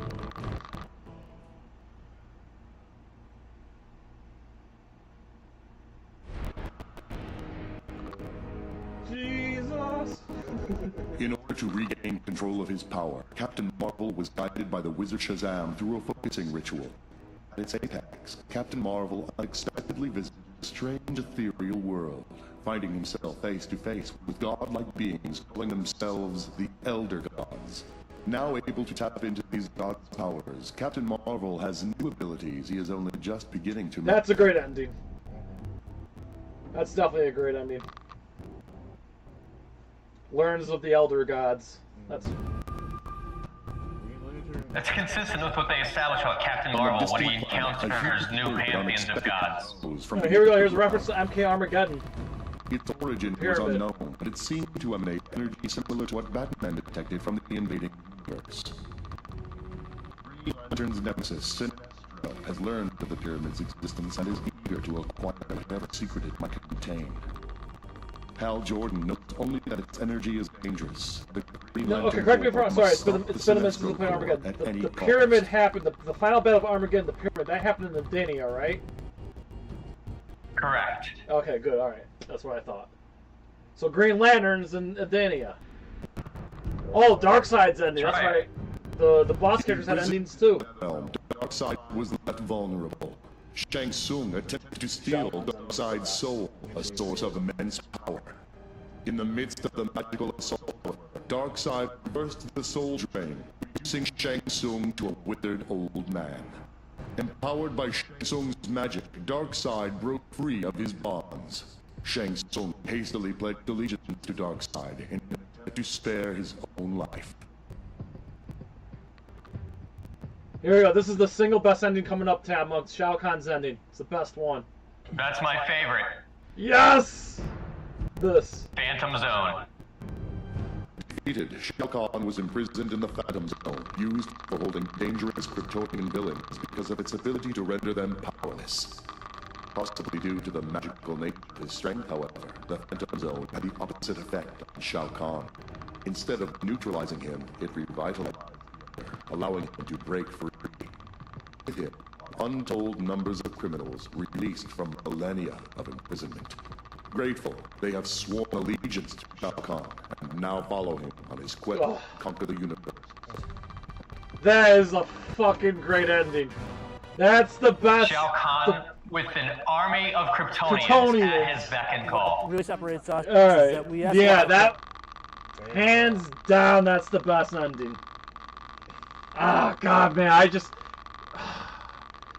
Jesus. In order to regain control of his power, Captain Marvel was guided by the wizard Shazam through a focusing ritual. At its apex, Captain Marvel unexpectedly visited a strange ethereal world, finding himself face to face with godlike beings calling themselves the Elder Gods. Now able to tap into these gods' powers, Captain Marvel has new abilities he is only just beginning to That's a great ending. That's definitely a great ending. Learns of the Elder Gods. That's consistent with what they established about Captain Marvel when he encounters new pantheons of gods. Here we go, here's a reference to MK Armageddon. Its origin was unknown, but it seemed to emanate energy similar to what Batman detected from the invading universe. Green Lantern's nemesis, Sinestro, has learned of the pyramid's existence and is eager to acquire whatever secret it might contain. Hal Jordan notes only that its energy is dangerous. Okay, correct me if I'm wrong. Sorry, it's been a minute since we played Armageddon. The pyramid happened, the final battle of Armageddon, the pyramid, that happened in Adenia, right? Correct. Okay, good, alright. That's what I thought. So Green Lantern's in Adenia. Oh, Darkseid's ending, that's right. The boss characters had endings too. Darkseid was not vulnerable. Shang Tsung attempted to steal Darkseid's soul, a source of immense power. In the midst of the magical assault, Darkseid burst the soul drain, reducing Shang Tsung to a withered old man. Empowered by Shang Tsung's magic, Darkseid broke free of his bonds. Shang Tsung hastily pledged allegiance to Darkseid in order to spare his own life. Here we go. This is the single best ending coming up, Tabmok. Shao Kahn's ending. It's the best one. That's my favorite. Yes! This. Phantom Zone. Defeated, Shao Kahn was imprisoned in the Phantom Zone, used for holding dangerous Kryptonian villains because of its ability to render them powerless. Possibly due to the magical nature of his strength, however, the Phantom Zone had the opposite effect on Shao Kahn. Instead of neutralizing him, it revitalized him, allowing him to break free. With him, untold numbers of criminals released from millennia of imprisonment. Grateful, they have sworn allegiance to Shao Kahn and now follow him on his quest to conquer the universe. That is a fucking great ending. That's the best. Shao Kahn with an army of Kryptonians at his beck and call. What really separates us All right. is that we have Yeah, that hands down, that's the best ending. Ah, God, man, I just,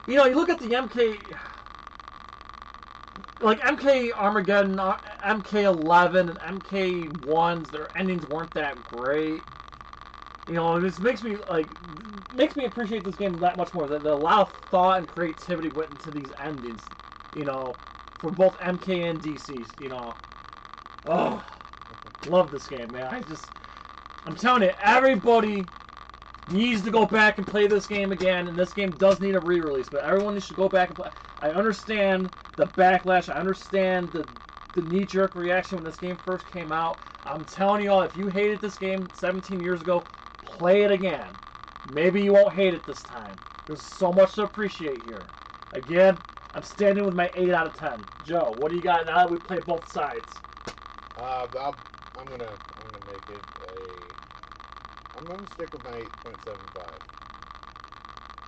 you know, you look at the MK, like MK Armageddon, MK11, and MK1s. Their endings weren't that great. You know, this makes me appreciate this game that much more. That a lot of thought and creativity went into these endings. You know, for both MK and DCs. You know, oh, love this game, man. I'm telling you, everybody needs to go back and play this game again. And this game does need a re-release, but everyone should go back and play. I understand the backlash. I understand the knee-jerk reaction when this game first came out. I'm telling you all, if you hated this game 17 years ago, play it again. Maybe you won't hate it this time. There's so much to appreciate here. Again, I'm standing with my 8 out of 10. Joe, what do you got now that we played both sides? I'm gonna make it I'm gonna stick with my 8.75.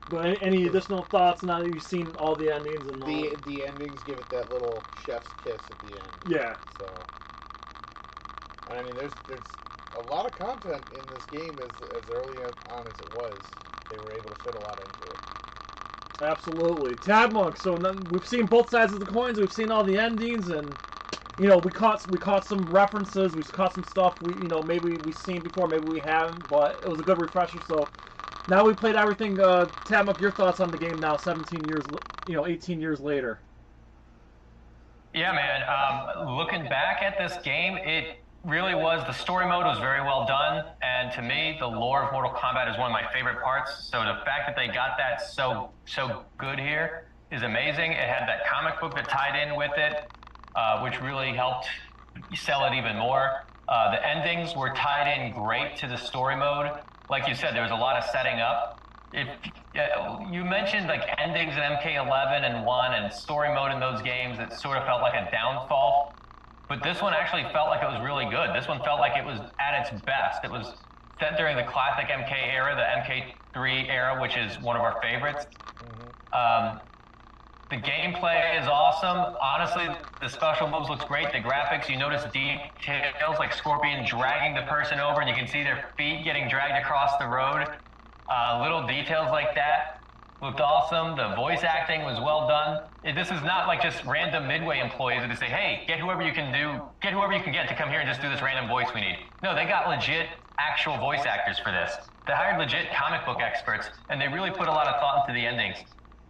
But any additional thoughts now that you've seen all the endings and all? The endings give it that little chef's kiss at the end. Yeah. So, I mean, there's a lot of content in this game as early on as it was. They were able to fit a lot into it. Absolutely. Tabmok, so we've seen both sides of the coins, we've seen all the endings, and you know, we caught some references, we caught some stuff maybe we've seen before, maybe we haven't, but it was a good refresher. So now we played everything. Tabmok, your thoughts on the game now, 18 years later. Yeah, man. Looking back at this game, it really was, the story mode was very well done, and to me, the lore of Mortal Kombat is one of my favorite parts. So the fact that they got that so good here is amazing. It had that comic book that tied in with it, which really helped sell it even more. The endings were tied in great to the story mode. Like you said, there was a lot of setting up. You mentioned like endings in MK11 and 1 and story mode in those games that sort of felt like a downfall. But this one actually felt like it was really good. This one felt like it was at its best. It was set during the classic MK era, the MK3 era, which is one of our favorites. The gameplay is awesome. Honestly, the special moves looks great. The graphics, you notice details like Scorpion dragging the person over and you can see their feet getting dragged across the road. Little details like that looked awesome. The voice acting was well done. This is not like just random Midway employees that say, hey, get whoever you can get to come here and just do this random voice we need. No, they got legit actual voice actors for this. They hired legit comic book experts, and they really put a lot of thought into the endings.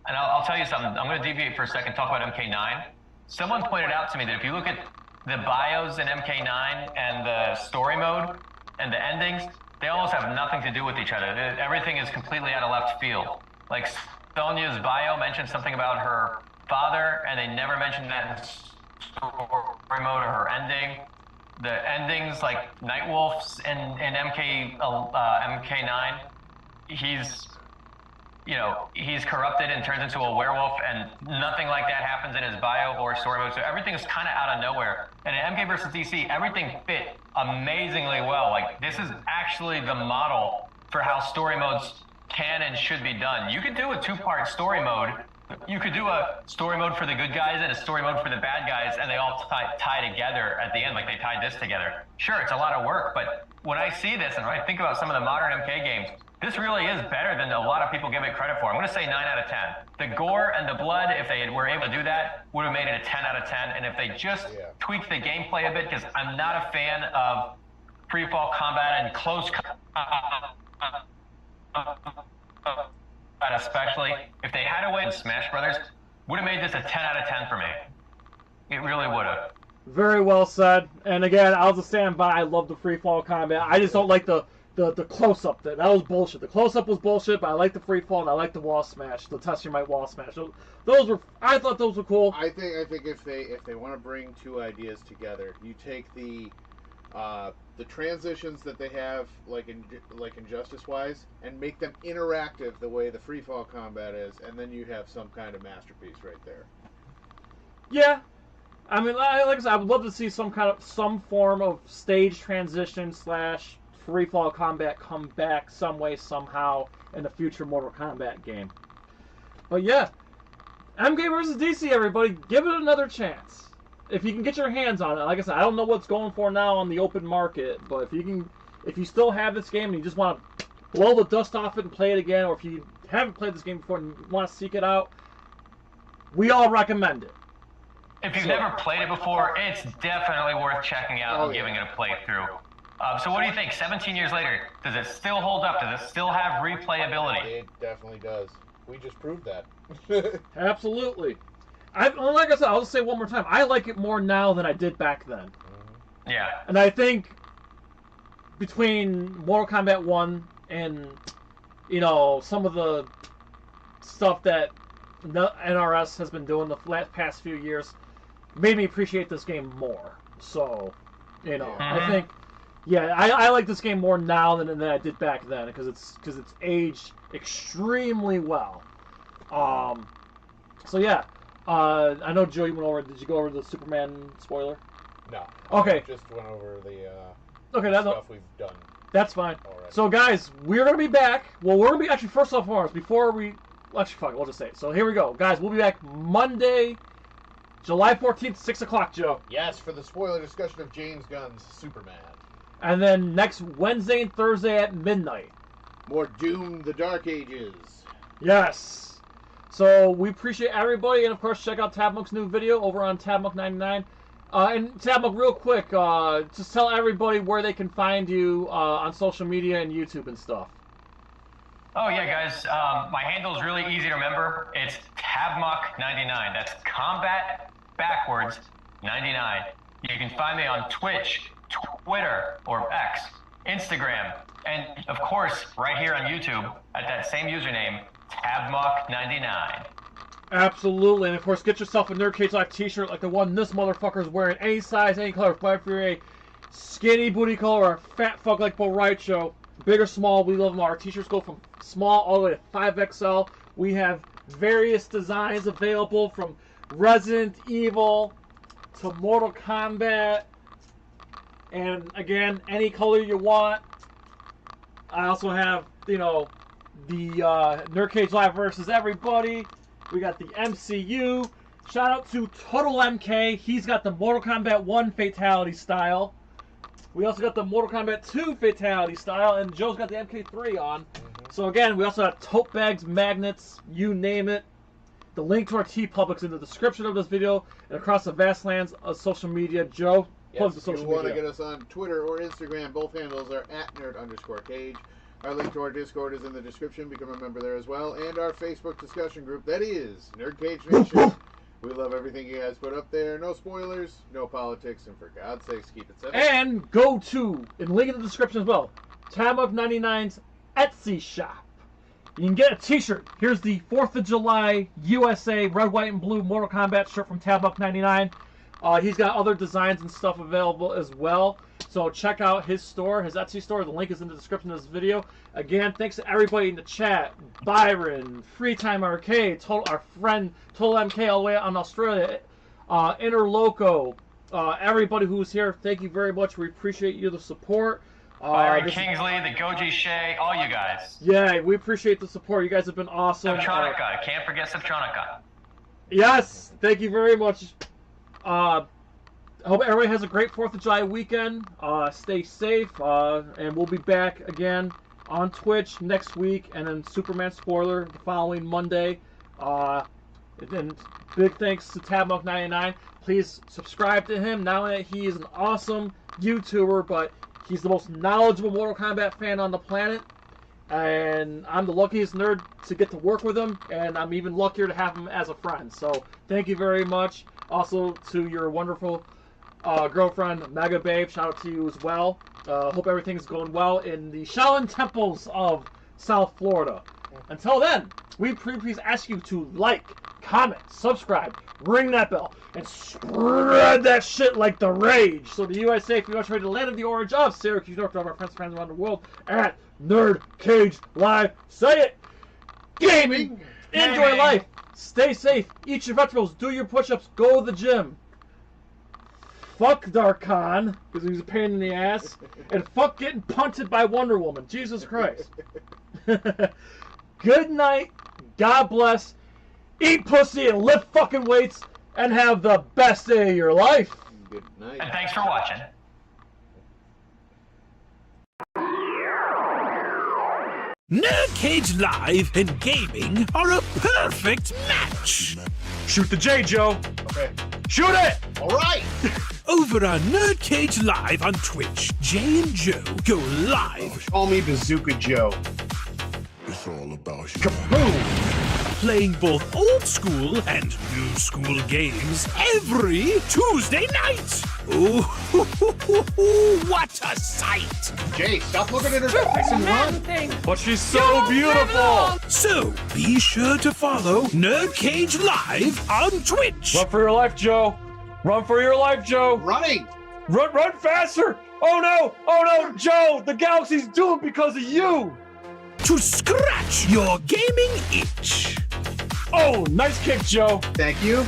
And I'll tell you something. I'm going to deviate for a second, talk about MK9. Someone pointed out to me that if you look at the bios in MK9 and the story mode and the endings, they almost have nothing to do with each other. Everything is completely out of left field. Like Sonya's bio mentioned something about her father, and they never mentioned that in the story mode or her ending. The endings, like Nightwolf's in MK9, he's corrupted and turns into a werewolf, and nothing like that happens in his bio or story mode. So everything is kind of out of nowhere. And in MK versus DC, everything fit amazingly well. Like, this is actually the model for how story modes can and should be done. You could do a two-part story mode. You could do a story mode for the good guys and a story mode for the bad guys, and they all tie together at the end, like they tied this together. Sure, it's a lot of work, but when I see this and when I think about some of the modern MK games, this really is better than a lot of people give it credit for. I'm going to say 9 out of 10. The gore and the blood, if they were able to do that, would have made it a 10 out of 10. And if they just tweaked the gameplay a bit, because I'm not a fan of free-fall combat and close combat, especially, if they had a way in Smash Brothers, would have made this a 10 out of 10 for me. It really would have. Very well said. And again, I'll just stand by. I love the free-fall combat. I just don't like the the close-up. That was bullshit. The close-up was bullshit, but I like the free fall and I like the wall smash, the test your might wall smash. Those were, I thought those were cool. I think if they want to bring two ideas together, you take the transitions that they have, like Injustice-wise, and make them interactive the way the free fall combat is, and then you have some kind of masterpiece right there. Yeah, I mean, like I said, I would love to see some form of stage transition / free fall combat come back some way somehow in the future Mortal Kombat game. But yeah, MK vs DC, everybody, give it another chance. If you can get your hands on it. Like I said, I don't know what's going for now on the open market, but if you still have this game and you just want to blow the dust off it and play it again, or if you haven't played this game before and you want to seek it out, we all recommend it. If you've never played it before, it's definitely worth checking out and giving it a playthrough. So what do you think? 17 years later, does it still hold up? Does it still have replayability? It definitely does. We just proved that. Absolutely. Like I said, I'll just say one more time. I like it more now than I did back then. Yeah. And I think between Mortal Kombat 1 and, some of the stuff that NRS has been doing the past few years, made me appreciate this game more. So, I think, I like this game more now than I did back then because it's aged extremely well. So yeah, I know Joe, you went over. Did you go over the Superman spoiler? No. Okay. I just went over the stuff we've done. That's fine. Already. So guys, we're gonna be back. Well, we're gonna be actually first off, before we fuck it, we'll just say it. So here we go, guys. We'll be back Monday, July 14th, 6 o'clock, Joe. Yes, for the spoiler discussion of James Gunn's Superman. And then next Wednesday and Thursday at midnight. More Doom: The Dark Ages. Yes. So we appreciate everybody, and of course check out Tabmok's new video over on Tabmok99. And Tabmok, real quick, just tell everybody where they can find you on social media and YouTube and stuff. Oh yeah, guys. My handle is really easy to remember. It's Tabmok99. That's Combat backwards 99. You can find me on Twitch, Twitter, or X, Instagram, and of course, right here on YouTube at that same username, Tabmok99. Absolutely, and of course, get yourself a NerdCage Live t-shirt like the one this motherfucker's wearing. Any size, any color. If you're a skinny booty color or a fat fuck like Bo Wright Show, big or small, we love them. Our t-shirts go from small all the way to 5XL. We have various designs available from Resident Evil to Mortal Kombat. And again, any color you want. I also have, the NerdCage Live versus everybody. We got the MCU. Shout out to Total MK. He's got the Mortal Kombat 1 Fatality style. We also got the Mortal Kombat 2 Fatality style, and Joe's got the MK3 on. So again, we also have tote bags, magnets, you name it. The link to our TeePublic's in the description of this video and across the vast lands of social media. Joe, plug the social media. If you want to media. get us on Twitter or Instagram, both handles are @nerd_cage. Our link to our Discord is in the description. Become a member there as well. And our Facebook discussion group, that is NerdCage Nation. We love everything you guys put up there. No spoilers, no politics, and for God's sakes, keep it simple. And go to, and link in the description as well, Tabmok99's Etsy shop. You can get a t-shirt. Here's the 4th of July USA red, white, and blue Mortal Kombat shirt from Tabmok99. He's got other designs and stuff available as well. So check out his store, his Etsy store. The link is in the description of this video. Again, thanks to everybody in the chat. Byron, Freetime Arcade, our friend Total MK all the way out in Australia, Interloco, everybody who's here, thank you very much. We appreciate you, the support. Byron Kingsley, the Goji Shay, all you guys. Yeah, we appreciate the support. You guys have been awesome. Subtronica, can't forget Subtronica. Yes, thank you very much. I hope everybody has a great 4th of July weekend. Stay safe, and we'll be back again on Twitch next week, and then Superman spoiler the following Monday. And big thanks to Tabmok99. Please subscribe to him. Not only that he is an awesome YouTuber, but he's the most knowledgeable Mortal Kombat fan on the planet. And I'm the luckiest nerd to get to work with him, and I'm even luckier to have him as a friend. So thank you very much. Also to your wonderful girlfriend, Mega Babe, shout out to you as well. Hope everything's going well in the Shaolin temples of South Florida. Until then, we please ask you to like, comment, subscribe, ring that bell, and spread that shit like the rage. So the USA, if you want to trade the land of the orange of Syracuse, North Carolina, our friends around the world at NerdCage Live. Say it! Gaming! Enjoy life! Stay safe! Eat your vegetables! Do your push-ups! Go to the gym! Fuck Darkon, because he's a pain in the ass. And fuck getting punted by Wonder Woman. Jesus Christ. Good night. God bless. Eat pussy and lift fucking weights. And have the best day of your life. Good night. And thanks for watching. NerdCage Live and gaming are a perfect match. Shoot the J, Joe. Okay. Shoot it! All right. Over on NerdCage Live on Twitch, Jay and Joe go live. Call me Bazooka Joe. It's all about you. Kaboom! Playing both old school and new school games every Tuesday night. Ooh, what a sight! Jay, stop looking at her face and run. But she's so beautiful! So, be sure to follow NerdCage Live on Twitch. Run for your life, Joe. Run for your life, Joe. Running. Run faster. Oh no, Joe, the galaxy's doomed because of you. To scratch your gaming itch. Oh, nice kick, Joe. Thank you.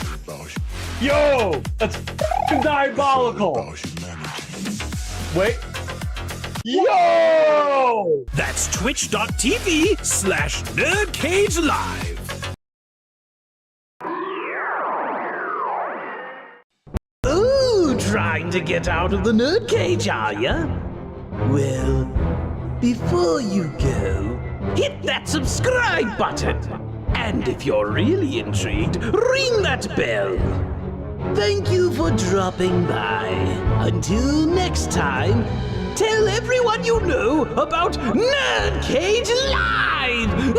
Yo, that's f***ing diabolical. Wait. Yo! That's twitch.tv/NerdCage Live. Ooh, trying to get out of the NerdCage, are ya? Well, before you go, hit that subscribe button. And if you're really intrigued, ring that bell. Thank you for dropping by. Until next time, tell everyone you know about NerdCage Live!